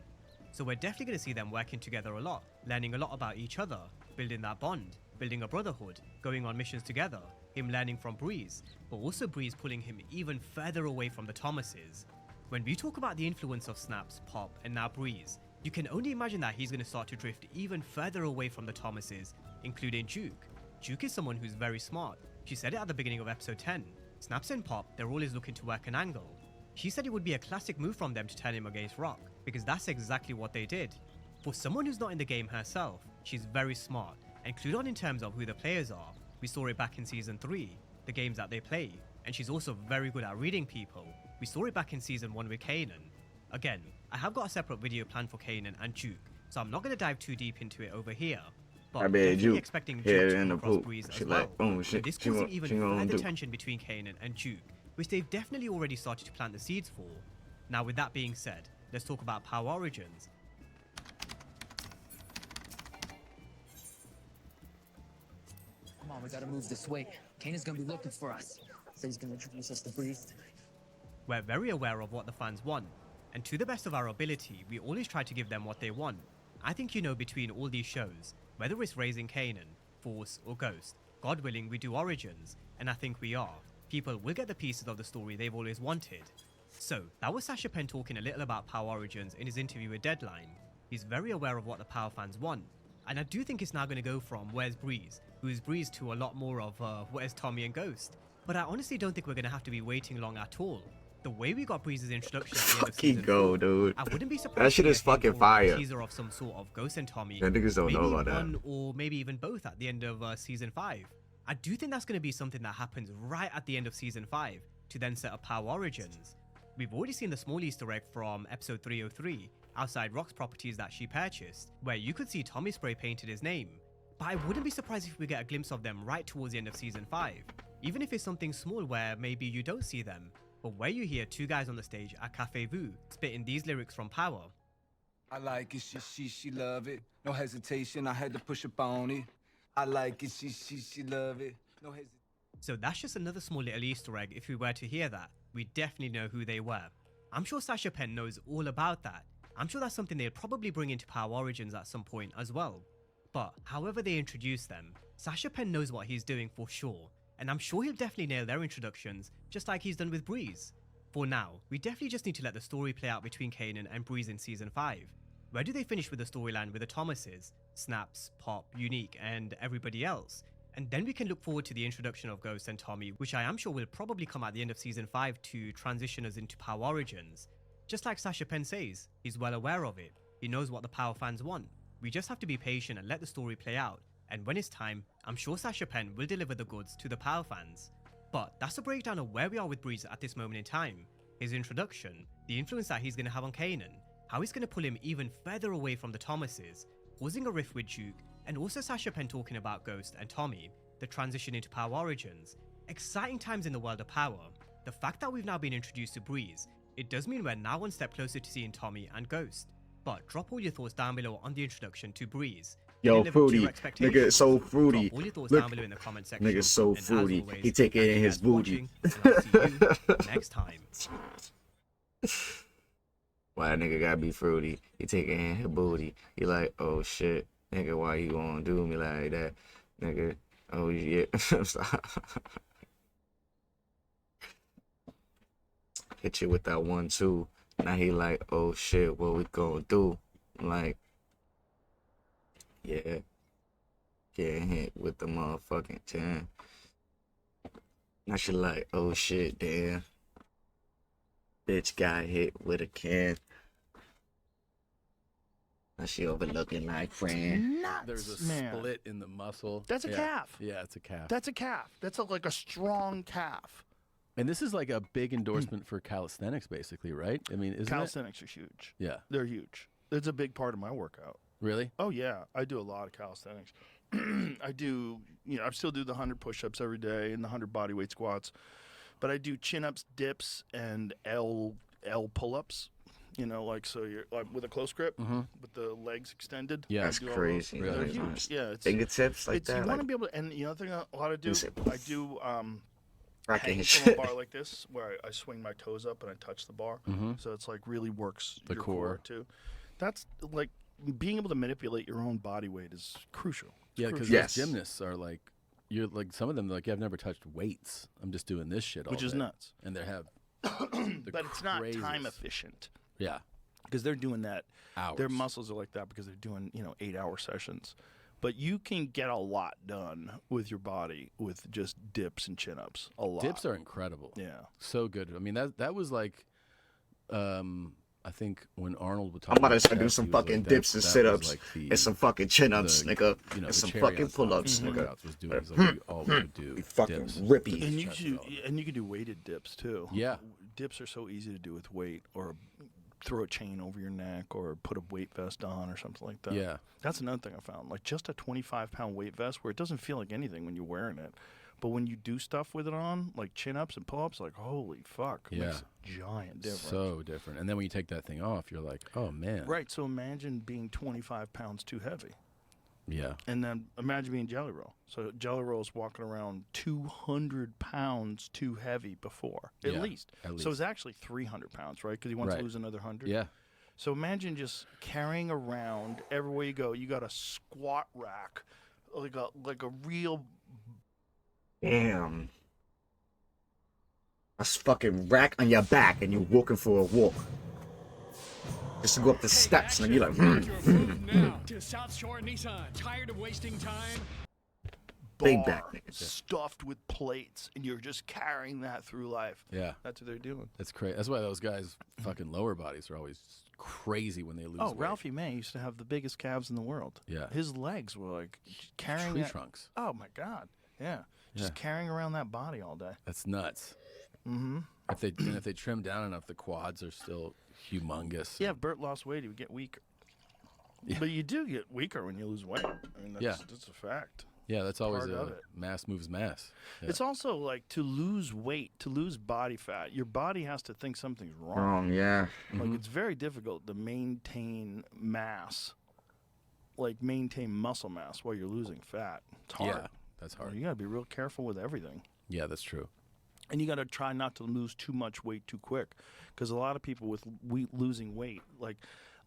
So we're definitely going to see them working together a lot, learning a lot about each other, building that bond, building a brotherhood, going on missions together, him learning from Breeze, but also Breeze pulling him even further away from the Thomases. When we talk about the influence of Snaps, Pop, and now Breeze, You can only imagine that he's going to start to drift even further away from the Thomases, including Duke. Duke is someone who's very smart. She said it at the beginning of episode 10. Snaps and Pop, they're always looking to work an angle. She said it would be a classic move from them to turn him against Rock, because that's exactly what they did. For someone who's not in the game herself, she's very smart, and clued on in terms of who the players are. We saw it back in Season 3, the games that they play, and she's also very good at reading people. We saw it back in Season 1 with Kanan. Again, I have got a separate video planned for Kanan and Duke, so I'm not going to dive too deep into it over here. But
I bet
definitely
Duke
expecting Duke
hit
to
in the
come across
poop.
Breeze
She
as well.
like, oh shit,
This
she
causing
gonna
even
do.
further tension between Kanan and Duke, which they've definitely already started to plant the seeds for. Now with that being said, let's talk about Power Origins.
Come on, we gotta move this way. Kanan's gonna be looking for us. So he's gonna introduce us to Breeze.
We're very aware of what the fans want, and to the best of our ability, we always try to give them what they want. I think you know between all these shows, whether it's Raising Kanan, Force or Ghost, God willing we do Origins, and I think we are. People will get the pieces of the story they've always wanted. So, that was Sasha Penn talking a little about Power Origins in his interview with Deadline. He's very aware of what the Power fans want, and I do think it's now going to go from Where's Breeze, who's Breeze, to a lot more of Where's Tommy and Ghost. But I honestly don't think we're going to have to be waiting long at all. The way we got Breeze's introduction at the end of
Fucking
season
go,
4,
dude.
I wouldn't be surprised
That shit
to
is
get him
fucking
or a
fire.
teaser of some sort of Ghost and Tommy.
Yeah, niggas don't know about
maybe
that.
one or maybe even both at the end of season 5. I do think that's going to be something that happens right at the end of season 5 to then set up Power Origins. We've already seen the small Easter egg from episode 303 outside Rock's properties that she purchased, where you could see Tommy spray painted his name. But I wouldn't be surprised if we get a glimpse of them right towards the end of season 5, even if it's something small where maybe you don't see them, but where you hear two guys on the stage at Cafe Vu spitting these lyrics from Power.
I like it, she love it. No hesitation, I had to push up on it. I like it, she love it. No hesitation.
So that's just another small little Easter egg. If we were to hear that, we definitely know who they were. I'm sure Sasha Penn knows all about that. I'm sure that's something they'll probably bring into Power Origins at some point as well. But however they introduce them, Sasha Penn knows what he's doing for sure, and I'm sure he'll definitely nail their introductions just like he's done with Breeze. For now, we definitely just need to let the story play out between Kanan and Breeze in season 5. Where do they finish with the storyline with the Thomases, Snaps, Pop, Unique, and everybody else? And then we can look forward to the introduction of Ghost and Tommy, which I am sure will probably come at the end of season 5 to transition us into Power Origins. Just like Sasha Penn says, he's well aware of it. He knows what the Power fans want. We just have to be patient and let the story play out. And when it's time, I'm sure Sasha Penn will deliver the goods to the Power fans. But that's a breakdown of where we are with Breeze at this moment in time. His introduction, the influence that he's going to have on Kanan, how he's going to pull him even further away from the Thomases, causing a rift with Duke, and also Sasha Penn talking about Ghost and Tommy, the transition into Power Origins. Exciting times in the world of Power. The fact that we've now been introduced to Breeze, it does mean we're now one step closer to seeing Tommy and Ghost. But drop all your thoughts down below on the introduction to Breeze.
Yo,
Did it live up to
fruity.
your expectations?
Nigga is so fruity.
Drop all your thoughts
Look,
down below in the comment section.
nigga so
And as
fruity.
always,
He take it
thank
in
you
his
guys for
booty.
watching, and I'll see you next time.
Why that nigga gotta be fruity? He take it in his booty. He like, oh shit, nigga, why you gonna do me like that, nigga? Oh yeah. Hit you with that 1-2. Now he like, oh shit, what we gonna do? I'm like, yeah, getting hit with the motherfucking 10. Now she like, oh shit, damn. Bitch got hit with a can. Now she overlooking like friend.
Nuts,
There's a
man.
split in the muscle.
That's a
Yeah.
calf.
Yeah, it's a calf.
That's a calf. That's like a strong calf.
And this is like a big endorsement for calisthenics, basically, right? I mean, isn't
Calisthenics are huge.
Yeah.
They're huge. It's a big part of my workout.
Really?
Oh yeah, I do a lot of calisthenics. I do, I still do the 100 push-ups every day and the 100 bodyweight squats, but I do chin-ups, dips, and L pull-ups. Like so you're like with a close grip with the legs extended.
Yeah,
I
that's
do all
crazy.
those. They're
Really
huge.
nice.
Yeah, it's
Fingertips like that.
You want to
like-
be able to, and the other thing I do,
You say-
I do
Rocking
hang
his
from a
shit.
bar like this, where I swing my toes up and I touch the bar, so it's like really works
The
your
core.
too. That's like being able to manipulate your own body weight is crucial. It's
Yeah, because
crucial.
those gymnasts are like, you're like some of them like I've never touched weights. I'm just doing this shit all
Which is
day.
nuts.
And they have,
but it's not time
craziest-
efficient.
Yeah.
because they're doing that.
Hours.
Their muscles are like that because they're doing 8-hour sessions. But you can get a lot done with your body with just dips and chin-ups. A lot.
Dips are incredible.
Yeah.
So good. I mean, that was like, I think when Arnold would talk
I'm about to
about
start doing
chest,
some
he was
fucking
like,
dips and
that was
sit-ups
like the-
and some fucking chin-ups,
the,
nigga,
you know,
and
the
some
cherry
fucking
on top
pull-ups,
of
nigga.
workouts was doing. It's like we all would do
Be fucking
dips.
rippy.
And you can do weighted dips too.
Yeah.
Dips are so easy to do with weight, or throw a chain over your neck, or put a weight vest on, or something like that.
Yeah.
That's another thing I found. Like just a 25-pound weight vest, where it doesn't feel like anything when you're wearing it, but when you do stuff with it on, like chin-ups and pull-ups, like holy fuck, it makes a giant difference.
So different. And then when you take that thing off, you're like, oh man.
Right. So imagine being 25 pounds too heavy.
Yeah.
And then imagine being Jelly Roll. So Jelly Roll's walking around 200 pounds too heavy before, at
Yeah,
least.
at
So
least.
it's actually 300 pounds, right? Because he wants
Right.
to lose another 100.
Yeah.
So imagine just carrying around everywhere you go. You got a squat rack, like a real.
Damn. A fucking rack on your back and you're walking for a walk. Just to go up the steps and you're like,
Now to South Shore Nissan. Tired of wasting time?
Big back
bar stuffed with plates, and you're just carrying that through life.
Yeah.
That's what they're doing.
That's crazy. That's why those guys' fucking lower bodies are always crazy when they lose
Oh,
weight.
Ralphie May used to have the biggest calves in the world.
Yeah.
His legs were like carrying
Tree
that-
trunks.
Oh my God. Yeah. Just
Yeah.
carrying around that body all day.
That's nuts.
Mm-hmm.
If they trim down enough, the quads are still humongous.
Yeah, if Bert lost weight, he would get weaker.
Yeah.
But you do get weaker when you lose weight. I mean, that's a fact.
Yeah, that's always
Part of
a
it.
mass moves mass. Yeah.
It's also like to lose weight, to lose body fat, your body has to think something's wrong.
Wrong, yeah.
Like
Mm-hmm.
it's very difficult to maintain mass, like maintain muscle mass while you're losing fat. It's hard.
Yeah, that's hard.
You got to be real careful with everything.
Yeah, that's true.
And you got to try not to lose too much weight too quick, because a lot of people with losing weight, like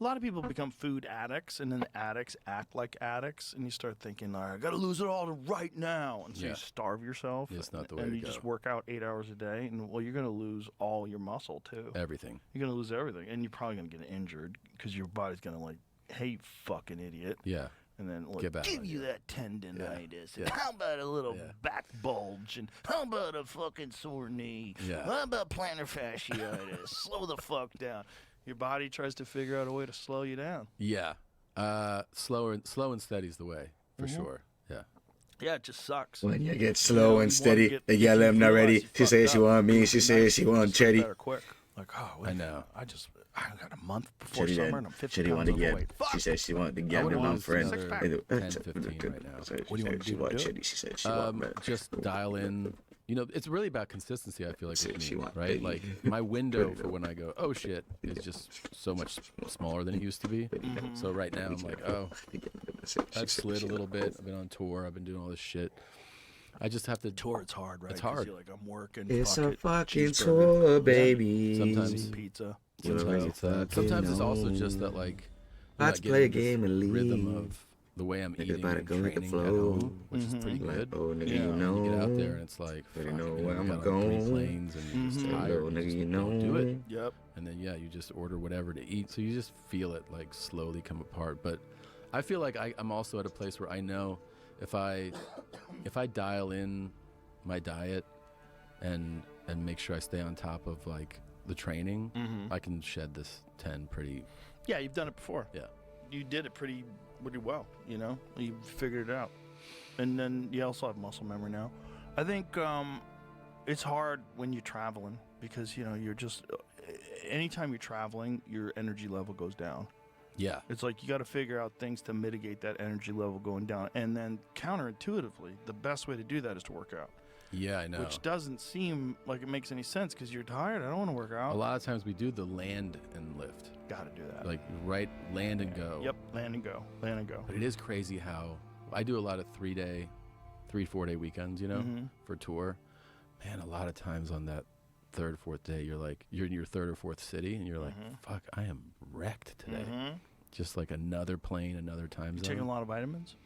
a lot of people become food addicts, and then the addicts act like addicts, and you start thinking, all right, I got to lose it all right now, and so
Yeah.
you starve yourself.
It's not the way
and
to
you
go.
just work out 8 hours a day, and well, you're going to lose all your muscle too.
Everything.
You're going to lose everything, and you're probably going to get injured because your body's going to like, hey, you fucking idiot.
Yeah.
And then like,
Get back
give
on
you that tendonitis. And
Yeah.
how about a little
Yeah.
back bulge? And how about a fucking sore knee?
Yeah.
How about plantar fasciitis? Slow the fuck down. Your body tries to figure out a way to slow you down.
Yeah. Slow and steady is the way, for
Mhm.
sure. Yeah.
Yeah, it just sucks.
When you get
You know,
slow
you
and
wanna
steady,
get-
they
if
yell
you
I'm not
realize
ready.
you
She
fucked
says she
up,
want me. She
you
says
just
she
get
want
better
Chetty.
quick. Like, oh, wait,
I know.
I got a month before
Chetty
summer and I'm 50
Chetty
pounds
want to
overweight.
get. She said she wanted to
I
get
would
with my
lose
friend.
another 10, 15 right now.
What
do you want to
She
do to
want
do it?
Chetty. She said she want.
Just dial in. You know, it's really about consistency. I feel like with
She
me,
want
right?
baby.
Like my window for when I go, oh shit, is just so much smaller than it used to be.
Mm-hmm.
So right now I'm like, oh, I've slid a little bit. I've been on tour. I've been doing all this shit. I just have to
Tour, it's hard, right?
It's
'Cause
hard.
You're like, I'm working.
It's
fuck
a
it,
fucking
cheeseburger.
tour, baby.
Sometimes
pizza.
Sometimes it's that. Sometimes it's also just that like you're
Let's
not
play a
getting this
game and leave.
rhythm of the way I'm eating
better
and
go with the
training at
flow.
home, which is pretty
Like,
good.
oh, nigga,
Yeah,
you know.
you get out there and it's like,
But you
fuck,
know
you
where
got
I'ma
on
go.
3 planes and you're just
Mhm.
tired.
Yo,
you
nigga,
just
you
don't do
know.
it.
Yep.
And then yeah, you just order whatever to eat, so you just feel it like slowly come apart. But I feel like I'm also at a place where I know if I dial in my diet and make sure I stay on top of like the training,
Mhm.
I can shed this 10 pretty.
Yeah, you've done it before.
Yeah.
You did it pretty well, you know? You figured it out. And then you also have muscle memory now. I think it's hard when you're traveling because, you know, you're just, anytime you're traveling, your energy level goes down.
Yeah.
It's like you got to figure out things to mitigate that energy level going down. And then counterintuitively, the best way to do that is to work out.
Yeah, I know.
Which doesn't seem like it makes any sense because you're tired. I don't want to work out.
A lot of times we do the land and lift.
Got to do that.
Like land and go.
Yep, land and go. Land and go.
But it is crazy how I do a lot of 3-4 day weekends, you know,
Mhm.
for tour. Man, a lot of times on that 3rd, 4th day, you're in your 3rd or 4th city and you're like,
Mhm.
fuck, I am wrecked today.
Mhm.
Just like another plane, another time
You
zone.
taking a lot of vitamins?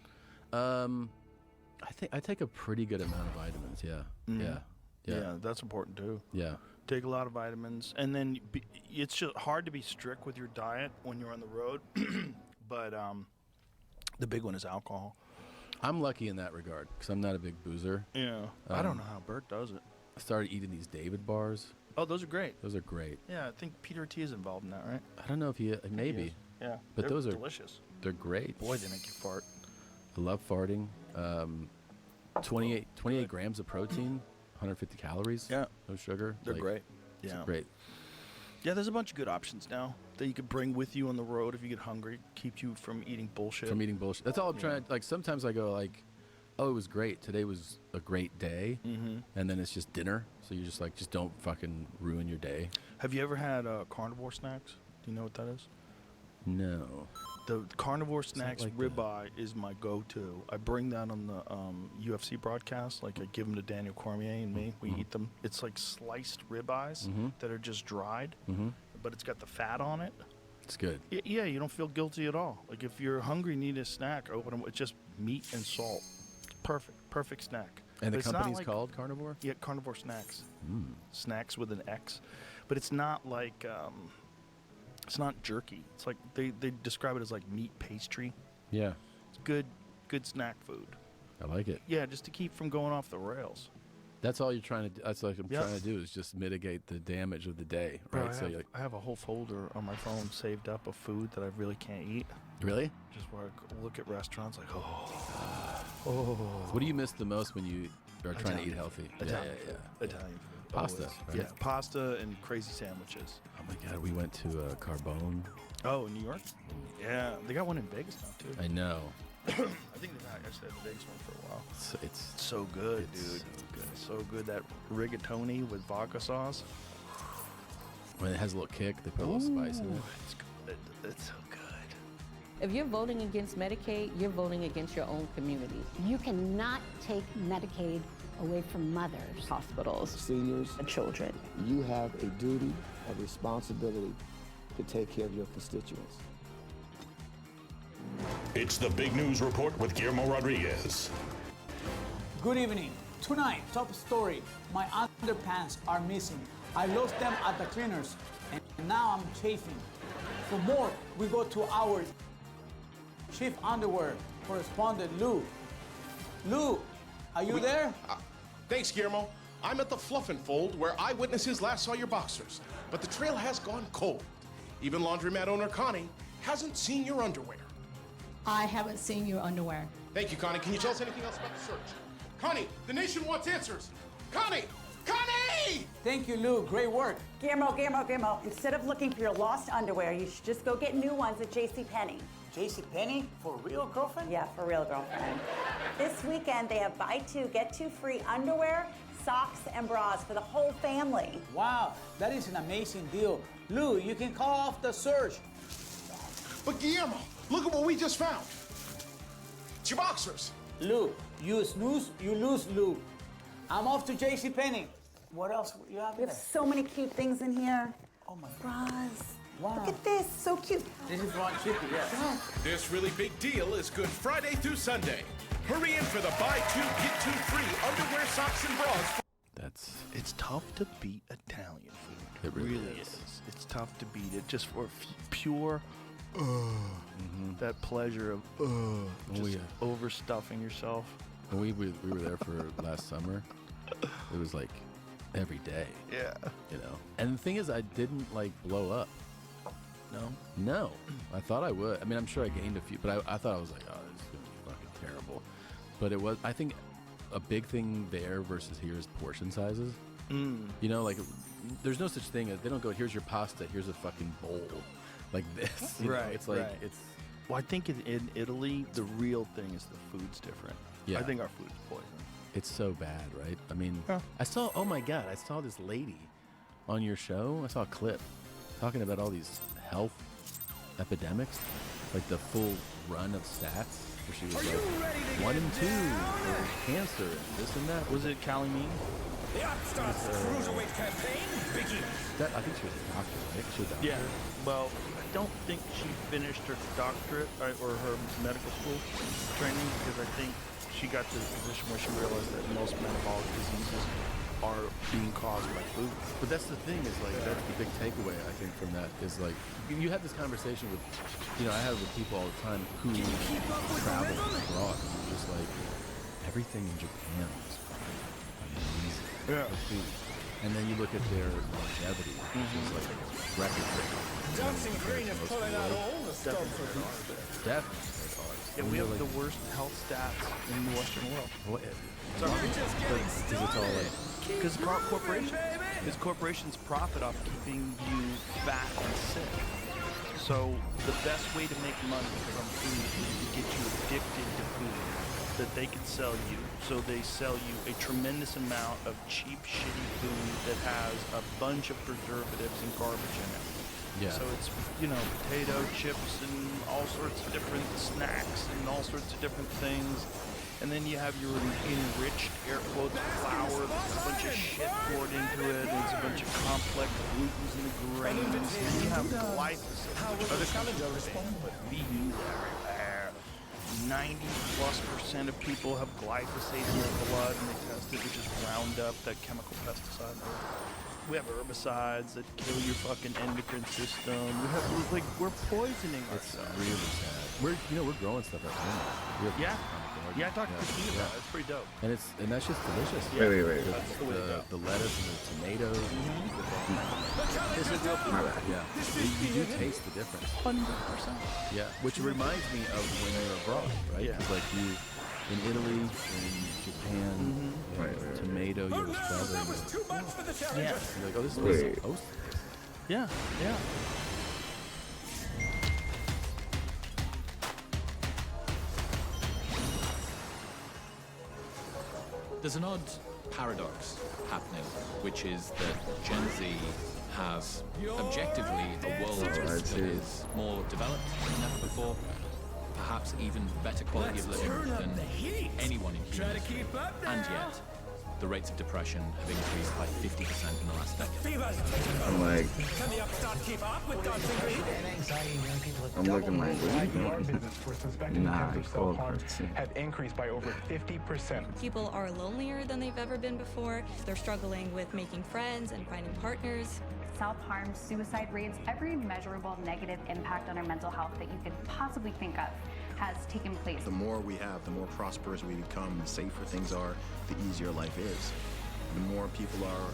I think I take a pretty good amount of vitamins. Yeah.
Mhm.
Yeah.
Yeah, that's important too.
Yeah.
Take a lot of vitamins, and then it's just hard to be strict with your diet when you're on the road. But the big one is alcohol.
I'm lucky in that regard because I'm not a big boozer.
Yeah, I don't know how Bert does it.
I started eating these David bars.
Oh, those are great.
Those are great.
Yeah, I think Peter T is involved in that, right?
I don't know if he maybe.
Yeah,
but
they're
those are
delicious.
They're great.
Boy, they make you fart.
I love farting. 28 grams of protein, 150 calories.
Yeah,
no sugar.
They're great.
It's
Yeah,
great.
Yeah, there's a bunch of good options now that you could bring with you on the road if you get hungry. Keep you from eating bullshit.
From eating bullshit. That's all I'm trying to, like, sometimes I go like, oh, it was great. Today was a great day.
Mhm.
And then it's just dinner. So you're just like, just don't fucking ruin your day.
Have you ever had carnivore snacks? Do you know what that is?
No.
The carnivore
It's not
snacks
like
ribeye is my go-to. I bring that on the UFC broadcast. Like I give them to Daniel Cormier and me. We eat them. It's like sliced ribeyes that are just dried, but it's got the fat on it.
It's good.
Yeah, you don't feel guilty at all. Like if you're hungry, need a snack, open them. It's just meat and salt. Perfect snack.
And the
But it's not
company's
like-
called Carnivore?
Yeah, Carnivore Snacks.
Mm.
Snacks with an X, but it's not like it's not jerky. It's like they describe it as like meat pastry.
Yeah.
It's good snack food.
I like it.
Yeah, just to keep from going off the rails.
That's all you're trying to do. That's what I'm
Yeah.
trying to do is just mitigate the damage of the day.
Bro,
Right.
I have a whole folder on my phone saved up of food that I really can't eat.
Really?
Just where I look at restaurants like,
What do you miss the most when you are trying to eat
Italian
healthy?
food. Italian food. Italian food.
Pasta.
Always.
Right?
Yeah, pasta and crazy sandwiches.
Oh my God, we went to Carbone.
Oh, in New York? Yeah, they got one in Vegas now too.
I know.
I think they've actually had the Vegas one for a while.
It's
so good, dude. So good. That rigatoni with vodka sauce.
When it has a little kick, they put a little spice in it.
It's good. It's so good.
If you're voting against Medicaid, you're voting against your own community.
You cannot take Medicaid away from mothers,
hospitals,
seniors,
and children.
You have a duty, a responsibility to take care of your constituents.
It's the Big News Report with Guillermo Rodriguez.
Good evening. Tonight, top story. My underpants are missing. I lost them at the cleaners, and now I'm chafing. For more, we go to our chief underwear correspondent, Lou. Lou, are you there?
Thanks, Guillermo. I'm at the Fluff and Fold, where eyewitnesses last saw your boxers. But the trail has gone cold. Even laundromat owner Connie hasn't seen your underwear.
I haven't seen your underwear.
Thank you, Connie. Can you tell us anything else about the search? Connie, the nation wants answers. Connie! Connie!
Thank you, Lou. Great work.
Guillermo, instead of looking for your lost underwear, you should just go get new ones at JCPenney.
JCPenney? For real, girlfriend?
Yeah, for real, girlfriend. This weekend, they have buy two, get two free underwear, socks, and bras for the whole family.
Wow, that is an amazing deal. Lou, you can call off the search.
But Guillermo, look at what we just found. It's your boxers.
Lou, you snooze, you lose, Lou. I'm off to JCPenney. What else you have
We have so many cute things in here. Oh my bras.
Wow.
Look at this, so cute.
This is Ron Chippy, yes.
This really big deal is good Friday through Sunday. Hurry in for the buy two, get two free underwear, socks, and bras.
It's tough to beat Italian food.
It really
is. It's tough to beat it just for pure, that pleasure of just overstuffing yourself.
When we were there for last summer, it was like every day.
Yeah.
You know. And the thing is, I didn't like blow up.
No.
No. I thought I would. I mean, I'm sure I gained a few, but I thought I was like, oh, this is gonna be fucking terrible. But it was. I think a big thing there versus here is portion sizes.
Mm.
You know, like there's no such thing as they don't go. Here's your pasta. Here's a fucking bowl, like this. You know?
Right.
It's like
right.
it's.
Well, I think in Italy, the real thing is the food's different.
Yeah.
I think our food's poison.
It's so bad, right? I mean, I saw. Oh my God! I saw this lady on your show. I saw a clip talking about all these health epidemics, like the full run of stats. Where she was like 1 and 2 for cancer and this and that.
Was it Callie Mean?
The Upstarts Cruiserweight campaign begins.
I think she was a doctor, right? She was a doctor.
Yeah. Well, I don't think she finished her doctorate or her medical school training because I think she got to the position where she realized that most metabolic diseases are being caused by food.
But that's the thing is like that's the big takeaway I think from that is like you have this conversation with I have it with people all the time who travel abroad and you're just like everything in Japan is amazing.
Yeah.
And then you look at their longevity, which is like record breaking.
Johnson Green is pulling out all the stops for these.
Definitely.
Yeah, we have the worst health stats in the Western world.
What?
Because it's all like because corporations. Because corporations profit off keeping you fat and sick. So the best way to make money from food is to get you addicted to food that they can sell you. So they sell you a tremendous amount of cheap, shitty food that has a bunch of preservatives and garbage in it.
Yeah.
So it's, potato chips and all sorts of different snacks and all sorts of different things. And then you have your enriched, air quotes, flour. There's a bunch of shit poured into it. There's a bunch of complex glutens and grains. And then you have glyphosate, which other countries ban, but we use everywhere. 90+% of people have glyphosate in their blood and they test it, which is Roundup, that chemical pesticide. We have herbicides that kill your fucking endocrine system. We're poisoning ourselves.
It's really sad. We're growing stuff at home.
Yeah. Yeah, I talked to Christine about it. It's pretty dope.
And that's just delicious.
Yeah. Wait.
The lettuce and the tomatoes.
This is real food.
Yeah. You do taste the difference.
100%.
Yeah. Which reminds me of when you're abroad, right?
Yeah.
Because like you in Italy, in Japan, tomato, you have strawberry.
Yeah.
You're like, oh, this is what it's supposed to taste.
Yeah.
There's an odd paradox happening, which is that Gen Z has objectively a world that is more developed than ever before, perhaps even better quality of living than anyone in human history, and yet the rates of depression have increased by 50% in the last decade.
I'm like,
Can the upstart keep up with Johnson Green?
I'm looking like, what are you
Our
doing?
business for suspected
Nah,
attempts of
cold
self-harm
person.
have increased by over 50%.
People are lonelier than they've ever been before. They're struggling with making friends and finding partners.
Self-harm, suicide rates, every measurable negative impact on our mental health that you could possibly think of has taken place.
The more we have, the more prosperous we become, the safer things are, the easier life is. The more people are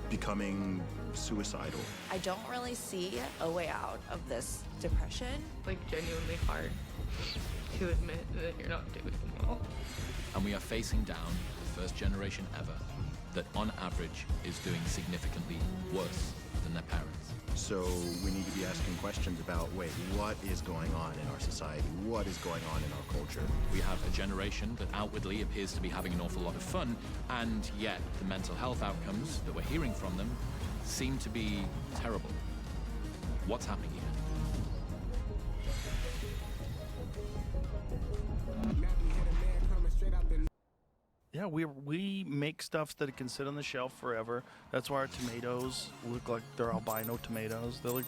becoming suicidal.
I don't really see a way out of this depression.
Like genuinely hard to admit that you're not doing well.
And we are facing down the first generation ever that on average is doing significantly worse than their parents.
So we need to be asking questions about, wait, what is going on in our society? What is going on in our culture?
We have a generation that outwardly appears to be having an awful lot of fun, and yet the mental health outcomes that we're hearing from them seem to be terrible. What's happening here?
Yeah, we make stuff that can sit on the shelf forever. That's why our tomatoes look like they're albino tomatoes. And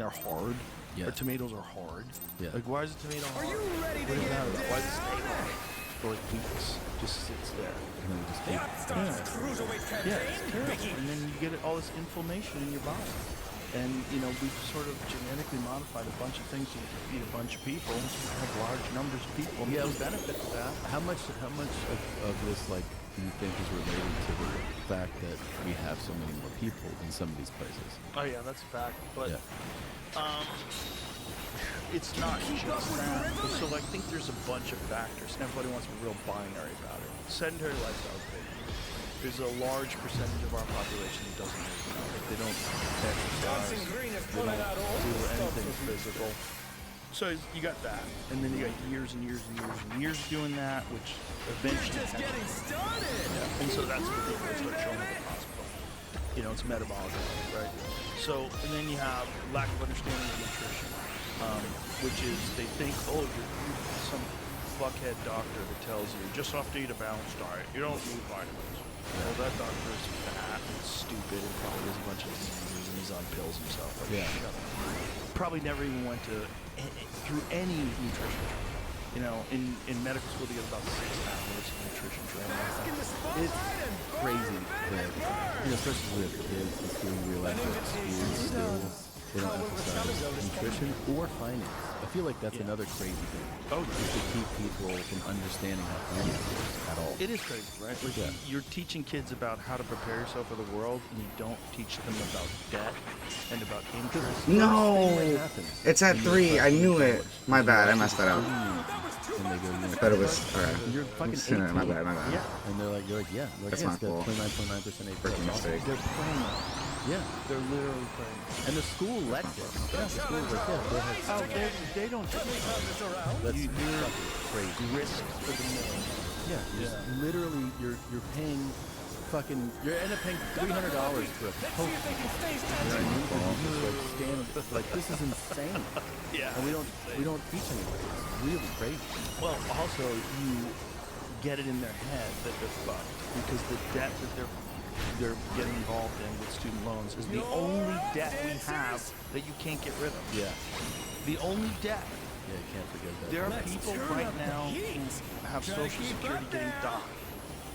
they're hard.
Yeah.
Our tomatoes are hard.
Yeah.
Like, why is a tomato hard? Are you ready to get about? Why does it stay hard for like weeks? Just sits there.
And then we just keep
Yeah, it's terrible. And then you get all this inflammation in your body. And, we've sort of genetically modified a bunch of things to feed a bunch of people. Have large numbers of people. And there's benefit to that.
How much of this, like, do you think is related to the fact that we have so many more people in some of these places?
Oh, yeah, that's a fact. But,
Yeah.
It's not just that. So I think there's a bunch of factors, and everybody wants to be real binary about it. Sedentary lifestyle is big. There's a large percentage of our population that doesn't move. They don't exercise. They don't do anything physical. So you got that, and then you got years and years and years and years doing that, which eventually. Just getting started. Yeah. And so that's what people start showing up at the hospital. It's metabolic, right? So, and then you have lack of understanding of nutrition, which is they think, you're some fuckhead doctor that tells you just have to eat a balanced diet. You don't need vitamins. Well, that doctor is fat and stupid and probably has a bunch of diseases and he's on pills himself. Like,
Yeah.
Probably never even went through any nutrition. You know, in medical school they get about 6 hours of nutrition training.
It's crazy that, especially with kids that's doing real ethics, schools still, they don't emphasize nutrition or finance. I feel like that's another crazy thing.
Oh,
just to keep people from understanding how finance works at all.
It is crazy, right? Like you're teaching kids about how to prepare yourself for the world, and you don't teach them about debt and about interest.
No, it's at 3. I knew it. My bad. I messed that up.
And they go,
I thought it was.
You're fucking 18.
My bad.
Yeah. And you're like, yeah.
That's
yeah,
my fault.
29.9% APR.
Freaking mistake.
They're playing. Yeah, they're literally playing. And the school lets it. Yeah, the school's like, yeah, go ahead.
They don't.
That's crazy.
Risk for the million.
Yeah, literally, you're paying fucking. You end up paying $300 for a post. Like this is insane.
Yeah.
And we don't teach anybody. It's really crazy.
Well, also you get it in their head that they're fucked because the debt that they're getting involved in with student loans is the only debt we have that you can't get rid of.
Yeah.
The only debt.
Yeah, you can't forget that.
There are people right now who have Social Security getting docked.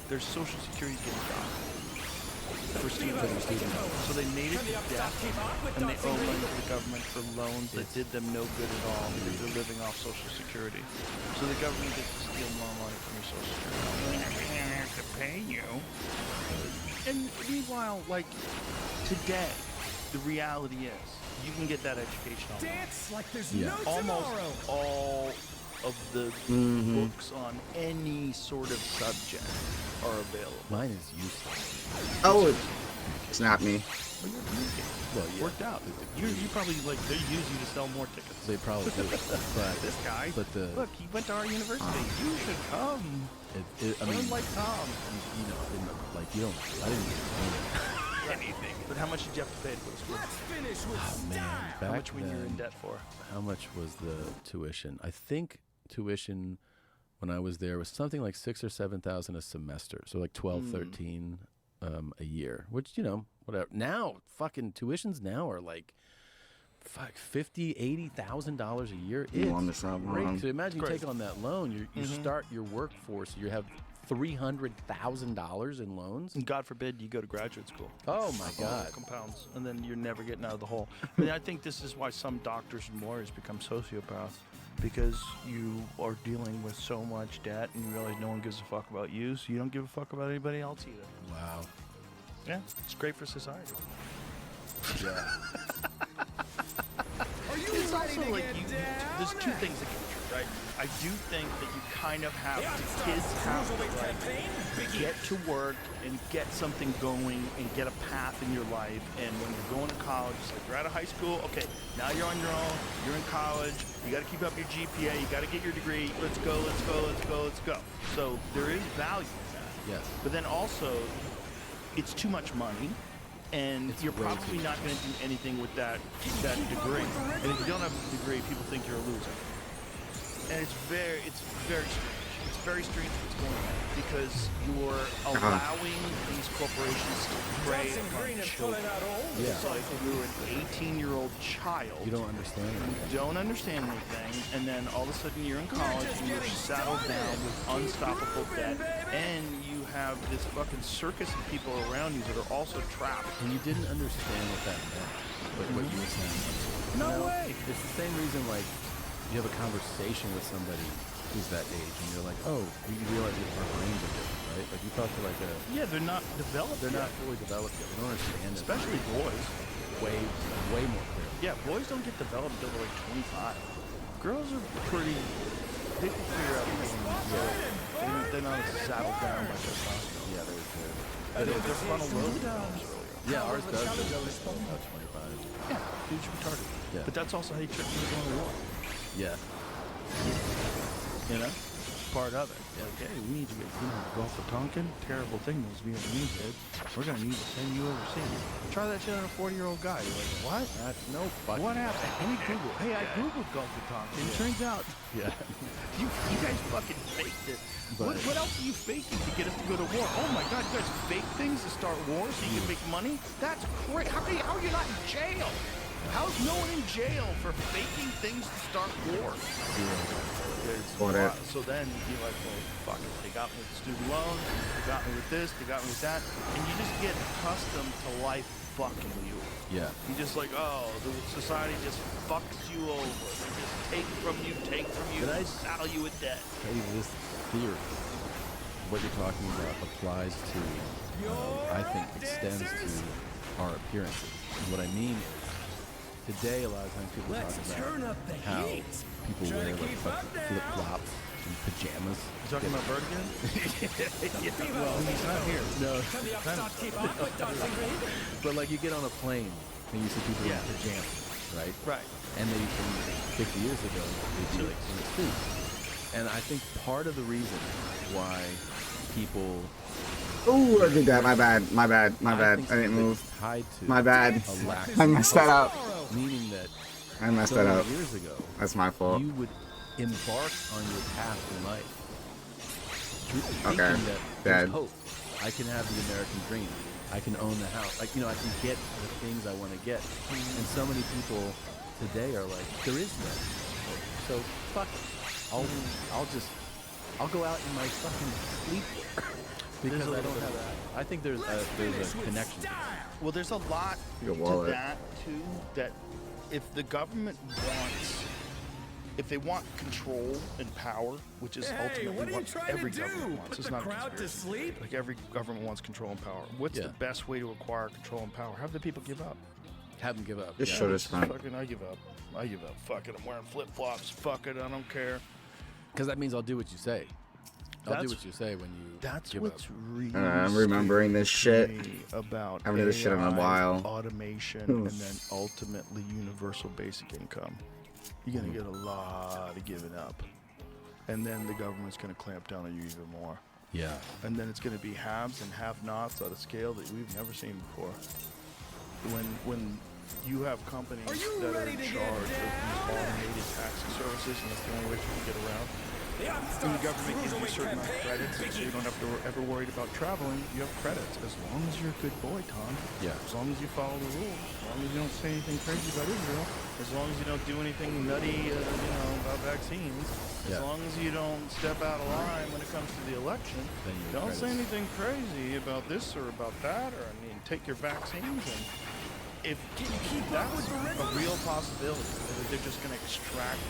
Their Social Security getting docked for student loans. So they made it to debt, and they owe money to the government for loans that did them no good at all because they're living off Social Security. So the government gets to steal more money from your Social Security. I don't have to pay you. And meanwhile, like today, the reality is you can get that education online.
Dance like there's
Almost all of the books on any sort of subject are available.
Mine is useless.
Oh, it's not me.
Well, yeah.
Worked out. You probably like they use you to sell more tickets.
They probably do. But
this guy.
But
look, he went to our university. You should come.
I mean,
like Tom.
You know, I didn't even
anything. But how much did you have to pay to go to school?
Let's finish with
man,
how
back
much were you
then,
in debt for?
How much was the tuition? I think tuition when I was there was something like $6,000 or $7,000 a semester. So like 12, 13 a year, which, whatever. Now, fucking tuitions now are like $50,000, $80,000 a year. It's great. So imagine you take on that loan, you start your workforce, you have $300,000 in loans.
And God forbid you go to graduate school.
Oh my God.
Compounds, and then you're never getting out of the hole. And I think this is why some doctors and lawyers become sociopaths, because you are dealing with so much debt and you realize no one gives a fuck about you, so you don't give a fuck about anybody else either.
Wow.
Yeah, it's great for society.
Yeah.
It's also like there's two things that can be true, right? I do think that you kind of have kids have to like get to work and get something going and get a path in your life. And when you're going to college, it's like you're out of high school. Okay, now you're on your own. You're in college. You got to keep up your GPA. You got to get your degree. Let's go. Let's go. Let's go. Let's go. So there is value in that.
Yes.
But then also, it's too much money. And you're probably not going to do anything with that degree. And if you don't have a degree, people think you're a loser. And it's very strange. It's very strange what's going on because you're allowing these corporations to prey upon children.
Yeah.
So if you're an 18-year-old child,
You don't understand anything.
you don't understand anything, and then all of a sudden you're in college and you're saddled down with unstoppable debt, and you have this fucking circus of people around you that are also trapped.
And you didn't understand what that meant, what you were saying.
No way.
It's the same reason, like, you have a conversation with somebody who's that age, and you're like, oh, you realize that our brains are different, right? Like, you talk to, like,
Yeah, they're not developed.
they're not fully developed yet. They don't understand it.
Especially boys.
Way more clear.
Yeah, boys don't get developed until they're like 25. Girls are pretty. They can figure out things. They're not saddled down by testosterone.
Yeah,
Their frontal lobe develops earlier.
Yeah, ours does. About 25.
Yeah, dudes are retarded.
Yeah.
But that's also how you trick them to go to war.
Yeah.
You know? Part of it. Okay, we need to get Gulf of Tonkin. Terrible thing those Vietnamese did. We're going to need to send you overseas. Try that shit on a 40-year-old guy. You're like, what?
That's no fucking.
What happened? Let me Google. Hey, I Googled Gulf of Tonkin. It turns out
Yeah.
you guys fucking faked it.
But-
What else are you faking to get us to go to war? Oh my God, you guys fake things to start wars so you can make money? That's great. How are you not in jail? How's no one in jail for faking things to start wars? So then you're like, well, fuck it. They got me with student loans, they got me with this, they got me with that, and you just get accustomed to life fucking you.
Yeah.
You just like, oh, the society just fucks you over. They just take from you, saddle you with debt.
Hey, this theory, what you're talking about, applies to, I think, extends to our appearances. And what I mean is, today a lot of times people talk about how people wear like fucking flip-flops and pajamas.
You talking about Bert again?
Yeah, well, he's not here. No. But like you get on a plane and you see people in pajamas, right?
Right.
And they, 50 years ago, they'd be like in a suit. And I think part of the reason why people...
Ooh, I did that. My bad. I didn't move. My bad. I messed that up.
Meaning that
I messed that up.
Years ago,
that's my fault.
You would embark on your path in life.
Okay.
That there's hope. I can have the American dream. I can own the house. Like, I can get the things I want to get. And so many people today are like, there is no hope. So fuck it. I'll go out in my fucking sleep because I don't have that. I think there's a connection.
Well, there's a lot to that too. That if the government if they want control and power, which is ultimately what every government wants, it's not a conspiracy. Like every government wants control and power. What's the best way to acquire control and power? Have the people give up.
Have them give up.
Just show this man.
Fucking, I give up. Fuck it. I'm wearing flip flops. Fuck it. I don't care.
Because that means I'll do what you say. I'll do what you say when you give up.
Really
I'm remembering this shit.
About
I haven't done this shit in a while.
Automation and then ultimately universal basic income. You're gonna get a lot of giving up, and then the government's gonna clamp down on you even more.
Yeah.
And then it's gonna be haves and have-nots at a scale that we've never seen before. When you have companies that are in charge of these automated taxi services, and that's the only way you can get around. And the government gives you a certain amount of credits, so you don't have to ever worry about traveling. You have credits as long as you're a good boy, Tom.
Yeah.
As long as you follow the rules. As long as you don't say anything crazy about Israel. As long as you don't do anything nutty, about vaccines. As long as you don't step out of line when it comes to the election. Don't say anything crazy about this or about that, or take your vaccines. And if that's a real possibility, that they're just going to extract.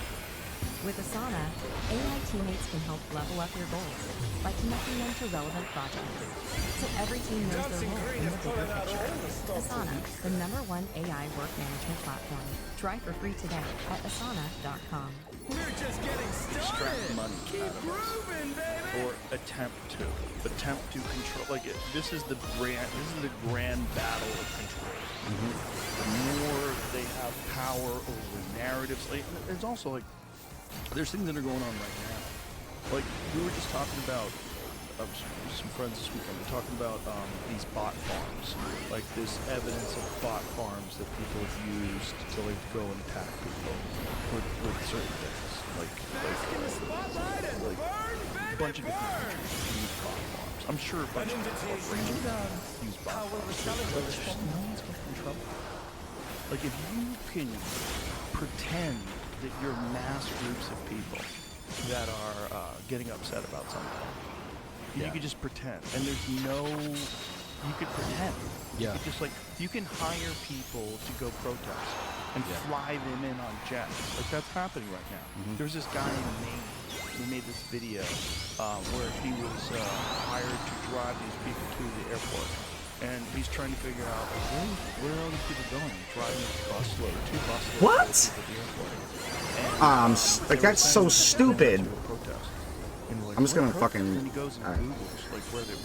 With Asana, AI teammates can help level up your goals by connecting them to relevant projects, so every team knows their role in the bigger picture. Asana, the #1 AI work management platform. Try for free today at asana.com.
We're just getting started.
Extract money out of us, or attempt to control. This is the grand battle of control. The more they have power over narratives, it's also there's things that are going on right now. Like we were just talking about some friends this weekend. We're talking about these bot farms, like this evidence of bot farms that people have used to go and attack people with certain things, like a bunch of different countries use bot farms. I'm sure a bunch of corporations use bot farms, but no one's getting in trouble. Like if you can pretend that you're mass groups of people that are getting upset about something. You could just pretend, and you could pretend.
Yeah.
You can hire people to go protest and fly them in on jets. Like that's happening right now. There's this guy in Maine who made this video where he was hired to drive these people to the airport. And he's trying to figure out where are all these people going? Driving a busload, 2 busloads.
What? That's so stupid. I'm just gonna fucking.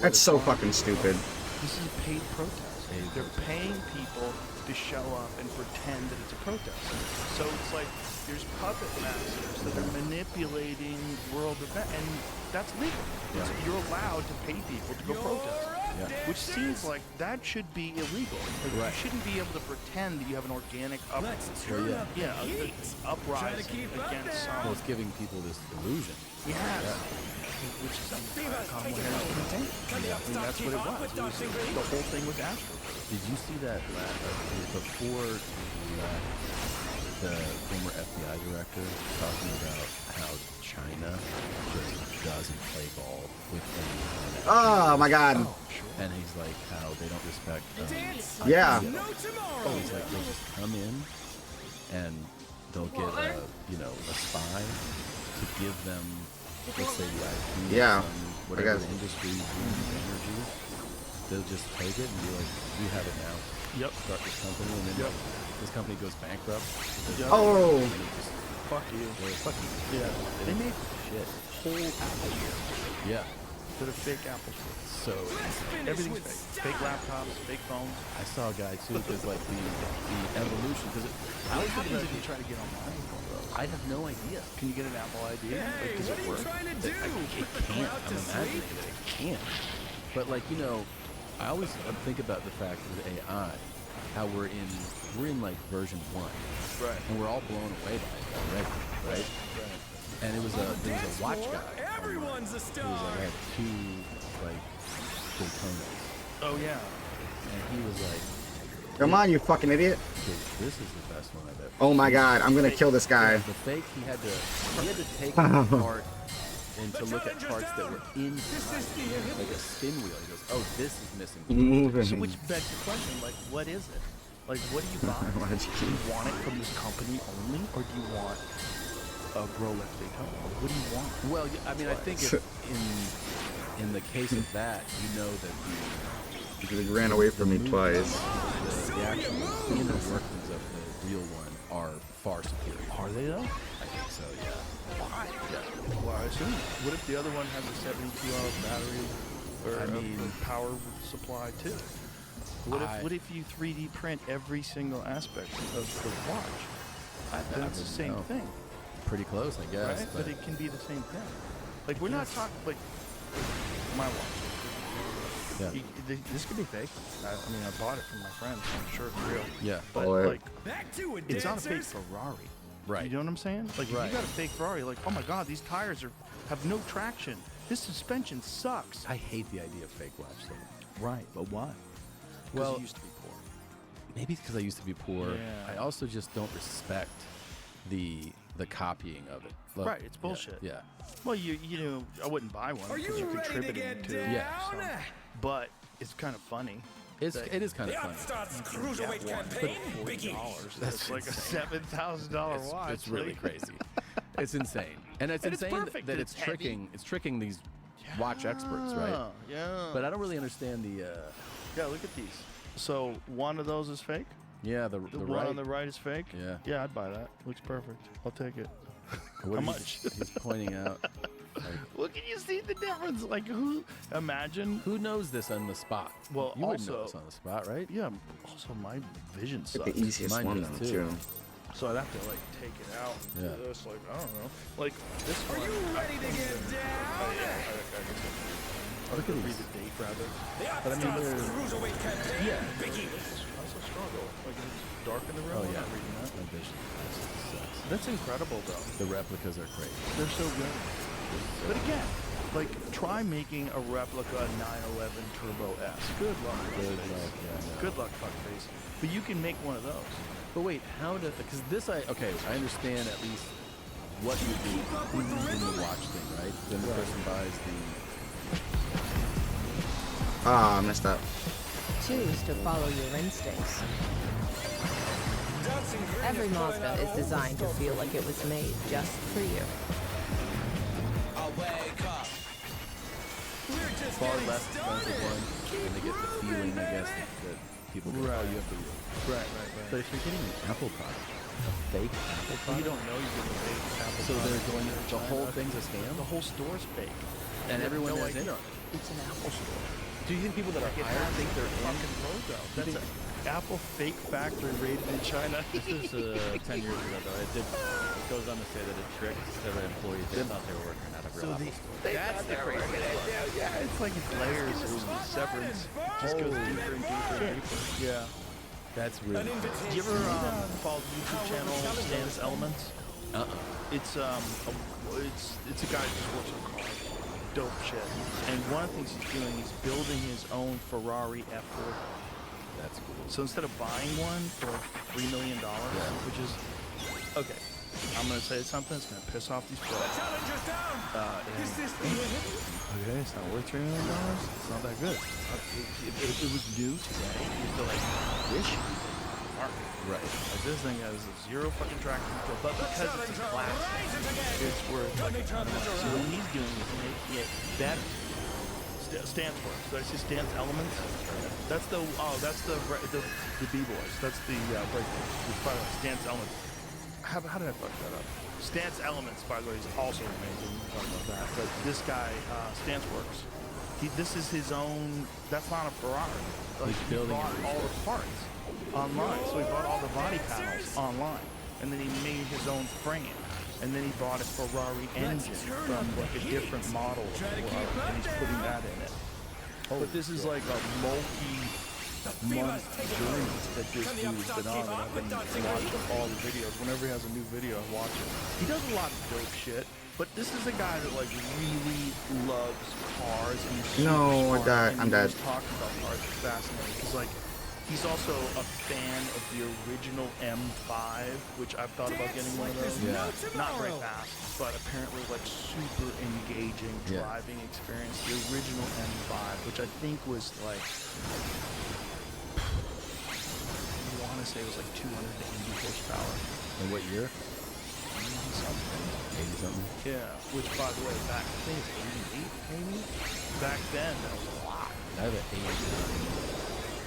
That's so fucking stupid.
This is a paid protest. They're paying people to show up and pretend that it's a protest. So it's like there's puppet masters that are manipulating world events, and that's legal. You're allowed to pay people to go protest. Which seems like that should be illegal. You shouldn't be able to pretend that you have an organic uprising against some.
Well, it's giving people this illusion.
Which is Kamala Harris campaign. That's what it was. The whole thing was Astro.
Did you see that before the former FBI director talking about how China just doesn't play ball with any.
Oh my God.
And he's like how they don't respect.
Yeah.
Oh, he's like they'll just come in and they'll get a spy to give them, let's say, the IP.
Yeah.
On whatever industry uses energy. They'll just take it and be like, we have it now.
Yep.
Start this company, and then this company goes bankrupt.
Oh.
And they just,
fuck you.
Fuck you.
Yeah. They made
shit.
Whole Apple gear.
Yeah.
That are fake Apple gear.
So
everything's fake. Fake laptops, fake phones.
I saw a guy too, because like the evolution, because
what happens if you try to get on my iPhone, bro?
I have no idea.
Can you get an Apple ID? Like, does it work?
It can't. I'm imagining that it can't. But like, I always think about the fact with AI, how we're in like version 1,
right?
And we're all blown away by it already, right? And there was a watch guy.
Everyone's a star.
I had 2 like Daytonas.
Oh yeah.
And he was like,
Come on, you fucking idiot.
This is the best one I've ever.
Oh my God, I'm gonna kill this guy.
The fake, he had to take it apart and to look at parts that were inside, like a spin wheel. He goes, oh, this is missing.
Moving.
So which begs the question, like, what is it? Like, what do you buy? Do you want it from this company only, or do you want a Rolex Daytona? What do you want?
Well, I mean, I think if in the case of that, that
Because he ran away from me twice.
the actual inner workings of the real one are far superior.
Are they though?
I think so, yeah.
Why? Yeah. Well, I assume. What if the other one has a 72-hour battery or power supply too? What if you 3D print every single aspect of the watch? Then it's the same thing.
Pretty close, I guess.
Right? But it can be the same thing. Like, we're not talking, like, my watch.
Yeah.
This could be fake. I mean, I bought it from my friend, so I'm sure it's real.
Yeah.
But, like, it's not a fake
dancers.
Ferrari.
Right.
You know what I'm saying? Like, if you got a fake Ferrari, like, oh my God, these tires have no traction. This suspension sucks.
I hate the idea of fake watch though.
Right, but why?
Well,
you used to be poor.
Maybe it's because I used to be poor.
Yeah.
I also just don't respect the copying of it. Like,
Right, it's bullshit.
Yeah.
Well, you know, I wouldn't buy one because you're contributing to it.
Yeah.
So, but it's kind of funny.
It is kind of funny.
Cruiserweight campaign, Biggie.
That's like a $7,000 watch.
It's really crazy. It's insane, and it's insane
perfect
that
that
it's
it's heavy.
tricking. It's tricking these watch experts, right?
Yeah.
But I don't really understand the.
Yeah, look at these. So one of those is fake.
Yeah, the
one
right.
on the right is fake.
Yeah.
Yeah, I'd buy that. Looks perfect. I'll take it.
What
How
is
much?
He's pointing out. Like,
Well, can you see the difference? Like,
who knows this on the spot?
Well,
you wouldn't know
also-
this on the spot, right?
Yeah. Also, my vision sucks.
Like the easiest
Mine
one
does
though,
too.
too.
So I'd have to like take it out and
Yeah.
do this. Like, I don't know. Like this one.
Are you ready to get down?
I could read the date rather. But I mean, they're
Cruiserweight campaign,
yeah.
Biggie.
How's the struggle? Like it's dark in the room.
Oh
I'm
yeah.
not reading that.
My vision sucks.
That's incredible, though.
The replicas are crazy.
They're so good. But again, like, try making a replica 911 Turbo S. Good luck.
Good
fuckface.
luck, yeah.
Good luck, fuckface. But you can make one of those.
But wait, how does? Because this, I understand at least what you do in the watch thing, right? Then the person buys the.
Ah, I messed up.
Choose to follow your instincts. Every Mazda is designed to feel like it was made just for you.
Far less expensive one, and they get the feeling, I guess, that people go, oh, you have to.
Right.
But if you're getting an Apple product, a fake Apple product,
You don't know you're getting a fake Apple
so they're
product.
going. The whole thing's a scam,
The whole store's fake.
and
You have
everyone
no
is in
idea.
on it.
It's an Apple store.
Do you think people that are
It
hired
has
think they're in?
fucking logo. That's an Apple fake factory rated in China.
This is 10 years ago, though. It goes on to say that it tricked several employees. They thought they were working at a real Apple store.
That's the crazy idea. Yeah, it's like it's layers of severance. Just goes deeper and deeper and deeper. Yeah.
That's really.
Do you ever follow the YouTube channel Stan's Elements? It's a guy who just works on cars. Dope shit. And one of the things he's doing, he's building his own Ferrari F40.
That's cool.
So instead of buying one for $3 million, which is Okay, I'm gonna say something that's gonna piss off these pros. Okay, it's not worth $3 million. It's not that good. If it was new today, you'd feel like, wish market.
Right.
Like this thing has zero fucking traction control, but because it's a classic, it's worth like $1 million. So what he's doing is making it better. Stance works. Did I say stance elements? That's the B-boys. That's the breakers. Stance elements. How did I fuck that up? Stance Elements, by the way, is also amazing. We'll talk about that. But this guy, Stance Works, this is his own. That's not a Ferrari. Like, he bought all the parts online. So he bought all the body panels online, and then he made his own frame. And then he bought a Ferrari engine from like a different model of Ferrari, and he's putting that in it. But this is like a multi-month journey that this dude's been on, and I've been watching all the videos. Whenever he has a new video, I watch it. He does a lot of dope shit, but this is a guy that like really loves cars. And he's
No, I died. I'm dead.
Talking about cars is fascinating because like he's also a fan of the original M5, which I've thought about getting one of those.
Yeah.
Not very fast, but apparently like super engaging driving experience. The original M5, which I think was like, I want to say it was like 280 horsepower.
And what year?
80-something.
80-something?
Yeah, which by the way, back, I think it's 88 maybe? Back then, that was a lot.
I have an 89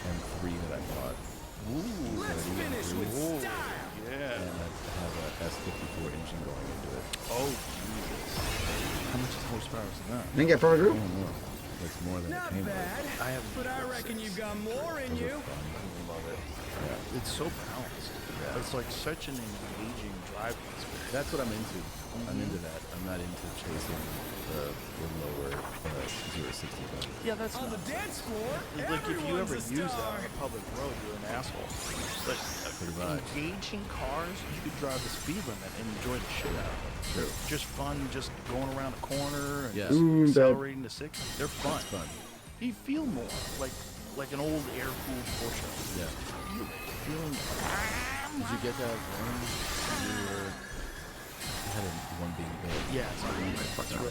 M3 that I bought.
Ooh, let's finish with style. Yeah.
And I have a S54 engine going into it.
Oh, Jesus. How much horsepower is in that?
Didn't get perfect group?
I don't know. It's more than it came with.
I have,
but I reckon you've got more in you.
I love it. Yeah. It's so balanced. Yeah. It's like such an engaging driving experience.
That's what I'm into. I'm into that. I'm not into chasing the lower 0 to 60 button.
Yeah, that's
on the dance floor.
Like if you ever use that on a public road, you're an asshole. But engaging cars, you could drive the speed limit and enjoy the shit out of them.
True.
Just fun, just going around a corner and
Yeah.
accelerating to 60. They're fun.
It's fun.
You feel more like an old air-cooled Porsche.
Yeah.
Feeling.
Did you get that one? I had one being built.
Yeah, it's on real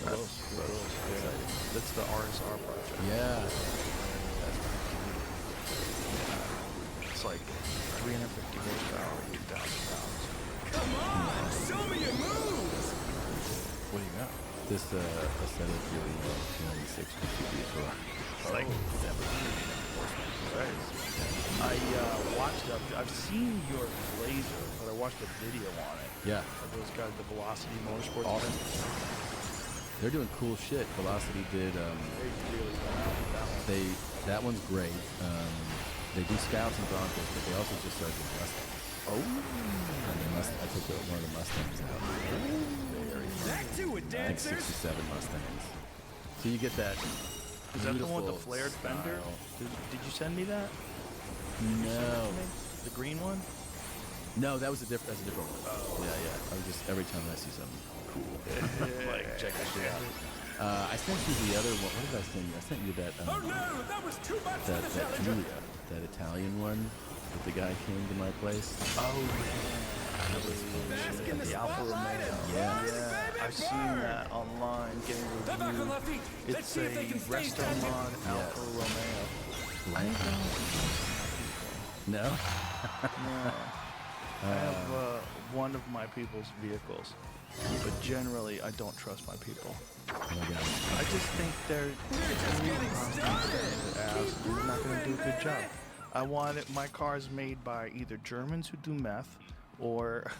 close. Yeah. That's the RSR project.
Yeah.
It's like 350 horsepower, 2,000 pounds.
Come on, show me your moves.
What do you got?
This aesthetic really 260 diesel.
It's like 17 horsepower. I watched I've seen your Blazer, but I watched a video on it.
Yeah.
Of those guys, the Velocity Motorsports.
Awesome. They're doing cool shit. Velocity did.
They really went out with that one.
That one's great. They do Scouts and Broncos, but they also just started doing Mustangs.
Oh.
And I took one of the Mustangs out.
Back to it,
I think
dancers.
67 Mustangs. So you get that.
Is that the one with the flared
style.
fender? Did you send me that?
No.
The green one?
No, that's a different one. Oh. Yeah. I was just every time I see something cool, like check that shit out. I sent you the other one. What did I send you? I sent you that.
Oh no, that was too much for the challenger.
Giulia, that Italian one that the guy came to my place.
Oh yeah. That was the Alfa Romeo.
Yeah.
I've seen that online getting reviewed. It's a Restomod Alfa Romeo.
No?
No. I have one of my people's vehicles, but generally I don't trust my people. I just think they're not going to do a good job. I want it. My car's made by either Germans who do meth or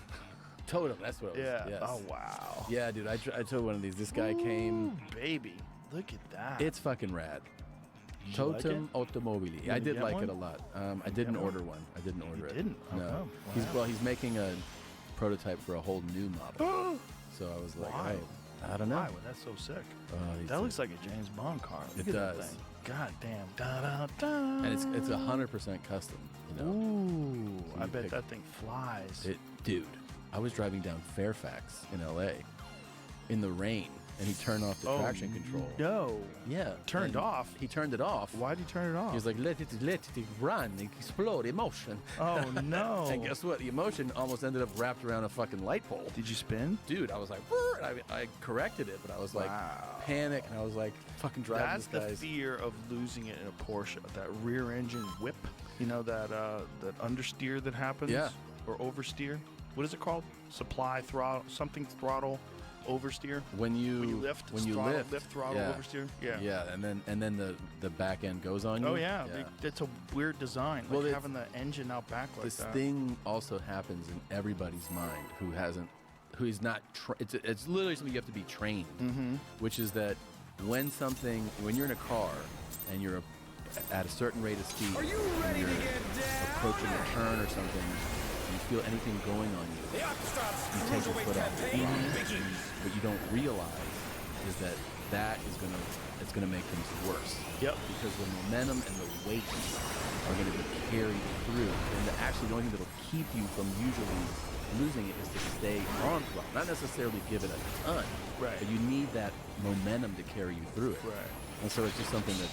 Totem. That's what it was.
Yeah.
Yes.
Oh wow.
Yeah, dude. I told one of these. This guy came.
Baby, look at that.
It's fucking rad.
Did you like
Totem
it?
Automobili.
You
I did
get
like
one?
it a lot. I didn't order one. I didn't order it.
Didn't? How
No.
come?
He's making a prototype for a whole new model. So I was like,
Why?
oh, I don't know.
Why? Well, that's so sick.
He's
That
sick.
looks like a James Bond car. Look
It
at that
does.
thing. God damn. Da, da, da.
And it's 100% custom. You know.
Ooh,
So
I
you
bet
pick-
that thing flies.
Dude, I was driving down Fairfax in LA in the rain and he turned off the traction control.
No.
Yeah.
Turned
and
off?
He turned it off.
Why'd he turn it off?
He was like, let it run, explode, emotion.
Oh, no.
And guess what? The emotion almost ended up wrapped around a fucking light pole.
Did you spin?
Dude, I was like, "Brr," and I corrected it, but I was like, panic, and I was like, fucking driving
That's
this
the
guy's.
fear of losing it in a Porsche. That rear engine whip. You know, that understeer that happens?
Yeah.
Or oversteer? What is it called? Supply throttle, something throttle, oversteer?
When you
lift,
when you
throttle,
lift,
throttle,
yeah.
oversteer? Yeah.
Yeah, and then the back end goes on you.
Oh, yeah. That's a weird design. Like
Well,
having the engine out back like
This
that.
thing also happens in everybody's mind who is not. It's literally something you have to be trained.
Mm-hmm.
Which is that when you're in a car and you're at a certain rate of speed, and you're approaching a turn or something, and you feel anything going on you, you take your foot off the throttle. What you don't realize is that it's gonna make things worse.
Yep.
Because the momentum and the weight are gonna be carried through, and actually the only thing that'll keep you from usually losing it is to stay on throttle, not necessarily give it a ton.
Right.
But you need that momentum to carry you through it.
Right.
And so it's just something that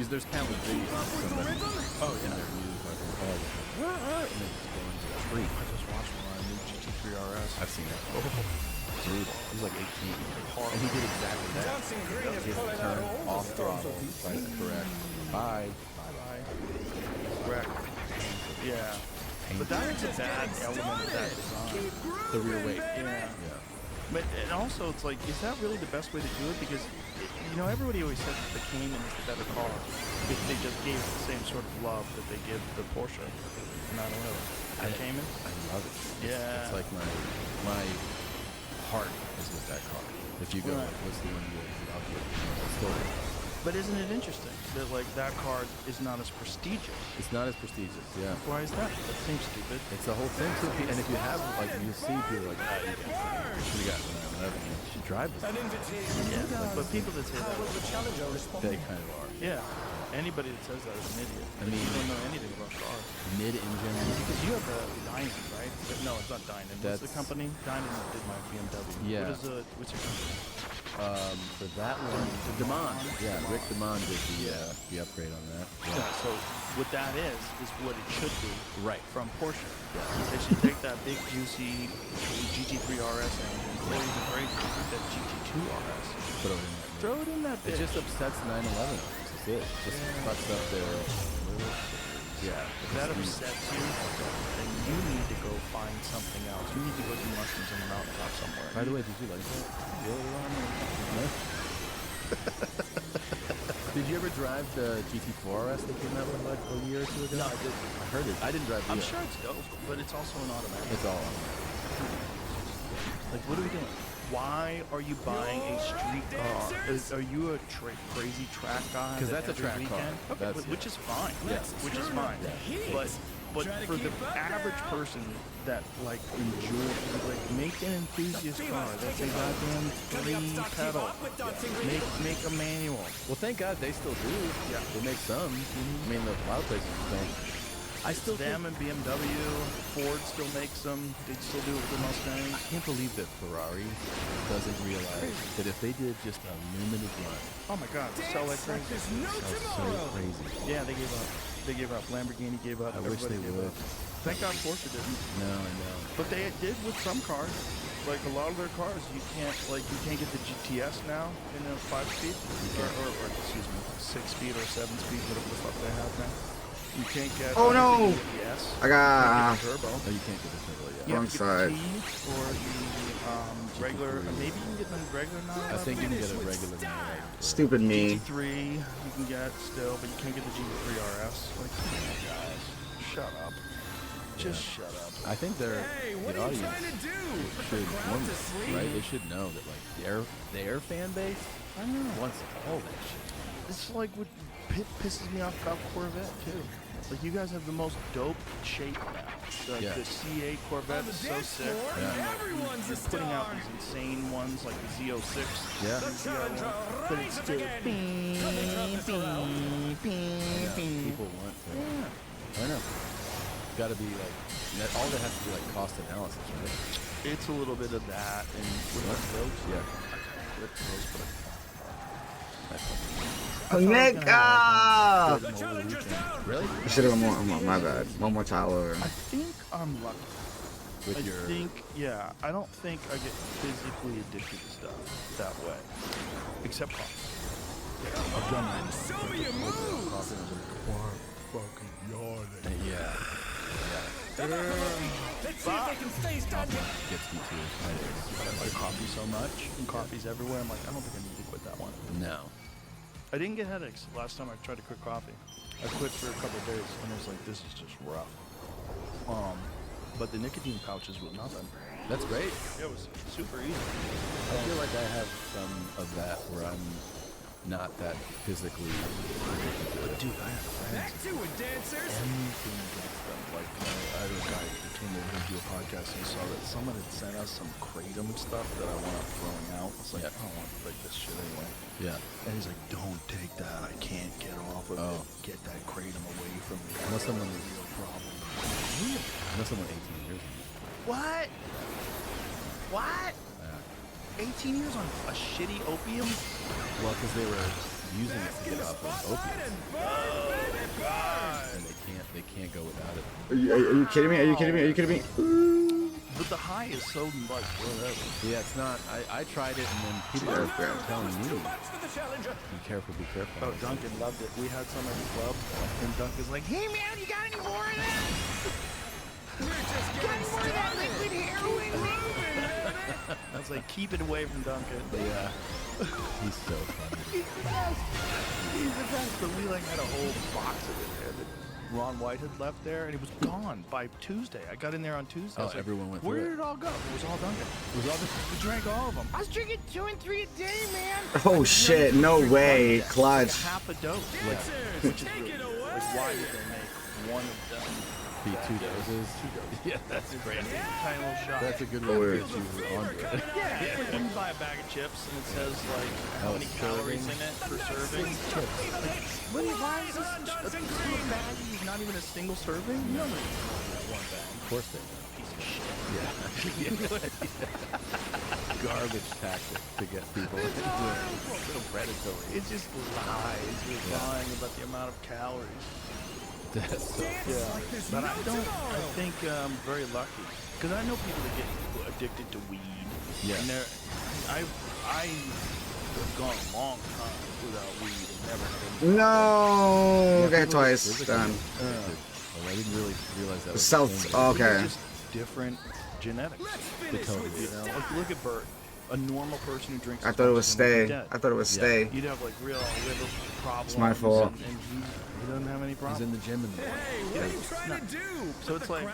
there's countless videos of somebody in their news like, and they just go into a tree.
I just watched one on a new GT3 RS.
I've seen that. Brutal. He was like 18. And he did exactly that. He had to turn off throttle, try to correct. Bye.
Bye-bye. Correct. Yeah. But that is a bad element of that design.
The rear weight.
Yeah. But and also, it's like, is that really the best way to do it? Because, everybody always says that the Cayman is the better car if they just gave it the same sort of love that they give the Porsche 911. The Cayman?
I love it.
Yeah.
It's like my heart is with that car. If you go,
Right.
like, what's the one you love with? Story.
But isn't it interesting that, like, that car is not as prestigious?
It's not as prestigious, yeah.
Why is that? That seems stupid.
It's the whole thing too. And if you have, like, you see people like, you got 911, you should drive this.
Yeah, but people that say that,
They kind of are.
yeah, anybody that says that is an idiot.
I mean,
you don't know anything about cars.
Mid-engine.
Because you have the Dynan, right? No, it's not Dynan. What's the
That's-
company? Dynan did my BMW.
Yeah.
What's your company?
For that one, the Demond. Yeah, Rick Demond did the upgrade on that.
Yeah, so what that is what it should be.
Right.
From Porsche. Yeah. They should take that big, juicy GT3 RS engine, or even great, that GT2 RS.
Throw it in that.
Throw it in that bitch.
It just upsets 911. That's it. Just fucks up their. Yeah.
If that upsets you, then you need to go find something else. You need to go do mushrooms on the mountaintop somewhere.
By the way, did you like that? No? Did you ever drive the GT4 RS that came out with like a year or two ago?
No, I didn't.
I heard it. I didn't drive it.
I'm
yet.
sure it's dope, but it's also an automatic.
It's all automatic.
Like, what are we doing? Why are you buying a street car? Are you a crazy track guy?
Because that's a
every
track car.
weekend? Okay,
That's
which is fine.
Yes.
Which is fine.
Yeah.
But for the average person that like make an enthusiast car that's a goddamn 3-pedal. Make a manual.
Well, thank God they still do.
Yeah.
They make some. I mean, a lot of places don't. I still
them and BMW, Ford still makes them. They still do it with the Mustang.
I can't believe that Ferrari doesn't realize that if they did just a limited run.
Oh my God, sell like crazy.
So crazy.
Yeah, they gave up. They gave up. Lamborghini gave up.
I wish they
gave
would.
up. Thank God Porsche didn't.
No, I know.
But they did with some cars. Like a lot of their cars, you can't get the GTS now in a 5-speed or excuse me, 6-speed or 7-speed, whatever the fuck they have now. You can't get.
Oh no!
Yes.
I got
turbo.
Oh, you can't get the turbo yet.
You
wrong
have to
side.
get the T or the regular. Maybe you can get the regular now.
I think you can get a regular now.
Stupid me.
GT3 you can get still, but you can't get the GT3 RS. Like, come on, guys, shut up. Just shut up.
I think the audience should want this, right? They should know that like their fan base wants all that shit.
It's like what pisses me off about Corvette too. Like, you guys have the most dope shape now. The C8 Corvette is so sick. You're putting out these insane ones like the Z06.
Yeah.
But it's still
People want to. I know. Got to be like, all that has to be like cost analysis, right?
It's a little bit of that and with the folks.
Yeah.
lip close, but
Nick! Ah!
Really?
I should have one more. My bad. One more tile over.
I think I'm lucky.
With
I
your...
think, yeah, I don't think I get physically addicted to stuff that way. Except coffee. I've done that.
Show me your moves!
Coffee was like, quiet fucking yawning.
Yeah.
Let's see if they can stay standing.
Gets me too.
I like coffee so much, and coffee's everywhere. I'm like, I don't think I need to quit that one.
No.
I didn't get headaches last time I tried to quit coffee. I quit for a couple of days, and I was like, this is just rough. But the nicotine pouches were nothing.
That's great.
Yeah, it was super easy.
I feel like I have some of that where I'm not that physically.
Dude, I have friends.
Back to it, dancers.
Anything against them. Like, I had a guy who came over to do a podcast and he saw that someone had sent us some Kratom stuff that I wound up throwing out. I was like, I don't want like this shit anyway.
Yeah.
And he's like, don't take that. I can't get off of it. Get that Kratom away from me.
Unless someone
a real problem.
Unless someone 18 years.
What? What? 18 years on a shitty opium?
Well, because they were using it to get off of opiates. And they can't go without it.
Are you kidding me? Are you kidding me? Are you kidding me?
But the high is so like whatever.
Yeah, it's not. I tried it and then people were telling me, be careful, be careful.
Oh, Duncan loved it. We had some at the club, and Duncan's like, hey man, you got any more of that? Got any more of that liquid heroin? I was like, keep it away from Duncan.
Yeah. He's so funny.
He's the best. He's the best. But we like had a whole box of it there that Ron White had left there, and it was gone by Tuesday. I got in there on Tuesday.
Oh,
I was like,
everyone went
where
through
did it all go? It was all Duncan. It was all Duncan. We drank all of them. I was drinking 2 and 3 a day, man.
Oh shit! No way, clutch.
Like half a dose. Yeah. Which is really good. Like, why did they make one of them?
Be 2 doses.
2 doses.
Yeah, that's
great. Tiny little shot.
That's a good way to get you onto it.
Yeah, it's like when you buy a bag of chips and it says like how many calories in it per serving. When you buy this bag, it's not even a single serving. No, one bag.
Of course they do.
Piece of shit.
Yeah. Garbage tactic to get people so predatory.
It's just lies. You're lying about the amount of calories.
That's so
But I think I'm very lucky because I know people that get addicted to weed.
Yeah.
And I have gone a long time without weed and never had any.
No, got twice. Done.
I didn't really realize that was
South. Okay.
It's just different genetics.
The totally.
You know, like look at Bert. A normal person who drinks.
I thought it was stay. I thought it was stay.
You'd have like real liver problems.
It's my fault.
And he doesn't have any problems.
He's in the gym in the morning.
Hey, what are you trying to do?
So it's like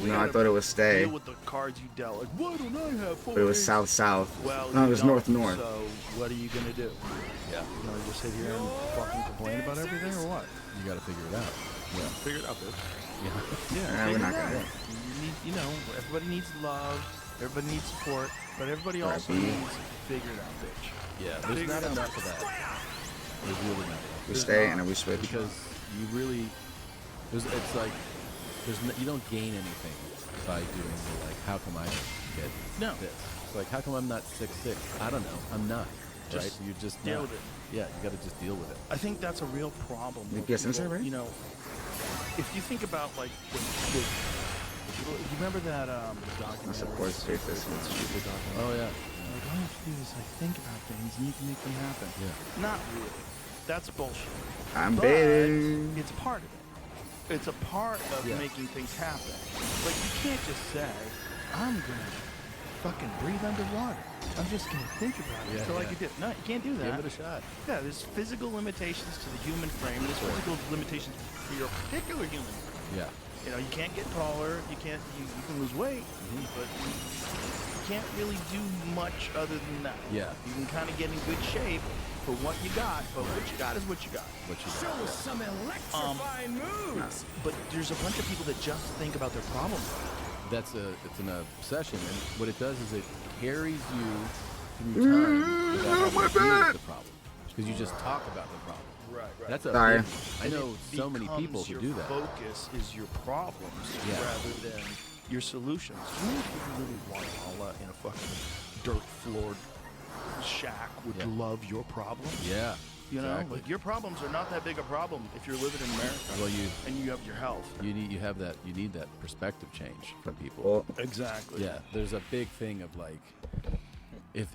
No, I thought it was stay.
deal with the cards you dealt. Like, why don't I have 4
But it was
days?
south.
Well,
No,
you
it was
don't,
north.
So what are you gonna do?
Yeah.
You know, just sit here and fucking complain about everything, or what?
You got to figure it out.
Yeah. Figure it out, bitch.
Yeah.
Nah, we're not gonna.
You need, you know, everybody needs love. Everybody needs support, but everybody
Right,
also
B.
needs figure it out, bitch.
Yeah. There's
Figure
not
it out.
enough of that. There's really not.
We stay and then we switch.
Because you really, it's like, you don't gain anything by doing the like, how come I don't get this? It's like, how come I'm not 6'6"? I don't know. I'm not.
Just
right? You just
deal
not.
with it.
Yeah, you got to just deal with it.
I think that's a real problem.
You
with
guess inside,
people,
right?
You know, if you think about like the you remember that documentary?
I support space this one.
Stupid documentary.
Oh yeah.
Like all you have to do is like think about things and you can make them happen.
Yeah.
Not really. That's bullshit.
I'm
But
baiting.
it's part of it. It's a part of making things happen. Like you can't just say, I'm gonna fucking breathe underwater. I'm just gonna think about it until I can do it. No, you can't do that.
Give it a shot.
Yeah, there's physical limitations to the human frame. There's physical limitations for your particular human frame.
Yeah.
You know, you can't get taller. You can't. You can lose weight, but you can't really do much other than that.
Yeah.
You can kind of get in good shape for what you got, but what you got is what you got.
What you
Show us some electrifying moves.
But there's a bunch of people that just think about their problem.
It's an obsession, and what it does is it carries you through time without having to deal with the problem, because you just talk about the problem.
Right.
That's a
Sorry.
I know so many people who do that.
Your focus is your problems rather than your solutions. You know, people really want Allah in a fucking dirt floored Shaq would love your problems.
Yeah.
You know,
exactly.
like your problems are not that big a problem if you're living in America.
Well,
and you have your health.
You need that perspective change from people.
Exactly.
Yeah, there's a big thing of like,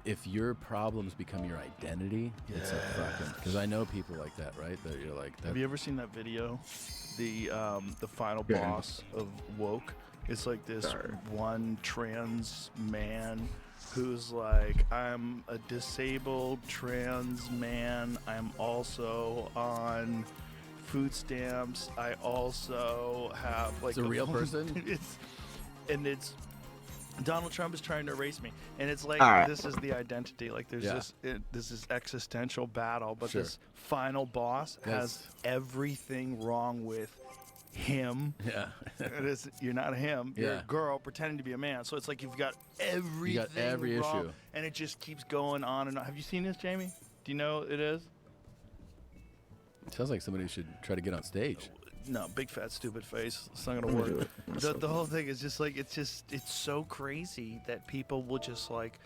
if your problems become your identity, it's a fucking. Because I know people like that, right? That you're like.
Have you ever seen that video? The final boss of woke. It's like this one trans man who's like, I'm a disabled trans man. I'm also on food stamps. I also have like
It's a real person?
it's Donald Trump is trying to erase me, and it's like this is the identity. Like there's this existential battle, but this final boss has everything wrong with him.
Yeah.
You're not a him. You're
Yeah.
a girl pretending to be a man. So it's like you've got everything
every
wrong,
issue.
and it just keeps going on and on. Have you seen this, Jamie? Do you know what it is?
It sounds like somebody should try to get on stage.
No, big fat stupid face. It's not gonna work. The whole thing is just like it's so crazy that people will just like.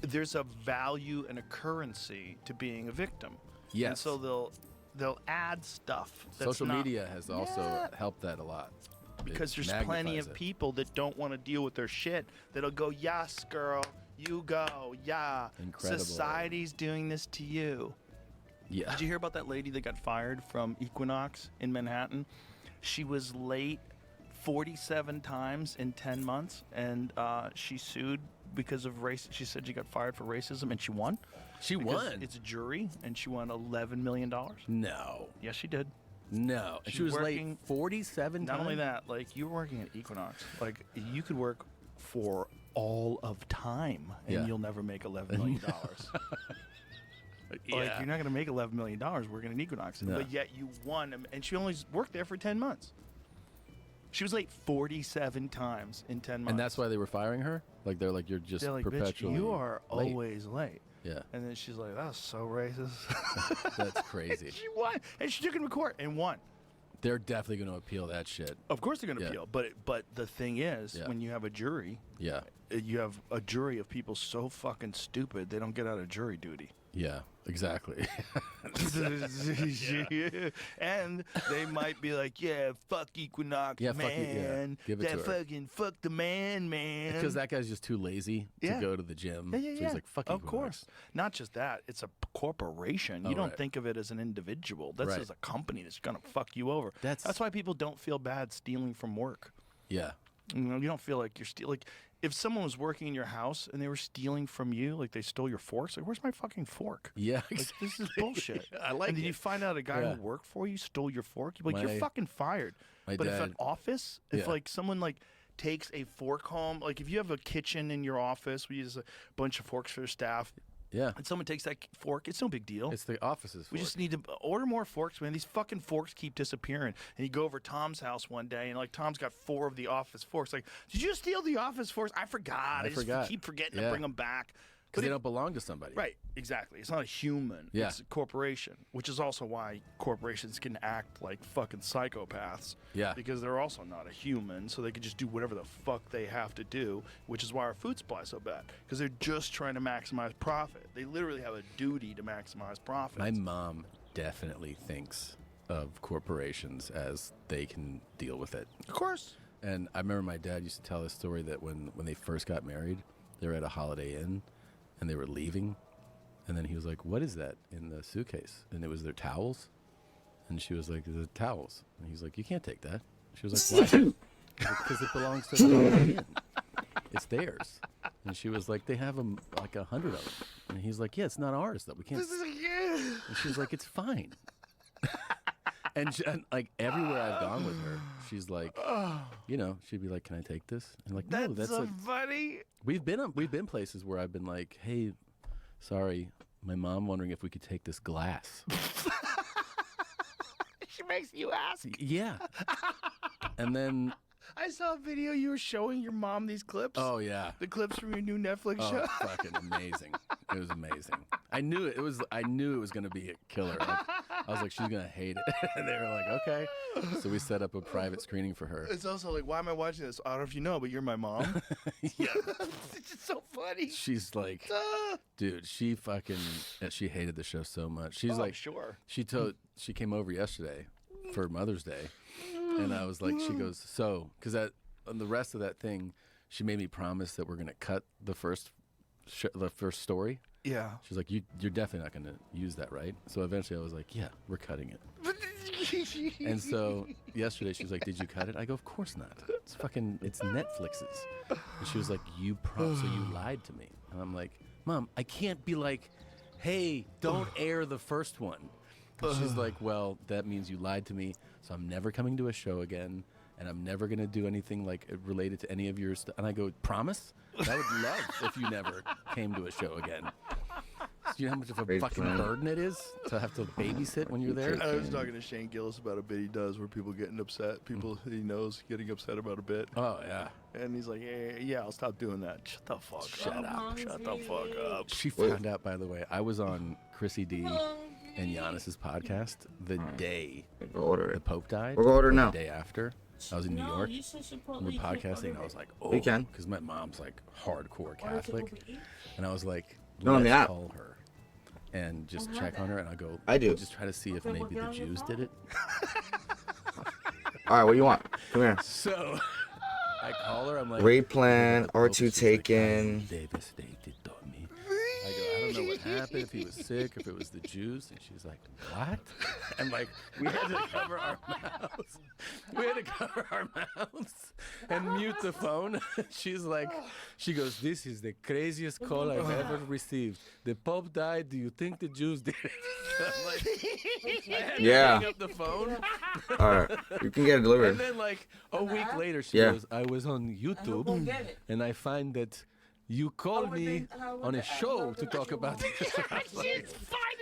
There's a value and a currency to being a victim.
Yes.
And so they'll add stuff. That's
Social
not-
media has also helped that a lot.
Because
It
there's plenty
magnifies
of
it.
people that don't want to deal with their shit. That'll go, yes, girl, you go, yeah.
Incredible.
Society's doing this to you.
Yeah.
Did you hear about that lady that got fired from Equinox in Manhattan? She was late 47 times in 10 months, and she sued because of race. She said she got fired for racism, and she won.
She
Because
won?
It's a jury, and she won $11 million.
No.
Yes, she did.
No. And she was late 47
Not
times?
only that, like you were working at Equinox, like you could work for all of time, and
Yeah.
you'll never make $11 million. Like you're not gonna make $11 million working at Equinox,
No.
but yet you won, and she only worked there for 10 months. She was late 47 times in 10 months.
And that's why they were firing her? Like they're like, you're just
They're like,
perpetually
bitch, you are
late.
always late.
Yeah.
And then she's like, that's so racist.
That's crazy.
She won, and she took him to court and won.
They're definitely going to appeal that shit.
Of course they're going to
Yeah.
appeal, but the thing is,
Yeah.
when you have a jury,
Yeah.
You have a jury of people so fucking stupid they don't get out of jury duty.
Yeah, exactly.
And they might be like, yeah, fuck Equinox,
Yeah, fuck it, yeah.
man.
Give it
that
to her.
fucking fuck the man.
Because that guy's just too lazy
Yeah.
to go to the gym.
Yeah, yeah,
So
yeah.
he's like, fuck
Of
Equinox.
course. Not just that, it's a corporation. You
Oh,
don't
right.
think of it as an individual. This
Right.
is a company that's going to fuck you over. That's why people don't feel bad stealing from work.
Yeah.
You know, you don't feel like you're stealing. Like, if someone was working in your house and they were stealing from you, like they stole your forks, like, where's my fucking fork?
Yeah,
Like, this is bullshit.
I like
And then
it.
you find out a guy
Yeah.
who worked for you stole your fork, you're like,
My-
you're fucking fired.
my
But if
dad-
an office, if
Yeah.
like someone like takes a fork home, like if you have a kitchen in your office, we use a bunch of forks for staff.
Yeah.
And someone takes that fork, it's no big deal.
It's the office's
We
fork.
just need to order more forks, man. These fucking forks keep disappearing. And you go over to Tom's house one day, and like Tom's got 4 of the office forks. Like, did you steal the office forks? I forgot. I just
forgot.
keep forgetting to
Yeah.
bring them back.
Because they don't belong to somebody.
Right, exactly. It's not a human.
Yeah.
It's a corporation, which is also why corporations can act like fucking psychopaths.
Yeah.
Because they're also not a human, so they can just do whatever the fuck they have to do, which is why our food supply is so bad. Because they're just trying to maximize profit. They literally have a duty to maximize profit.
My mom definitely thinks of corporations as they can deal with it.
Of course.
And I remember my dad used to tell this story that when they first got married, they were at a Holiday Inn and they were leaving. And then he was like, what is that in the suitcase? And it was their towels. And she was like, the towels. And he was like, you can't take that. She was like, why? Because it belongs to the Holiday Inn. It's theirs. And she was like, they have like 100 of them. And he's like, yeah, it's not ours though. We can't. And she was like, it's fine. And like everywhere I've gone with her, she's like, you know, she'd be like, "Can I take this?" And like, no, that's
so funny.
We've been places where I've been like, "Hey, sorry, my mom wondering if we could take this glass."
She makes you ask.
Yeah. And then
I saw a video you were showing your mom these clips.
Oh yeah.
The clips from your new Netflix
Oh,
show.
fucking amazing. It was amazing. I knew it was going to be a killer. Like, I was like, she's going to hate it. And they were like, okay. So we set up a private screening for her.
It's also like, why am I watching this? I don't know if you know, but you're my mom.
Yeah.
It's just so funny.
She's like, dude, she hated the show so much. She's like,
sure.
She came over yesterday for Mother's Day. And I was like, she goes, so, because on the rest of that thing, she made me promise that we're going to cut the first story.
Yeah.
She's like, you're definitely not going to use that, right? So eventually I was like, yeah, we're cutting it. And so yesterday she was like, did you cut it? I go, of course not. It's Netflix's. And she was like, so you lied to me. And I'm like, Mom, I can't be like, hey, don't air the first one. And she's like, well, that means you lied to me, so I'm never coming to a show again, and I'm never going to do anything like related to any of your stuff. And I go, promise? I would love if you never came to a show again. Do you know how much of a fucking burden it is to have to babysit when you're there?
I was talking to Shane Gillis about a bit he does where people getting upset, people he knows getting upset about a bit.
Oh, yeah.
And he's like, yeah, I'll stop doing that. Shut the fuck up. Shut the fuck up.
She found out, by the way, I was on Chrissy D and Giannis's podcast the day the Pope died.
We'll go order now.
The day after. I was in New York. We were podcasting, and I was like, oh.
We can.
Because my mom's like hardcore Catholic. And I was like,
No, on the app.
Call her and just check on her. And I go,
I do.
Just try to see if maybe the Jews did it.
All right, what do you want? Come here.
So I call her. I'm like,
Raid plan, R2 taken.
Devastated on me. I go, I don't know what happened, if he was sick, if it was the Jews. And she's like, what? And like, we had to cover our mouths. We had to cover our mouths and mute the phone. She's like, she goes, this is the craziest call I've ever received. The Pope died. Do you think the Jews did it? I'm like, I had to hang up the phone.
All right, you can get it delivered.
And then like a week later, she goes, I was on YouTube and I find that you called me on a show to talk about this.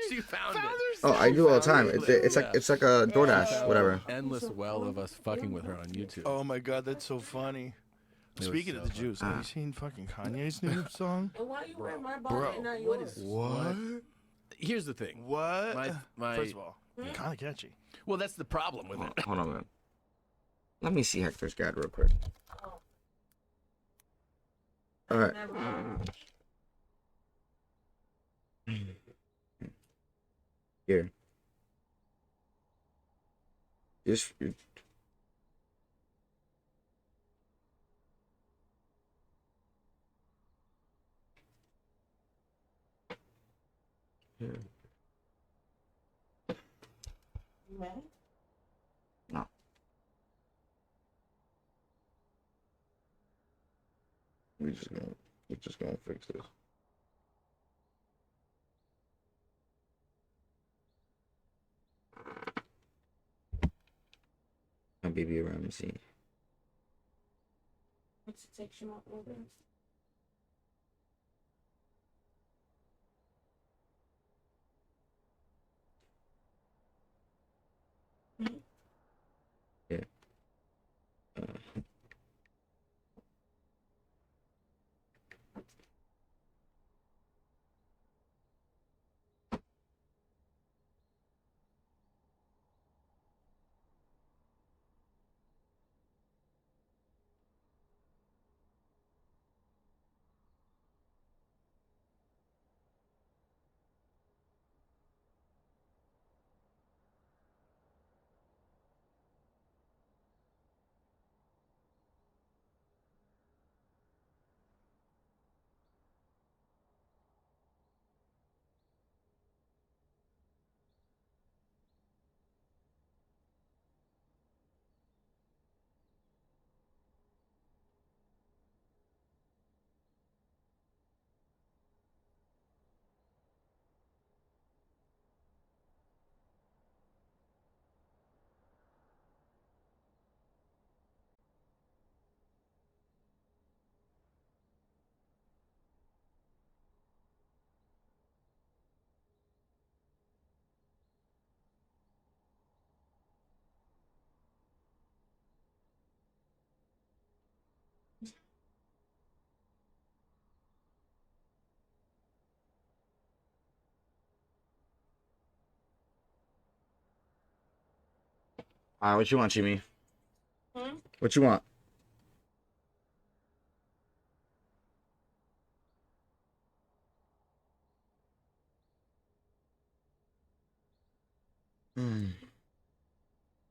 She found it.
Oh, I do all the time. It's like a DoorDash, whatever.
Endless well of us fucking with her on YouTube.
Oh my god, that's so funny. Speaking of the Jews, have you seen fucking Kanye's new song?
Why you wearing my
Bro,
and not yours?
what?
Here's the thing.
What?
My
First of all, kind of catchy.
Well, that's the problem with it.
Hold on, man. Let me see Hector's guide real quick. All right. Here. Just. Yeah. No. We're just gonna fix this. My baby Ramsey.
What's the section on order?
Yeah. What you want, Jimmy?
Hmm?
What you want?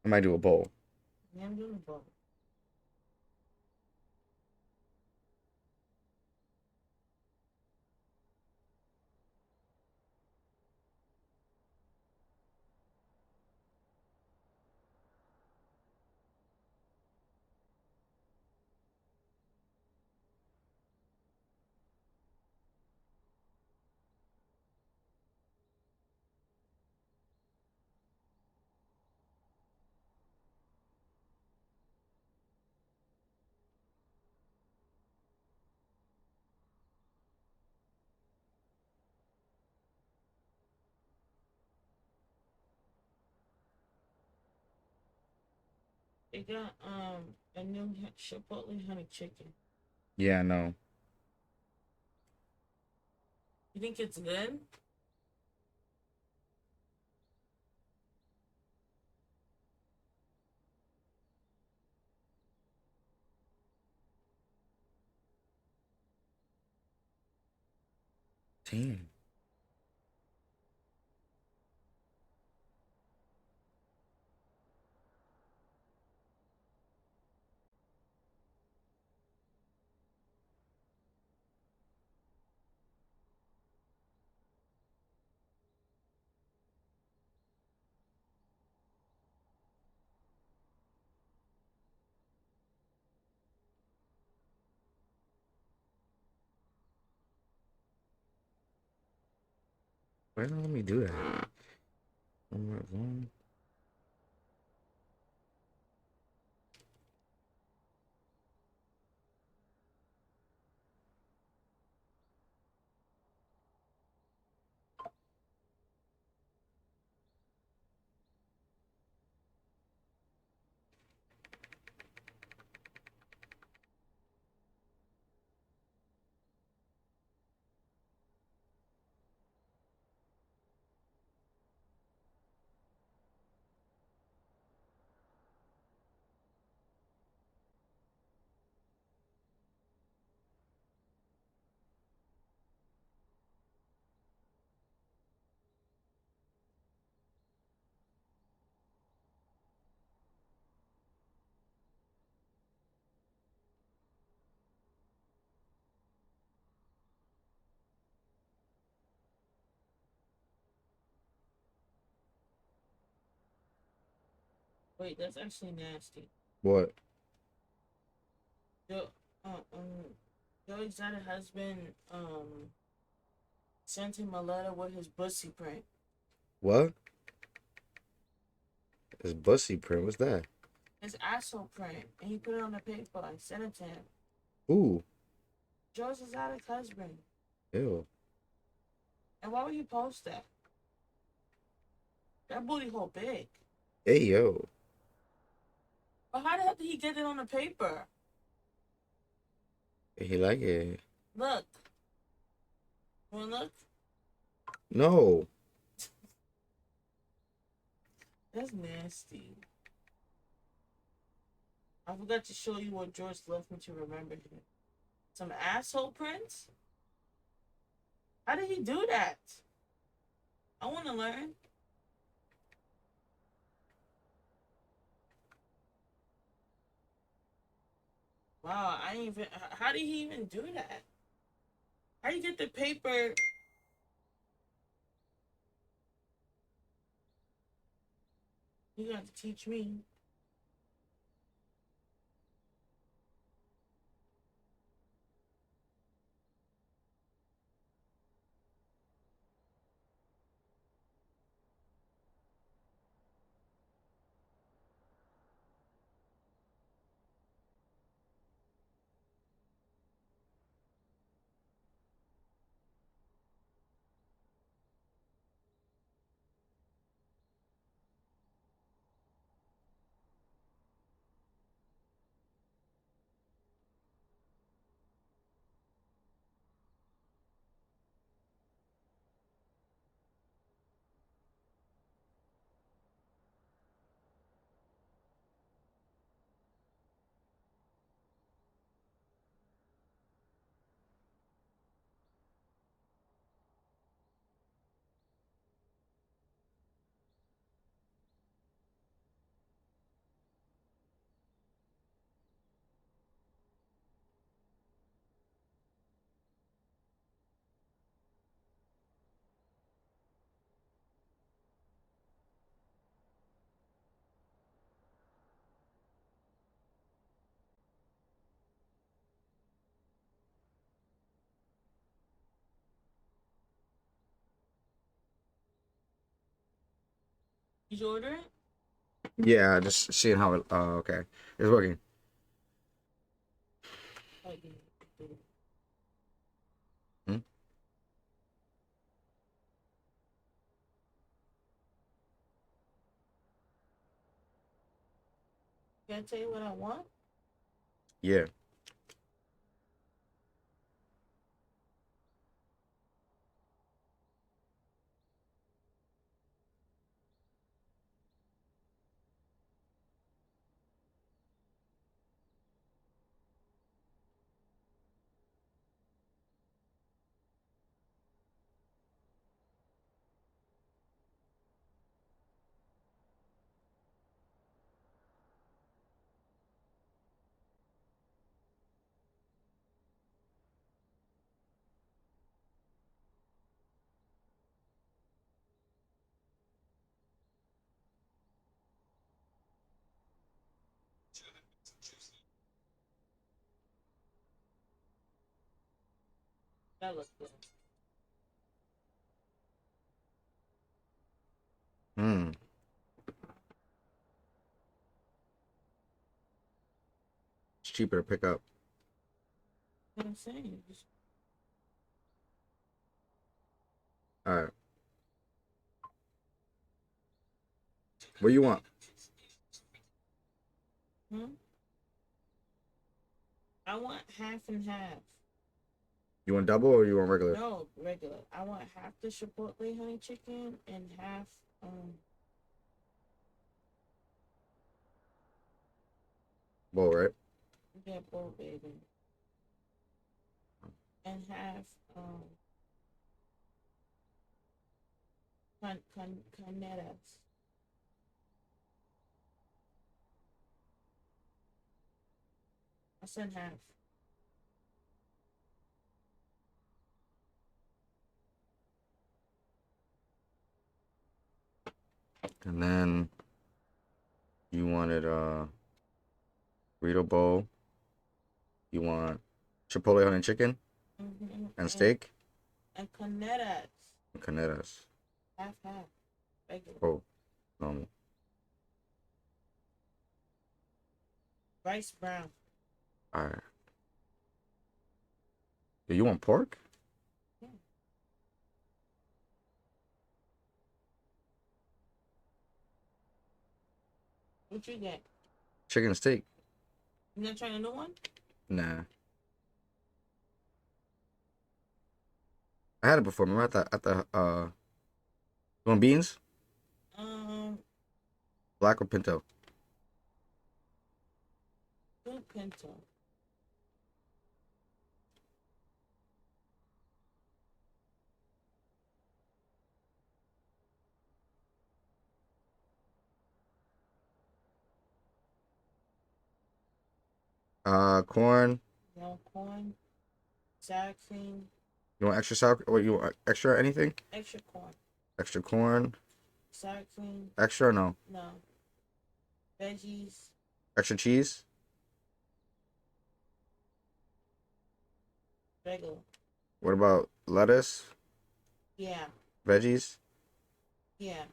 I might do a bowl.
Yeah, I'm doing both. They got a new Chipotle honey chicken.
Yeah, I know.
You think it's good?
Damn. Why don't let me do that?
Wait, that's actually nasty.
What?
Joe, Joe Exotic husband sent him a letter with his pussy print.
What? It's bussy print. What's that?
His asshole print, and he put it on the paper and sent it to him.
Ooh.
Joe Exotic's husband.
Ew.
And why would he post that? That booty hole big.
Hey, yo.
But how the hell did he get it on the paper?
He like it.
Look. Wanna look?
No.
That's nasty. I forgot to show you what George left me to remember him. Some asshole prints? How did he do that? I want to learn. Wow, I ain't even. How did he even do that? How do you get the paper? You got to teach me. Did you order it?
Yeah, just seeing how it. Oh, okay, it's working. Hmm?
Can I tell you what I want?
Yeah.
That looks good.
Hmm. It's cheaper to pick up.
What I'm saying.
All right. What do you want?
I want half and half.
You want double or you want regular?
No, regular. I want half the chipotle honey chicken and half
Bowl, right?
yeah, bowl baby. And half canetas. I said half.
And then you wanted burrito bowl. You want chipotle honey chicken and steak
And canetas.
and canetas.
Half. Regular.
Oh, normal.
Rice brown.
All right. Do you want pork?
What you get?
Chicken and steak?
You not trying a new one?
Nah. I had it before. Remember at the you want beans? Black or pinto?
Good pinto.
Corn.
No corn. Sour cream.
You want extra sour? What you want? Extra anything?
Extra corn.
Extra corn.
Sour cream.
Extra or no?
No. Veggies.
Extra cheese.
Regular.
What about lettuce?
Yeah.
Veggies
Yeah.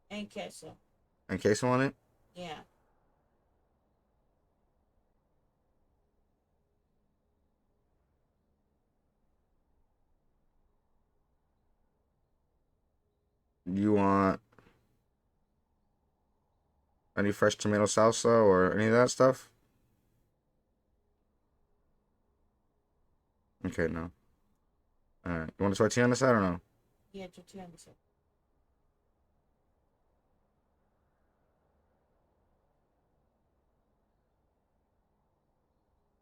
And queso.
and queso on it?
Yeah.
You want any fresh tomato salsa or any of that stuff? Okay, no. Alright. You want a tortilla on the side or no?
Yeah, tortilla on the side.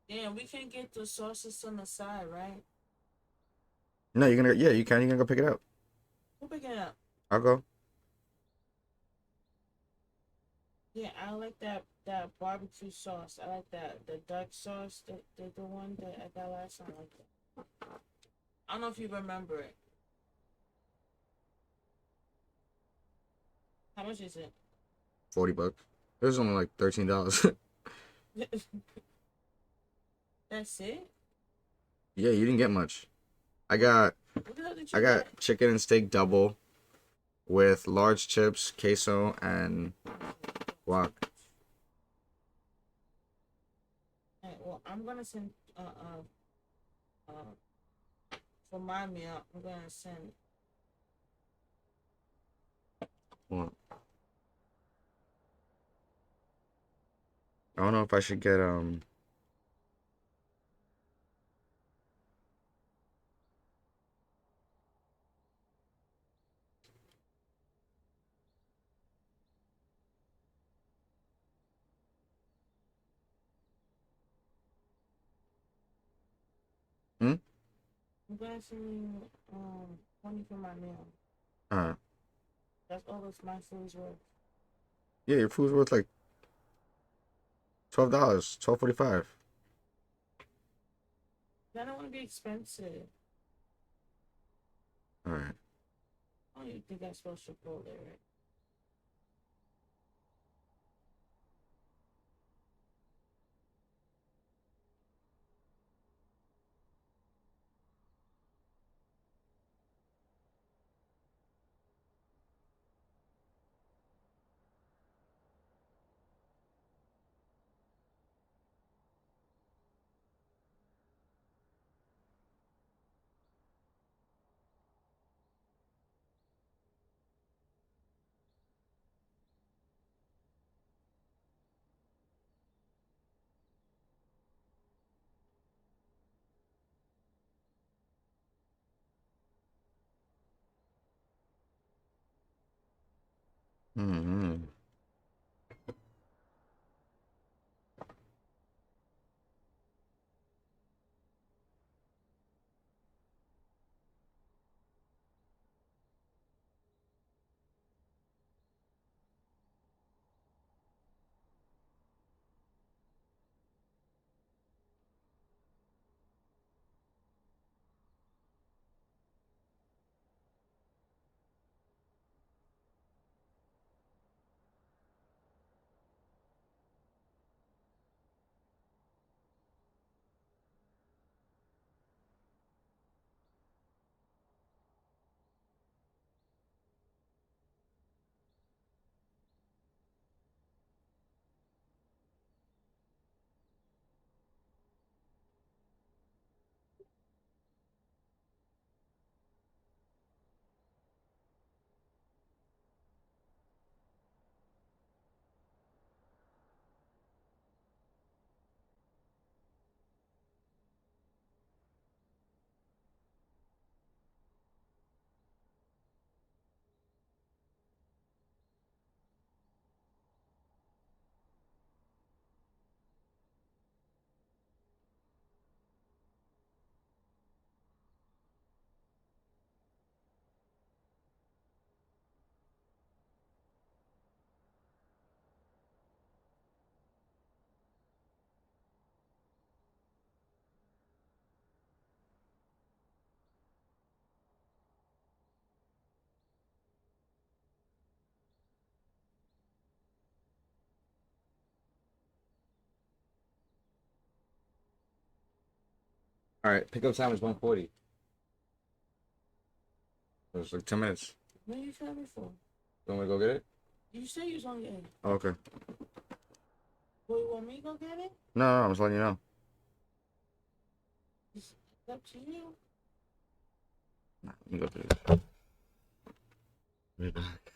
Damn, we can get the sauces on the side, right?
No, you're gonna, yeah, you can. You're gonna go pick it up.
Who picking it up?
I'll go.
Yeah, I like that barbecue sauce. I like that the duck sauce, the one that I got last time. I like that. I don't know if you remember it. How much is it?
$40. It was only like $13.
That's it?
Yeah, you didn't get much. I got
What the hell did you
chicken and steak double with large chips, queso, and guac.
Alright, well, I'm gonna send for my meal. I'm gonna send.
What? I don't know if I should get
I'm gonna send you 20 for my meal. That's all that's my food's worth.
Yeah, your food's worth like $12, $12.45.
I don't want to be expensive.
All right.
I don't even think I spelled Chipotle right.
Mm-hmm. All right, pickup time is 1:40. It's like 10 minutes.
What are you trying me for?
You want me to go get it?
You say you was on your end.
Oh, okay.
Well, you want me to go get it?
No, I'm just letting you know.
It's up to you.
Nah, let me go get it. Be back.